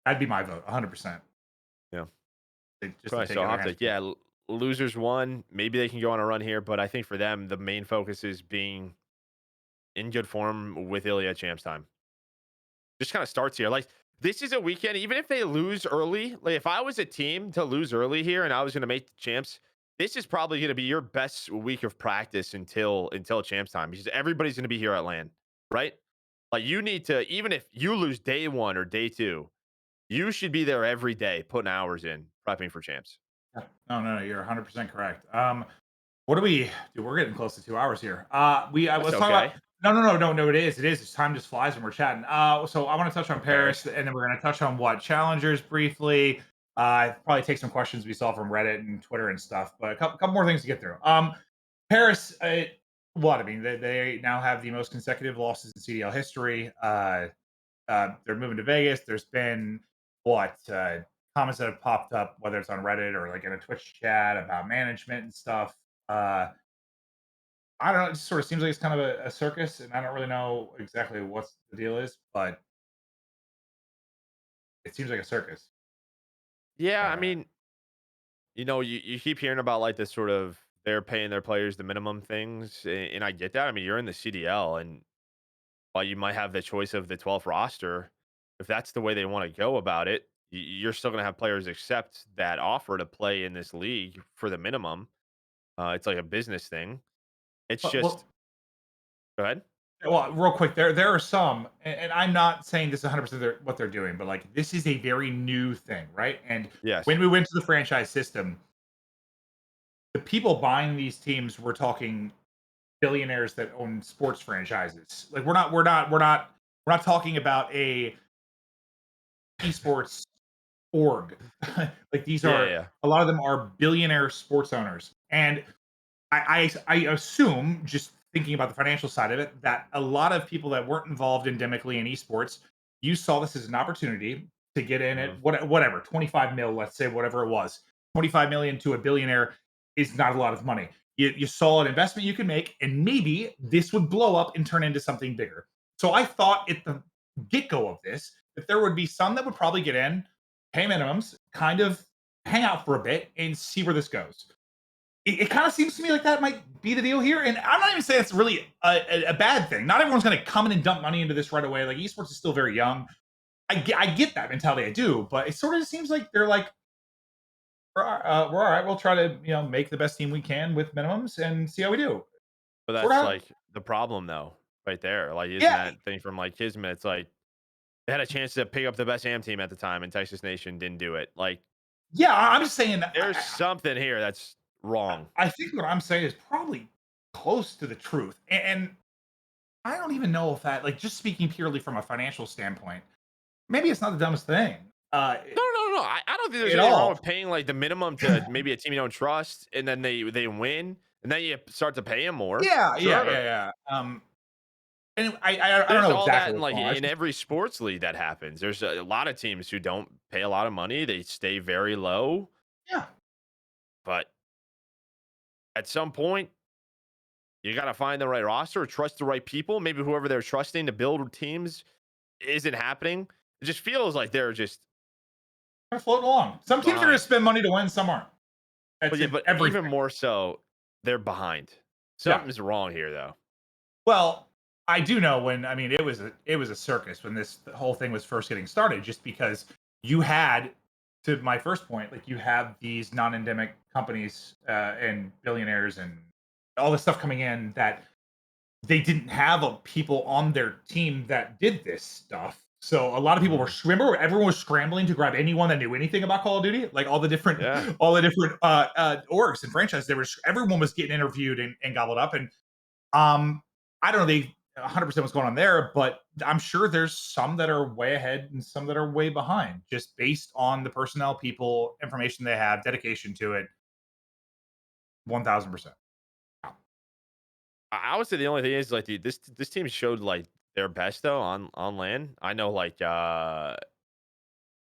that'd be my vote, 100%. Yeah. Just to Probably take so care of their hot hands. take. Yeah, losers won. Maybe they can go on a run here, but I think for them, the main focus is being in good form with Ilya Champs time. Just kind of starts here. Like this is a weekend, even if they lose early. Like if I was a team to lose early here and I was going to make the champs, this is probably going to be your best week of practice until champs time because everybody's going to be here at LAN, right? Like you need to, even if you lose day 1 or day 2, you should be there every day, putting hours in, prepping for champs. Yeah. No. You're 100% correct. What do we dude, we're getting close to 2 hours here. That's Let's talk about okay. no, it is. It is. It's time just flies when we're chatting. So I want to touch on Paris. Paris, and then we're gonna touch on what challengers briefly. Probably take some questions we saw from Reddit and Twitter and stuff, but a couple more things to get through. Paris, what I mean, they now have the most consecutive losses in CDL history. They're moving to Vegas. There's been what comments that have popped up, whether it's on Reddit or like in a Twitch chat about management and stuff. Uh, I don't know. It just sort of seems like it's kind of a circus, and I don't really know exactly what the deal is, but it seems like a circus. Yeah, I Uh, mean, you keep hearing about like this sort of they're paying their players the minimum things, and I get that. I mean, you're in the CDL, and while you might have the choice of the 12th roster, if that's the way they want to go about it, you're still going to have players accept that offer to play in this league for the minimum. It's like a business thing. It's but just go ahead. real quick, there are some, and I'm not saying this 100% what they're doing, but like this is a very new thing, right? And when Yes. we went to the franchise system, the people buying these teams were talking billionaires that own sports franchises. Like we're not talking about a esports org. Like these Yeah, are yeah. a lot of them are billionaire sports owners, and I assume just thinking about the financial side of it that a lot of people that weren't involved endemically in esports, you saw this as an opportunity to get in Mhm. at whatever 25 mil, let's say whatever it was, 25 million to a billionaire is not a lot of money. You saw an investment you could make, and maybe this would blow up and turn into something bigger. So I thought at the get go of this that there would be some that would probably get in, pay minimums, kind of hang out for a bit, and see where this goes. it kind of seems to me like that might be the deal here. And I'm not even saying it's really a bad thing. Not everyone's going to come in and dump money into this right away. Like esports is still very young. I get that mentality. I do, but it sort of seems like they're like, we're all right. We'll try to make the best team we can with minimums and see how we do. But Sort that's of. like the problem though, right there. Like, isn't Yeah, that thing from like Kismet? It's like they had a chance to pick up the best AM team at the time, and Texas Nation didn't do it. Like, yeah. I'm just saying. there's something here that's wrong. I think what I'm saying is probably close to the truth, and I don't even know if that, like, just speaking purely from a financial standpoint, maybe it's not the dumbest thing. No. I don't think there's At anything wrong all. with paying like the minimum to maybe a team you don't trust, and then they win, and then you start to pay them more. Sure. Yeah. And I don't There's know all that exactly in what's like going on. in every sports league that happens. There's a lot of teams who don't pay a lot of money. They stay very low, Yeah, but at some point you got to find the right roster, trust the right people. Maybe whoever they're trusting to build teams isn't happening. It just feels like they're just they're floating along. Some teams are going to behind. spend money to win, some aren't. But That's yeah, in but even everything. more so, they're behind. Yeah. Something's wrong here, though. Well, I do know when, I mean, it was a circus when this whole thing was first getting started, just because you had, to my first point, like you have these non-endemic companies and billionaires and all this stuff coming in that they didn't have people on their team that did this stuff. So a lot of people were Mhm. remember everyone was scrambling to grab anyone that knew anything about Call of Duty, like all the different Yeah. orgs and franchises. Everyone was getting interviewed and gobbled up, and um, I don't know they 100% what's going on there, but I'm sure there's some that are way ahead and some that are way behind, just based on the personnel, people, information they have, dedication to it. 1,000%. I would say the only thing is like this team showed like their best though on land. I know like Yeah,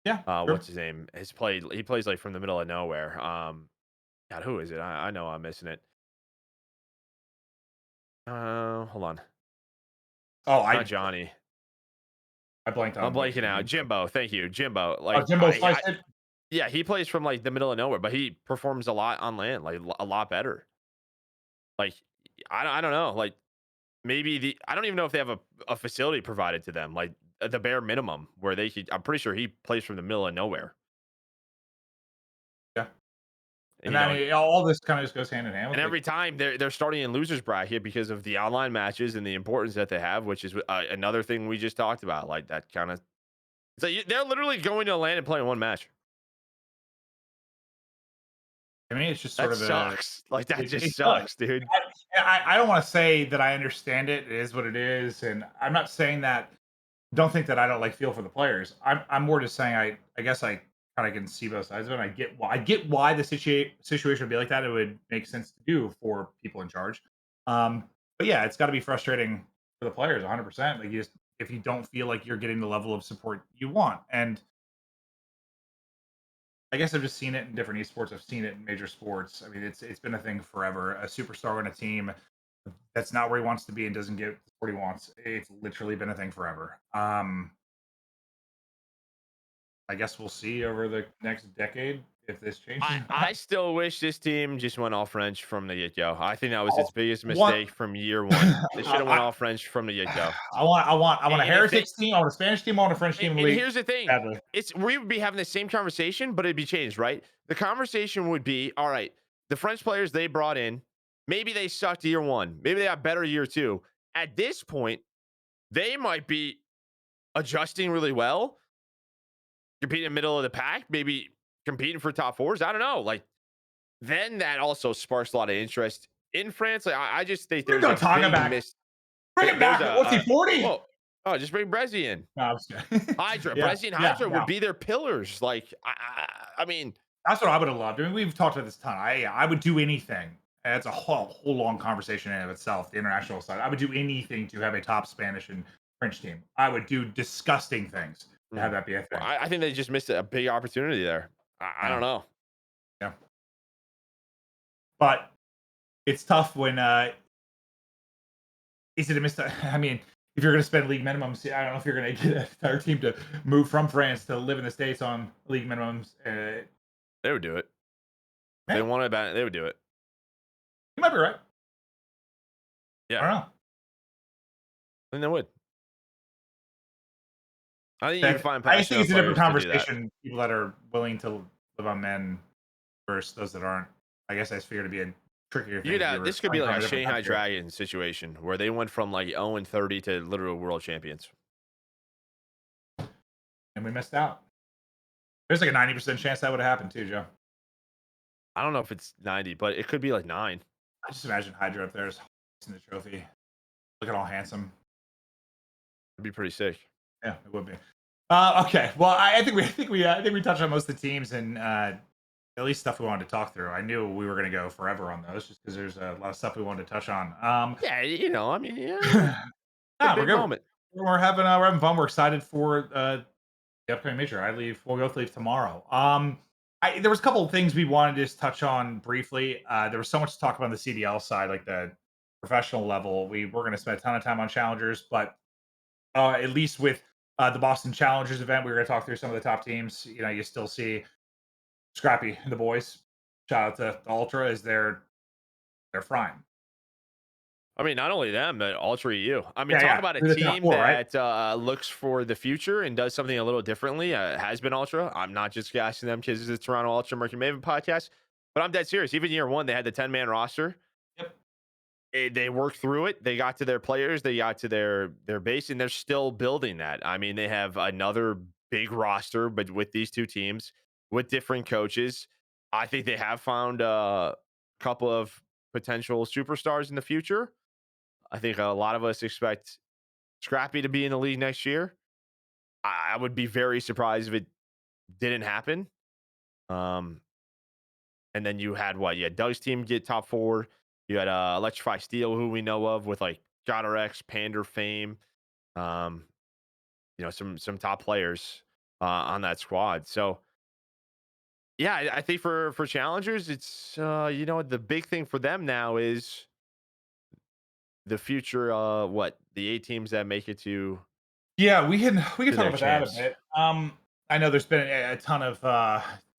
what's sure. his name? He plays like from the middle of nowhere. God, who is it? I know I'm missing it. Hold on. Oh, Not Johnny. I blanked I'm on what blanking you out. mean. Jimbo. Thank you. Jimbo. Oh, Like Jimbo Slice it. yeah, he plays from like the middle of nowhere, but he performs a lot on land, like a lot better. Like I don't know. Like maybe I don't even know if they have a facility provided to them, like at the bare minimum where they could. I'm pretty sure he plays from the middle of nowhere. Yeah. And, And you I know, mean, all this kind of just goes hand in hand and with it. every time they're starting in losers bracket because of the online matches and the importance that they have, which is another thing we just talked about. Like that kind of. So they're literally going to land and playing one match. I mean, it's just sort That of a sucks. Like that it just does. sucks, dude. I don't want to say that I understand it. It is what it is, and I'm not saying that. Don't think that I don't like feel for the players. I'm more just saying I guess I kind of can see both sides of it. I get why the situation would be like that. It would make sense to do for people in charge. But yeah, it's got to be frustrating for the players 100%. Like you just if you don't feel like you're getting the level of support you want, and I guess I've just seen it in different esports. I've seen it in major sports. I mean, it's been a thing forever. A superstar on a team that's not where he wants to be and doesn't get what he wants. It's literally been a thing forever. I guess we'll see over the next decade if this changes or I not. still wish this team just went all French from the get go. I think that was I'll- its biggest One, mistake from year one. They should have went I, all French from the get go. I want a And if they heritage team. I want a Spanish team. I want a French team in the and league. here's the thing, Badly. it's we would be having the same conversation, but it'd be changed, right? The conversation would be, all right, the French players they brought in, maybe they sucked year one, maybe they got better year two. At this point, they might be adjusting really well, competing in the middle of the pack, maybe competing for top fours. I don't know. Like then that also sparks a lot of interest in France. Like I just think Bring there's a Tonga big back. Bring him there's back. What's he, 40? oh just bring Brezzy in. No, I'm just kidding. Hydra, Yeah, Brezzy and yeah, Hydra would yeah. be their pillars. Like I mean, That's what I would have loved. I mean, we've talked about this a ton. I would do anything. And it's a whole long conversation in and of itself. The international side, I would do anything to have a top Spanish and French team. I would do disgusting things to have that be a well, thing. I think they just missed a big opportunity there. I Yeah, don't know. yeah. But it's tough when is it a mistake? I mean, if you're going to spend league minimums, I don't know if you're going to get an entire team to move from France to live in the States on league minimums. They would do it if they Hey, wanted about it. They would do it. might be right. I Yeah, don't know. and they would. I think you can And find I just think passionate it's a different players to do that. conversation. People that are willing to live on men versus those that aren't. I guess I just figured it'd be a trickier You thing could if you were this could be coming like from a a different Shanghai country. Dragon situation where they went from like 0 and 30 to literal world champions. And we missed out. There's like a 90% chance that would have happened too, Joe. I don't know if it's 90, but it could be like 9. I just imagine Hydra up there is in the trophy, looking all handsome. It'd be pretty sick. Yeah, it would be. Okay, well, I think we touched on most of the teams and at least stuff we wanted to talk through. I knew we were going to go forever on those just because there's a lot of stuff we wanted to touch on. Yeah, I mean, yeah, it's a Nah, we're big good. moment. We're having fun. We're excited for the upcoming major. We'll both leave tomorrow. There was a couple of things we wanted to just touch on briefly. There was so much to talk about on the CDL side, like the professional level. We're going to spend a ton of time on challengers, but at least with the Boston Challengers event, we were going to talk through some of the top teams. You know, you still see Scrappy and the boys. Shout out to Ultra as they're frying. I mean, not only them, but Ultra EU. I mean, Yeah, talk yeah. about a They're the top team four, right? that looks for the future and does something a little differently. Has been Ultra. I'm not just gassing them because it's the Toronto Ultra Merk and Maven podcast, but I'm dead serious. Even year one, they had the 10-man roster. Yep. They worked through it. They got to their players. They got to their base, and they're still building that. I mean, they have another big roster, but with these two teams, with different coaches, I think they have found a couple of potential superstars in the future. I think a lot of us expect Scrappy to be in the league next year. I would be very surprised if it didn't happen. Um, and then you had what? You had Doug's team get top four. You had Electrify Steel, who we know of with like Jotter X, Pander Fame. Um, some top players on that squad. So yeah, I think for challengers, it's the big thing for them now is the future. What the 8 teams that make it Yeah, we can to talk their about that a champs. bit. I know there's been a ton of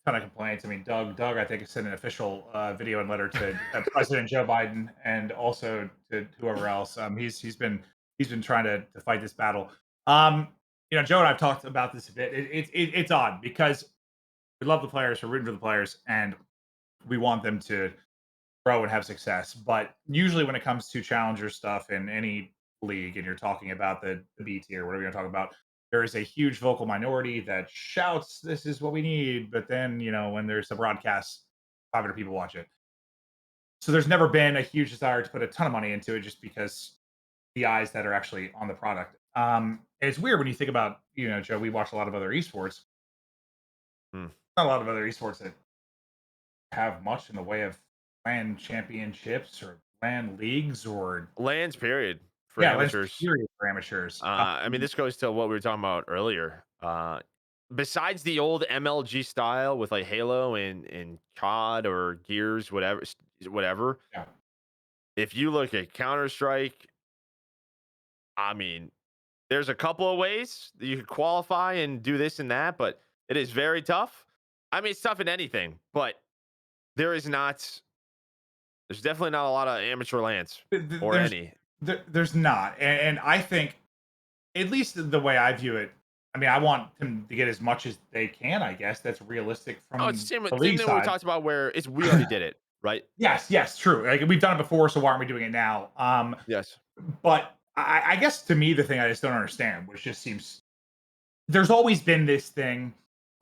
complaints. I mean, Doug, I think has sent an official video and letter to President Joe Biden and also to whoever else. He's been trying to fight this battle. Joe and I've talked about this a bit. It's odd because we love the players, we're rooting for the players, and we want them to grow and have success. But usually, when it comes to challenger stuff in any league, and you're talking about the B tier, whatever you're talking about, there is a huge vocal minority that shouts, "This is what we need." But then, when there's a broadcast, 500 people watch it. So there's never been a huge desire to put a ton of money into it, just because the eyes that are actually on the product. It's weird when you think about, Joe. We watch a lot of other esports. Hmm. Not a lot of other esports that have much in the way of LAN championships or LAN leagues or Lands period for yeah, LAN amateurs. period for amateurs. I mean, this goes to what we were talking about earlier. Besides the old MLG style with like Halo and COD or Gears, whatever. Yeah. If you look at Counter Strike, I mean, there's a couple of ways that you could qualify and do this and that, but it is very tough. I mean, it's tough in anything, but there is not. There's definitely not a lot of amateur lands or There's any. there's not, and I think at least the way I view it. I mean, I want them to get as much as they can. I guess that's realistic Oh, it's the from same, the same league thing we side. talked about where we already did it, right? Yes, yes, true. Like we've done it before, so why aren't we doing it now? Yes. But I guess to me, the thing I just don't understand, which just seems there's always been this thing,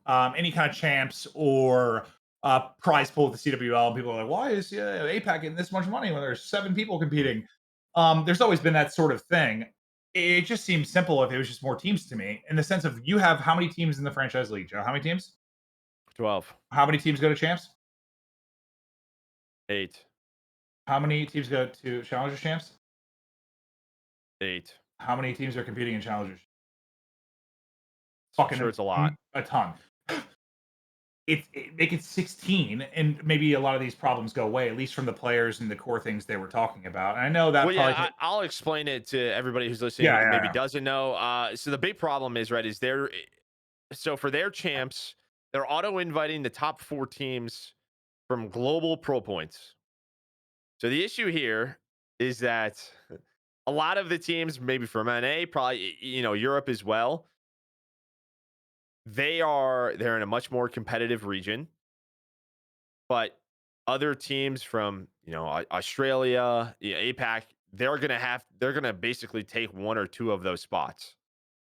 any kind of champs or prize pool at the CWL. People are like, why is APAC getting this much money when there's 7 people competing? There's always been that sort of thing. It just seems simple if it was just more teams to me, in the sense of you have how many teams in the franchise league, Joe? How many teams? 12, How many teams go to champs? 8, How many teams go to challenger champs? 8. How many teams are competing in challengers? I'm sure Fucking it's a lot. a ton. Make it 16 and maybe a lot of these problems go away, at least from the players and the core things they were talking about. And I know that Well, yeah, probably I'll explain it to everybody who's listening yeah, who yeah, maybe yeah. doesn't know. So the big problem is right is so for their champs, they're auto inviting the top 4 teams from global pro points. So the issue here is that a lot of the teams, maybe from NA, probably Europe as well, they're in a much more competitive region, but other teams from Australia, APAC, they're gonna basically take one or two of those spots.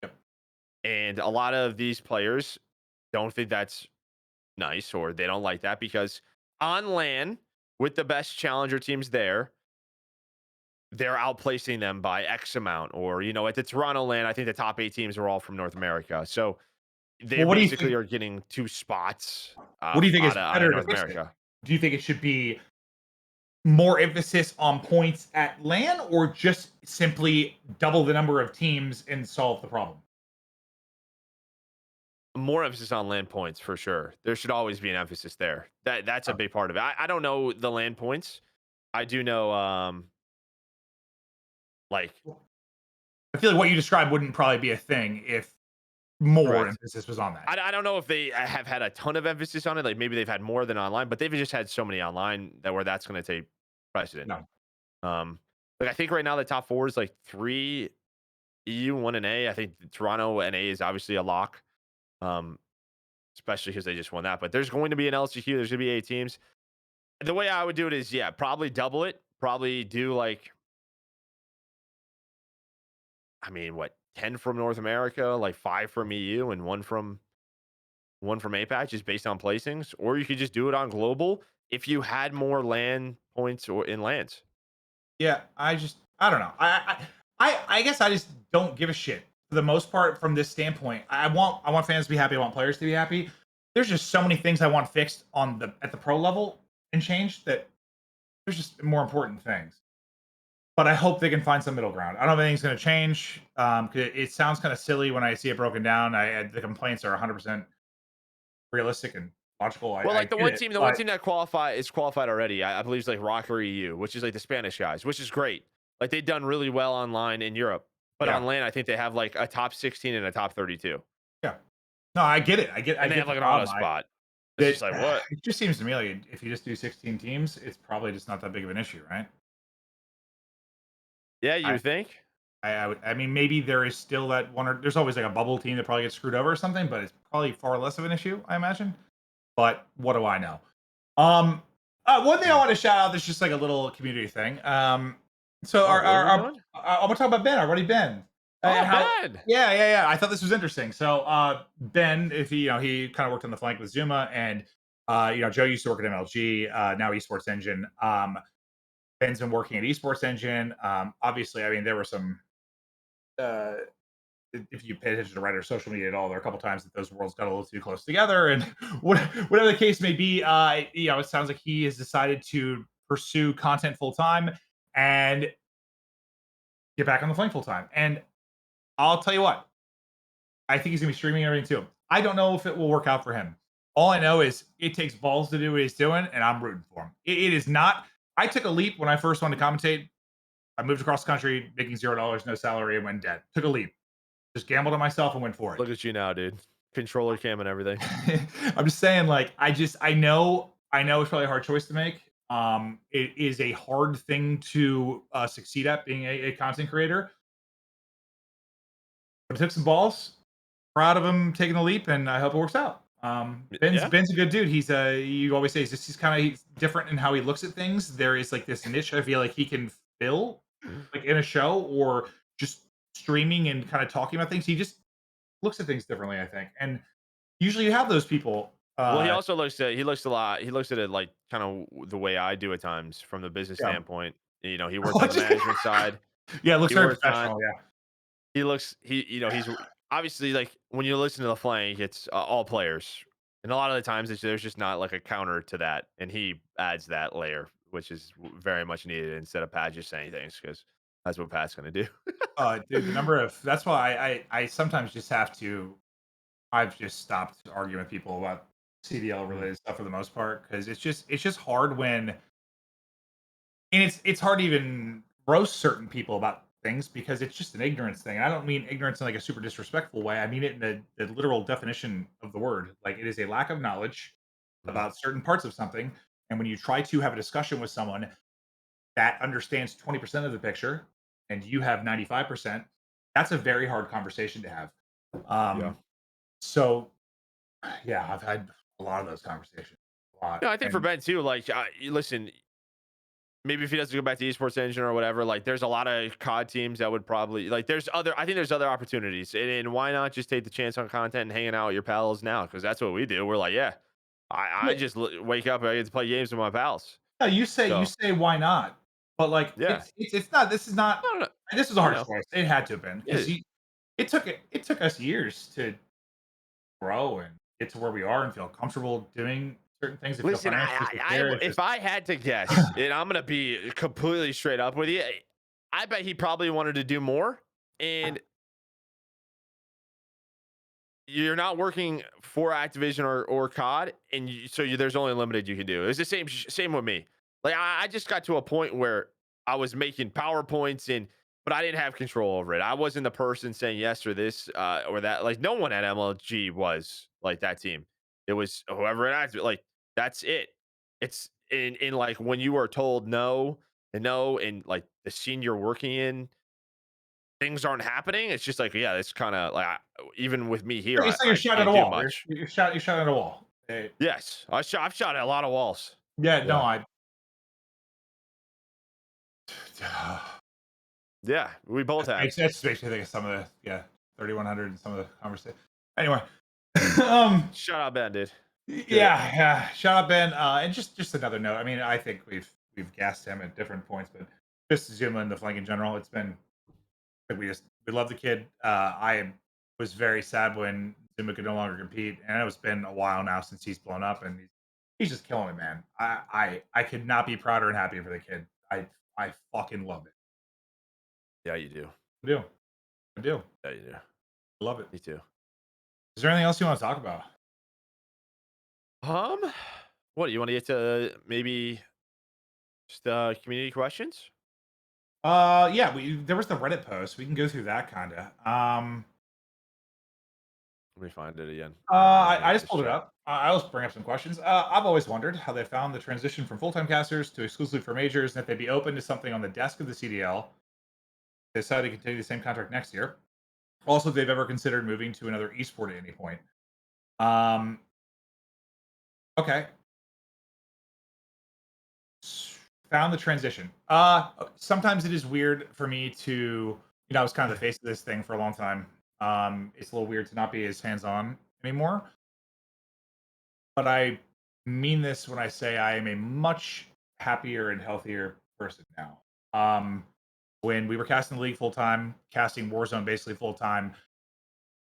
Yep. And a lot of these players don't think that's nice, or they don't like that because on LAN with the best challenger teams there, they're outplacing them by X amount. Or, at the Toronto LAN, I think the top 8 teams are all from North America. So they Well, basically are getting 2 spots what do you think is out of better to North fix it? America. Do you think it should be more emphasis on points at LAN or just simply double the number of teams and solve the problem? More emphasis on land points for sure. There should always be an emphasis there. That's a Oh, big part of it. I don't know the land points. I do know like I feel like what you described wouldn't probably be a thing if more correct. emphasis was on that. I don't know if they have had a ton of emphasis on it. Like maybe they've had more than online, but they've just had so many online that where that's going to take precedent. No. Um, like I think right now the top four is like 3 EU, 1 NA. I think Toronto NA is obviously a lock, um, especially because they just won that. But there's going to be an LCQ. There's going to be 8 teams. The way I would do it is, yeah, probably double it. Probably do like, I mean, what 10 from North America, like 5 from EU, and one from APAC, just based on placings. Or you could just do it on global if you had more land points or in lands. Yeah, I don't know. I guess I just don't give a shit for the most part from this standpoint. I want fans to be happy. I want players to be happy. There's just so many things I want fixed on the at the pro level and changed that there's just more important things. But I hope they can find some middle ground. I don't think anything's going to change. 'Cause it sounds kind of silly when I see it broken down. The complaints are 100% realistic and logical. Well, I like get it, the one but team that is qualified already, I believe is like Rocker EU, which is like the Spanish guys, which is great. Like they've done really well online in Europe. But yeah, on land, I think they have like a top 16 and a top 32. yeah. No, I get it. I And they get have the like an auto problem. spot. It's That just like, what? it just seems to me like if you just do 16 teams, it's probably just not that big of an issue, right? Yeah, I you think? I mean, maybe there is still that one or there's always like a bubble team that probably gets screwed over or something, but it's probably far less of an issue, I imagine. But what do I know? Um, one thing I Hmm. want to shout out that's just like a little community thing. So Oh, what are we doing? I'm gonna talk about Ben, our buddy Ben, and Oh, how Ben. yeah. I thought this was interesting. So Ben, if he he kind of worked on the flank with Zuma, and Joe used to work at MLG, now Esports Engine. Ben's been working at Esports Engine. Obviously, I mean there were some. Uh, if you pay attention to Reddit or social media at all, there are a couple times that those worlds got a little too close together, and whatever the case may be, it sounds like he has decided to pursue content full time and get back on the flank full time. And I'll tell you what, I think he's gonna be streaming everything too. I don't know if it will work out for him. All I know is it takes balls to do what he's doing, and I'm rooting for him. It is not. I took a leap when I first wanted to commentate. I moved across the country, making $0, no salary, and went dead. Took a leap. Just gambled on myself and went for it. Look at you now, dude. Controller cam and everything. I'm just saying, like, I know it's probably a hard choice to make. It is a hard thing to succeed at being a content creator, but it took some balls. Proud of him taking the leap, and I hope it works out. Ben's Yeah. Ben's a good dude. You always say he's kind of different in how he looks at things. There is like this niche I feel like he can fill, like in a show or just streaming and kind of talking about things. He just looks at things differently, I think, and usually you have those people. Well, he looks a lot. He looks at it like kind of the way I do at times from the business Yeah. standpoint. He worked on the management side. Yeah, it looks He very worked on professional, yeah. He looks he's obviously like when you listen to the flank, it's all players, and a lot of the times there's just not like a counter to that, and he adds that layer, which is very much needed instead of Pat just saying things because that's what Pat's gonna do. Dude, the number of that's why I sometimes just have to I've just stopped arguing with people about CDL Mhm. related stuff for the most part because it's just hard when and it's hard to even roast certain people about things because it's just an ignorance thing. And I don't mean ignorance in like a super disrespectful way. I mean it in the literal definition of the word. Like it is a lack of knowledge Mhm. about certain parts of something. And when you try to have a discussion with someone that understands 20% of the picture and you have 95%, that's a very hard conversation to have. Yeah. So yeah, I've had a lot of those conversations. A lot. No, I think for And Ben too, like, listen, maybe if he doesn't go back to esports engine or whatever, like there's a lot of COD teams that would probably like I think there's other opportunities. And why not just take the chance on content and hanging out with your pals now? Because that's what we do. We're like, yeah, I just wake up and I get to play games with my pals. no, you So say why not? But like yeah. it's not this is not No, no, no. this is a I hard know. choice. It had to have been Yeah. because it took us years to grow and get to where we are and feel comfortable doing certain things and feel Listen, financially secure. It's if just I had to guess, and I'm gonna be completely straight up with you, I bet he probably wanted to do more. And you're not working for Activision or COD, and there's only limited you can do. It's the same with me. Like I just got to a point where I was making PowerPoints but I didn't have control over it. I wasn't the person saying yes or this or that. Like no one at MLG was like that team. It was whoever it acted. Like that's it. It's in like when you are told no, and like the scene you're working in things aren't happening, it's just like, yeah, it's kind of like even with me here, it's like you're I shot at can't a do wall. much. You're shot at a wall. Yes, I've shot at a lot of walls. Yeah, no, Yeah, I yeah, we both have. that just makes me think of some of the 3100 and some of the conversation. Anyway, Shout out Ben, dude. Get it. yeah. Shout out Ben. And just another note. I mean, I think we've gassed him at different points, but just to zoom in the flank in general, it's been we love the kid. I was very sad when Zuma could no longer compete, and it's been a while now since he's blown up, and he's just killing it, man. I could not be prouder and happier for the kid. I fucking love it. Yeah, you do. I do. I do. Yeah, you do. I love it. Me too. Is there anything else you want to talk about? Um, what do you want to get to? Maybe just community questions. Yeah, we there was the Reddit post. We can go through that kind of. Let me find it again. Let me I get just this pulled it chat. up. I'll just bring up some questions. I've always wondered how they found the transition from full-time casters to exclusively for majors, and if they'd be open to something on the desk of the CDL. They decided to continue the same contract next year. Also, if they've ever considered moving to another esport at any point. Um, okay. Found the transition. Sometimes it is weird for me to, I was kind of the face of this thing for a long time. It's a little weird to not be as hands-on anymore. But I mean this when I say I am a much happier and healthier person now. When we were casting the league full time, casting Warzone basically full time,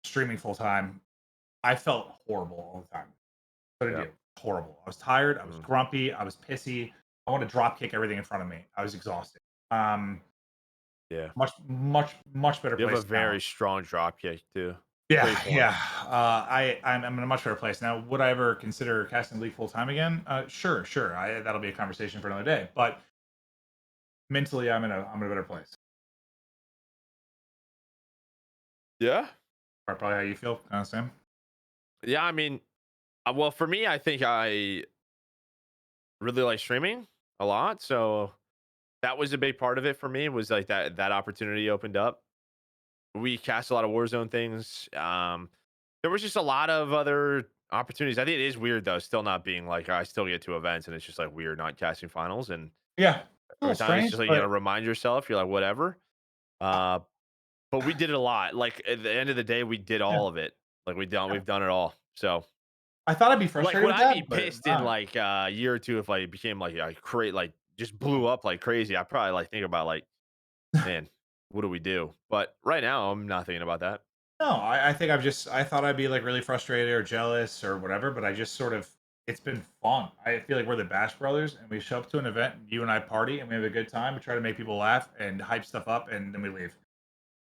streaming full time, I felt horrible all the time. What did I Yeah. do? Horrible. I was tired. I was Mm. grumpy. I was pissy. I want to drop kick everything in front of me. I was exhausted. Um, Yeah. much better You have a place now. very strong drop kick too. Yeah, Great form. yeah. I'm in a much better place now. Would I ever consider casting league full time again? Sure, sure. That'll be a conversation for another day. But mentally, I'm in a better place. Yeah. Probably how you feel, Sam. Yeah. I mean, well, for me, I think I really like streaming a lot. So that was a big part of it for me was like that opportunity opened up. We cast a lot of Warzone things. There was just a lot of other opportunities. I think it is weird though, still not being like I still get to events and it's just like weird not casting finals. And Yeah, a little every time it's strange, just like you gotta but remind yourself, you're like, whatever. uh, Uh, but we did it a lot. Like at the end of the day, we did yeah, all of it. Like yeah. we've done it all. So I thought I'd be like frustrated would with I that, be but pissed in not. like a year or two if I became like I create like just blew up like crazy? I probably like think about like, man, what do we do? But right now I'm not thinking about that. No, I think I thought I'd be like really frustrated or jealous or whatever, but I just sort of it's been fun. I feel like we're the Bash Brothers and we show up to an event, you and I party and we have a good time. We try to make people laugh and hype stuff up and then we leave.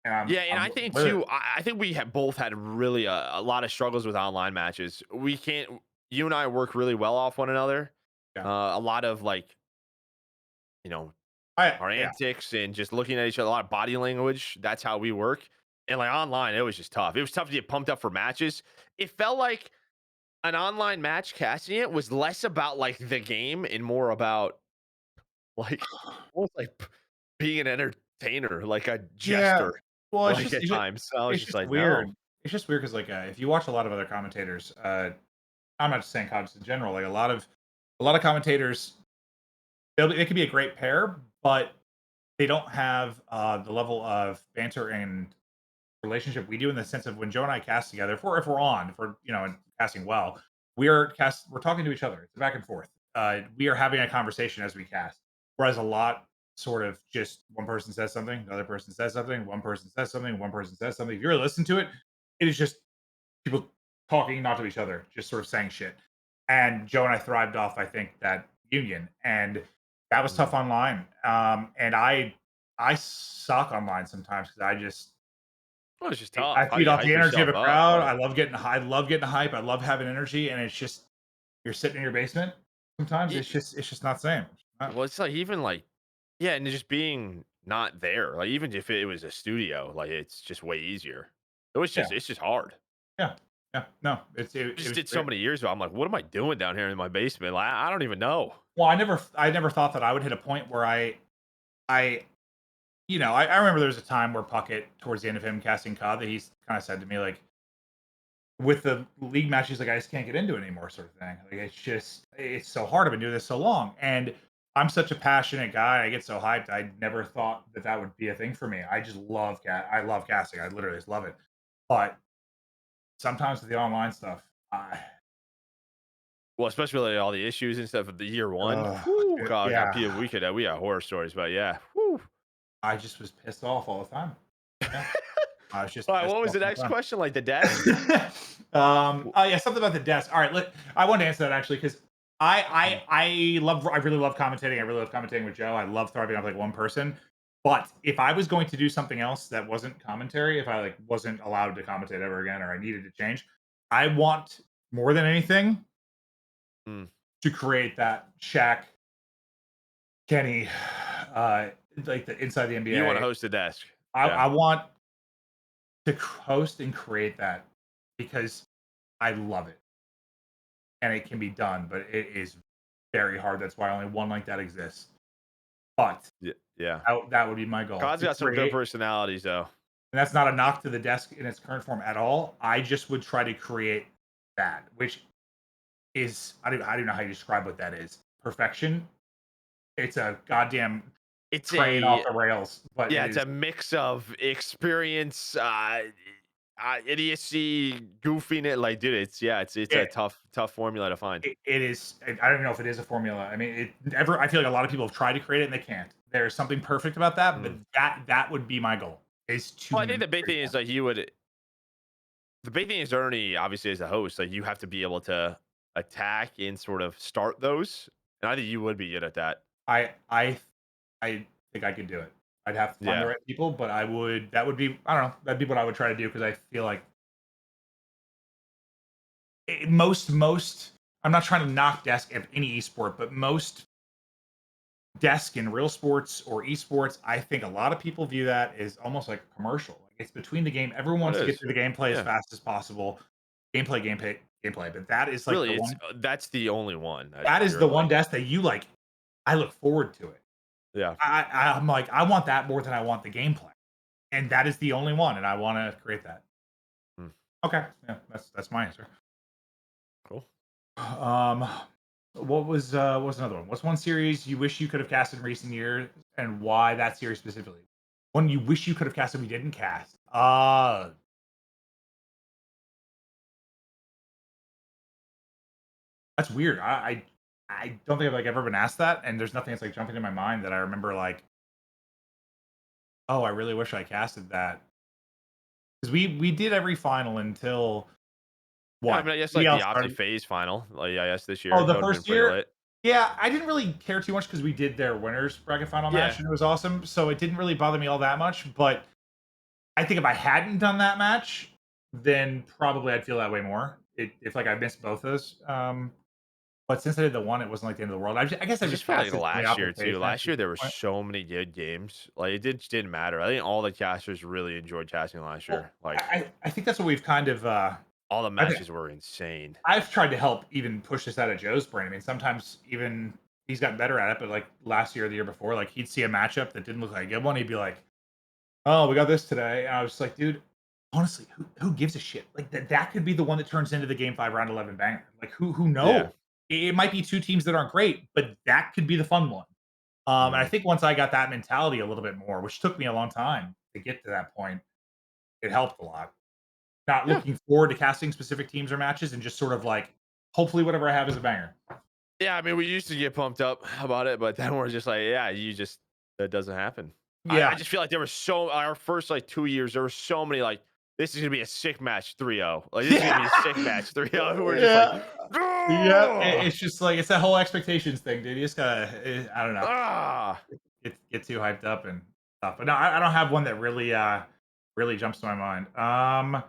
And Yeah, and I'm I think with it. too. I think we have both had really a lot of struggles with online matches. We can't. You and I work really well off one another. Yeah. A lot of like you know our Yeah. antics and just looking at each other. A lot of body language. That's how we work. And like online, it was just tough. It was tough to get pumped up for matches. It felt like an online match casting it was less about like the game and more about like almost like being an entertainer, like a Yeah. jester, Well, like at times. So I was it's just just like, weird. no. It's just weird because like if you watch a lot of other commentators, I'm not just saying commentators in general. Like a lot of commentators, they could be a great pair, but they don't have the level of banter and relationship we do in the sense of when Joe and I cast together, if we're on, if we're and casting well, we're talking to each other. It's back and forth. We are having a conversation as we cast. Whereas a lot sort of just one person says something, the other person says something, one person says something, one person says something. If you really listen to it, it is just people talking not to each other, just sort of saying shit. And Joe and I thrived off, I think, that union, and that was tough Mm. online. And I suck online sometimes because Well, it's just I tough. How do feed you off the hype energy of yourself a up? crowd. Like, I love getting hype. I love having energy, and it's just you're sitting in your basement. Sometimes it's just not the same. well, it's like even like, yeah, and just being not there. Like even if it was a studio, like it's just way easier. Yeah, It's just hard. yeah, yeah. No, I it just was did so great. many years ago. I'm like, what am I doing down here in my basement? Like, I don't even know. Well, I never thought that I would hit a point where I I remember there was a time where Puckett towards the end of him casting COD that he's kind of said to me like with the league matches, like I just can't get into it anymore, sort of thing. Like it's so hard. I've been doing this so long, and I'm such a passionate guy. I get so hyped. I never thought that that would be a thing for me. I just love I love casting. I literally just love it. But sometimes with the online stuff, I, Well, especially like all the issues and stuff of the year one. uh, Whoo, God, yeah, we got horror stories, but yeah. Whoo. I just was pissed off all the time. Yeah, I was All just right, pissed what was off the all next the question? Like the desk? time. Oh yeah, something about the desk. All right, I want to answer that actually because Mm. I really love commentating. I really love commentating with Joe. I love thriving off like one person. But if I was going to do something else that wasn't commentary, if I like wasn't allowed to commentate ever again, or I needed to change, I want more than anything Mm. to create that Shaq, Kenny, uh, like the inside the You want to NBA. host a desk? Yeah. I want to host and create that because I love it and it can be done, but it is very hard. That's why only one like that exists. But Yeah. Yeah. that would be my goal Cod's to got some good create. personalities though. And that's not a knock to the desk in its current form at all. I just would try to create that, which is I don't know how you describe what that is. Perfection. It's a goddamn It's train off a the rails, but it Yeah, it's is a mix of experience, idiocy, goofiness. Like, dude, it's a it, tough formula to find. it is. I don't even know if it is a formula. I mean, I feel like a lot of people have tried to create it and they can't. There's something perfect about that, but Mm. that would be my goal is to Well, I think the big create thing is that. like the big thing is Ernie, obviously as a host, like you have to be able to attack and sort of start those. And I think you would be good at that. I think I could do it. I'd have to find the Yeah. right people, but that would be I don't know, that'd be what I would try to do because I feel like most I'm not trying to knock desk of any esport, but most desk in real sports or esports, I think a lot of people view that as almost like a commercial. Like it's between the game. Everyone What wants to get is? through the gameplay as Yeah. fast as possible. Gameplay. But that is like the Really, it's one that's the only one that that is you're the one like, desk that you like. I look forward to it. yeah. I'm like, I want that more than I want the gameplay. And that is the only one, and I want to create that. Mm, Okay. Yeah, that's my answer. cool. Um what was another one? What's one series you wish you could have cast in recent years and why that series specifically? One you wish you could have casted we didn't cast. That's weird. I don't think I've like ever been asked that, and there's nothing that's like jumping in my mind that I remember like, oh, I really wish I casted that. Because we did every final until Yeah, I what? mean, I guess like the EL OpTic started. phase final, like I guess this year, Oh, the that would have been first pretty year? lit. Yeah, I didn't really care too much because we did their winners bracket final match Yeah. and it was awesome. So it didn't really bother me all that much. But I think if I hadn't done that match, then probably I'd feel that way more. If like I missed both those. But since I did the one, it wasn't like the end of the world. I guess I I've just just feel like casted so many last year optic phase too. Last matches year at there this were point. so many good games. Like just didn't matter. I think all the casters really enjoyed casting last Well, year. Like I think that's what we've kind of all the I think matches were insane. I've tried to help even push this out of Joe's brain. I mean, sometimes even he's gotten better at it, but like last year or the year before, like he'd see a matchup that didn't look like a good one, he'd be like, "Oh, we got this today." And I was just like, "Dude, honestly, who gives a shit? Like that could be the one that turns into the game 5 round 11 banger. Like who Yeah. knows? It might be two teams that aren't great, but that could be the fun one." And I Mm. think once I got that mentality a little bit more, which took me a long time to get to that point, it helped a lot. Not Yeah. looking forward to casting specific teams or matches and just sort of like, hopefully whatever I have is a banger. Yeah, I mean, we used to get pumped up about it, but then we're just like, yeah, you just that doesn't happen. I Yeah. just feel like there was so our first like 2 years, there were so many like this is gonna be a sick match 3-0. Like this is gonna be a sick match 3-0. Who were just like, Yeah. Yeah. "Ugh! It's just like it's that whole expectations thing, dude. You just gotta, I don't know, Ah." get too hyped up and stuff. But no, I don't have one that really, really jumps to my mind.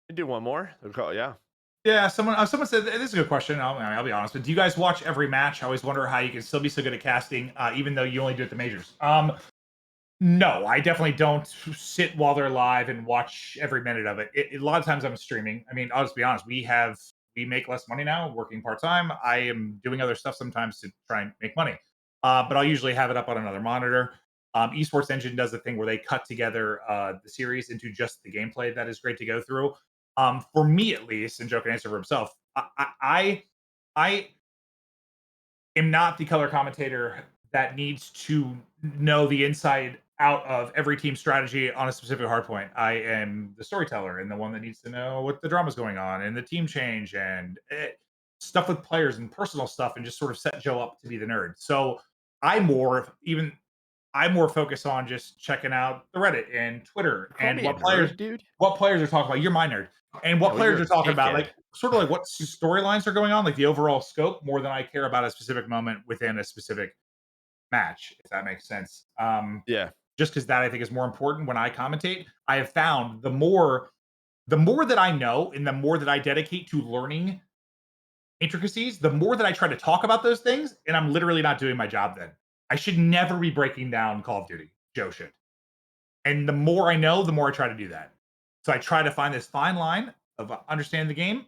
You do one more. Yeah. Yeah, someone said this is a good question. I'll be honest, but do you guys watch every match? I always wonder how you can still be so good at casting, even though you only do it at the majors. No, I definitely don't sit while they're live and watch every minute of it. A lot of times I'm streaming. I mean, I'll just be honest. We make less money now working part time. I am doing other stuff sometimes to try and make money, but I'll usually have it up on another monitor. Esports Engine does a thing where they cut together the series into just the gameplay that is great to go through. For me, at least, and Joe can answer for himself, I am not the color commentator that needs to know the inside out of every team strategy on a specific hardpoint. I am the storyteller and the one that needs to know what the drama's going on and the team change and stuff with players and personal stuff and just sort of set Joe up to be the nerd. So I more even I more focus on just checking out the Reddit and Twitter You call and me a nerd, dude? what players are talking about. You're my nerd. And Yeah, what well, players you're are a talking about, dickhead. like sort of like what storylines are going on, like the overall scope, more than I care about a specific moment within a specific match, if that makes sense. Yeah. Just because that I think is more important when I commentate. I have found the more that I know and the more that I dedicate to learning intricacies, the more that I try to talk about those things, and I'm literally not doing my job then. I should never be breaking down Call of Duty. Joe should. And the more I know, the more I try to do that. So I try to find this fine line of understanding the game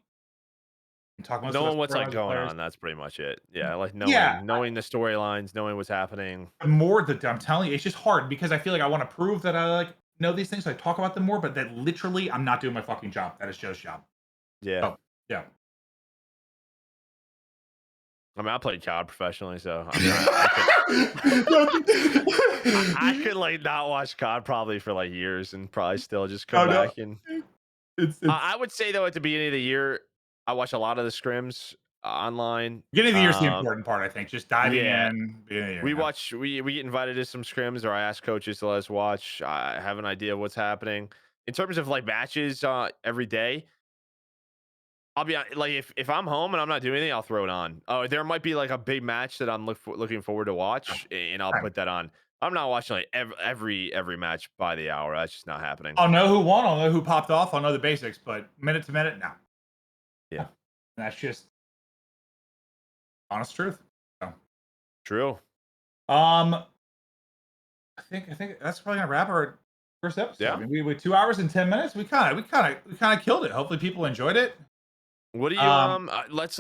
and talk most about Knowing what's like storylines with going players. on, that's pretty much it. Yeah, like Yeah, knowing the storylines, knowing what's happening. the more that I'm telling you, it's just hard because I feel like I want to prove that I like know these things. So I talk about them more, but that literally I'm not doing my fucking job. That is Joe's job. Yeah. Oh, yeah. I mean, I played COD professionally, so I mean, I could I could like not watch COD probably for like years and probably still just come Oh no, back and it's I would say though at the beginning of the year, I watch a lot of the scrims online. beginning of the year is the important part. I think just diving Yeah, in. Beginning of the year, we yeah. watch we get invited to some scrims or I ask coaches to let us watch. I have an idea of what's happening in terms of like matches every day. I'll be like if I'm home and I'm not doing anything, I'll throw it on. Oh, there might be like a big match that I'm looking forward to watch, and I'll Right. put that on. I'm not watching like every match by the hour. That's just not happening. I'll know who won. I'll know who popped off. I'll know the basics, but minute to minute, no. Yeah, That's just honest truth. So, true. um, I think that's probably gonna wrap our first episode. I Yeah. mean, we 2 hours and 10 minutes. We kind of killed it. Hopefully, people enjoyed it. What do you Um, let's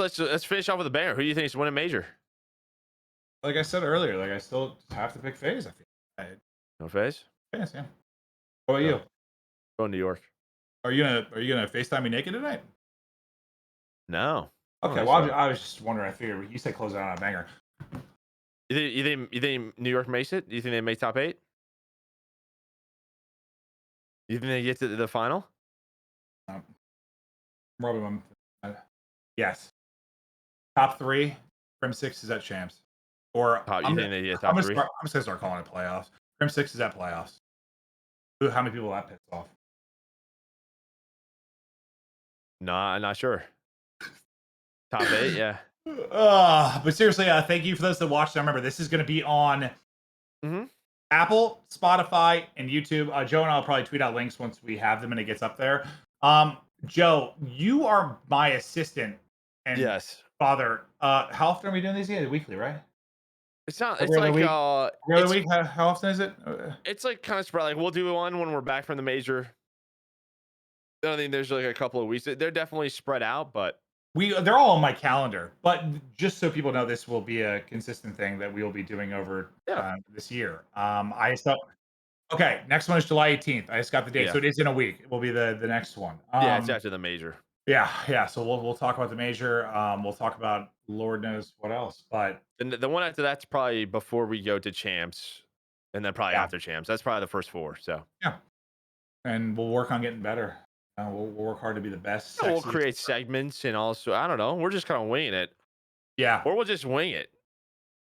finish off with a banger. Who do you think is winning major? like I said earlier, like I still have to pick FaZe. I think. No face. FaZe, yeah. What about Go you? go New York. Are you gonna Facetime me naked tonight? No, I don't Okay. think Well, so. I was just wondering. I figured you said close it out on a banger. You think New York makes it? Do you think they make top 8? You think they get to the final? Um, Robin, yes. Top three. Crimsix is at champs. Or Top, you think they get I'm top gonna 3? start. I'm just gonna start calling it playoffs. Crimsix is at playoffs. How many people that pissed off? No, I'm not sure. Top 8, yeah. But seriously, thank you for those that watched. I remember this is going to be on Mhm. Apple, Spotify, and YouTube. Joe and I'll probably tweet out links once we have them and it gets up there. Joe, you are my assistant and Yes. father. How often are we doing these again? Weekly, right? It's not Every it's other like, week. Every other it's week. How often is it? it's like kinda spread, like, we'll do one when we're back from the major. I think there's, like, a couple of weeks. They're definitely spread out, but they're all on my calendar, but just so people know, this will be a consistent thing that we will be doing over Yeah. this year. I thought, okay, next one is July 18th. I just got the date, so Yeah. it is in a week. It will be the next one. Yeah, it's after the major. Yeah, yeah. So we'll talk about the major. We'll talk about Lord knows what else, but And the one after that's probably before we go to champs, and then probably yeah, after champs. That's probably the first 4, so yeah. And we'll work on getting better. We'll work hard to be the best, yeah, we'll sexiest. create segments and also I don't know, we're just kinda winging it, Yeah, or we'll just wing it.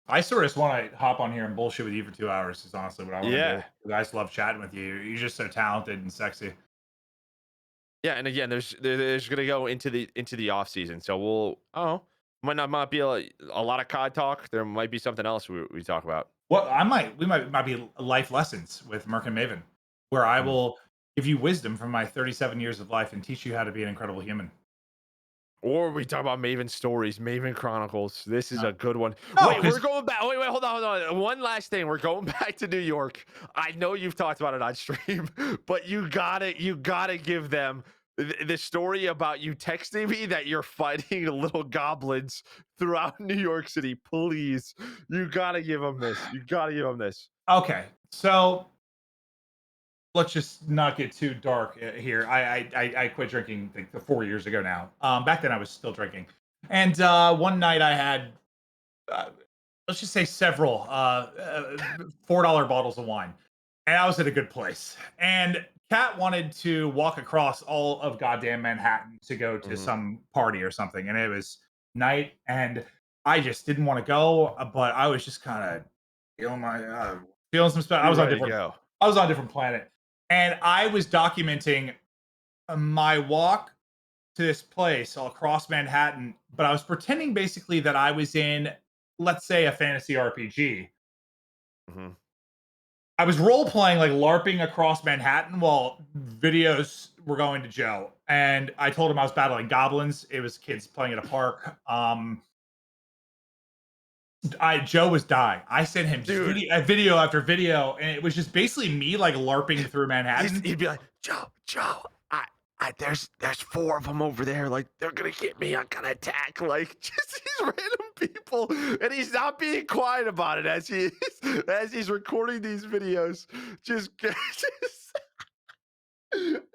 I sort of just want to hop on here and bullshit with you for 2 hours. Is honestly what I want to do. Yeah. 'Cause I just love chatting with you. You're just so talented and sexy. Yeah, and again, there's gonna go into the off season, so we'll oh, might be a lot of COD talk. There might be something else we talk about. Well, we might be life lessons with Merk and Maven, where I Mhm. will give you wisdom from my 37 years of life and teach you how to be an incredible human. Or we talk about Maven stories, Maven Chronicles. This is Uh, a good one. no, Wait, we're because going back. Wait, hold on, hold on. One last thing. We're going back to New York. I know you've talked about it on stream, but you gotta give them the story about you texting me that you're fighting little goblins throughout New York City. Please, you gotta give them this. You gotta give them this. okay, so let's just not get too dark here. I quit drinking like 4 years ago now. Back then I was still drinking, and one night I had uh, let's just say several $4 bottles of wine, and I was at a good place. And Kat wanted to walk across all of goddamn Manhattan to go to Mhm. some party or something, and it was night, and I just didn't want to go, but I was just kind of feeling feeling some stuff. You're ready to go. I was on a different planet, and I was documenting my walk to this place all across Manhattan, but I was pretending basically that I was in, let's say, a fantasy RPG. Mhm. I was role playing like LARPing across Manhattan while videos were going to Joe. And I told him I was battling goblins. It was kids playing at a park. Joe was dying. I sent him just Dude, video after video, and it was just basically me like LARPing through Manhattan. he'd be like, Joe, there's 4 of them over there. Like they're gonna get me. I'm gonna attack. Like just these random people, and he's not being quiet about it as he's recording these videos. Just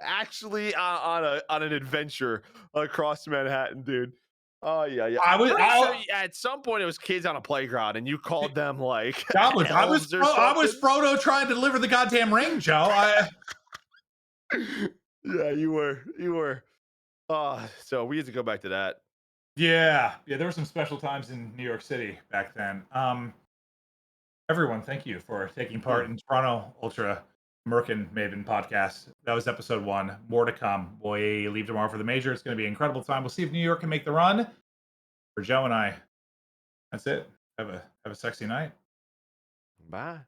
actually on an adventure across Manhattan, dude. Oh yeah, yeah. I I'm was pretty sure I, at some point it was kids on a playground, and you called them like goblins. elves or I was something. Frodo trying to deliver the goddamn ring, Joe. Yeah, you were. You were. So we had to go back to that. Yeah, yeah. There were some special times in New York City back then. Everyone, thank you for taking part Mm. in Toronto Ultra Merk and Maven podcast. That was episode 1. More to come. We leave tomorrow for the major. It's going to be an incredible time. We'll see if New York can make the run. For Joe and I, that's it. Have a sexy night. Bye.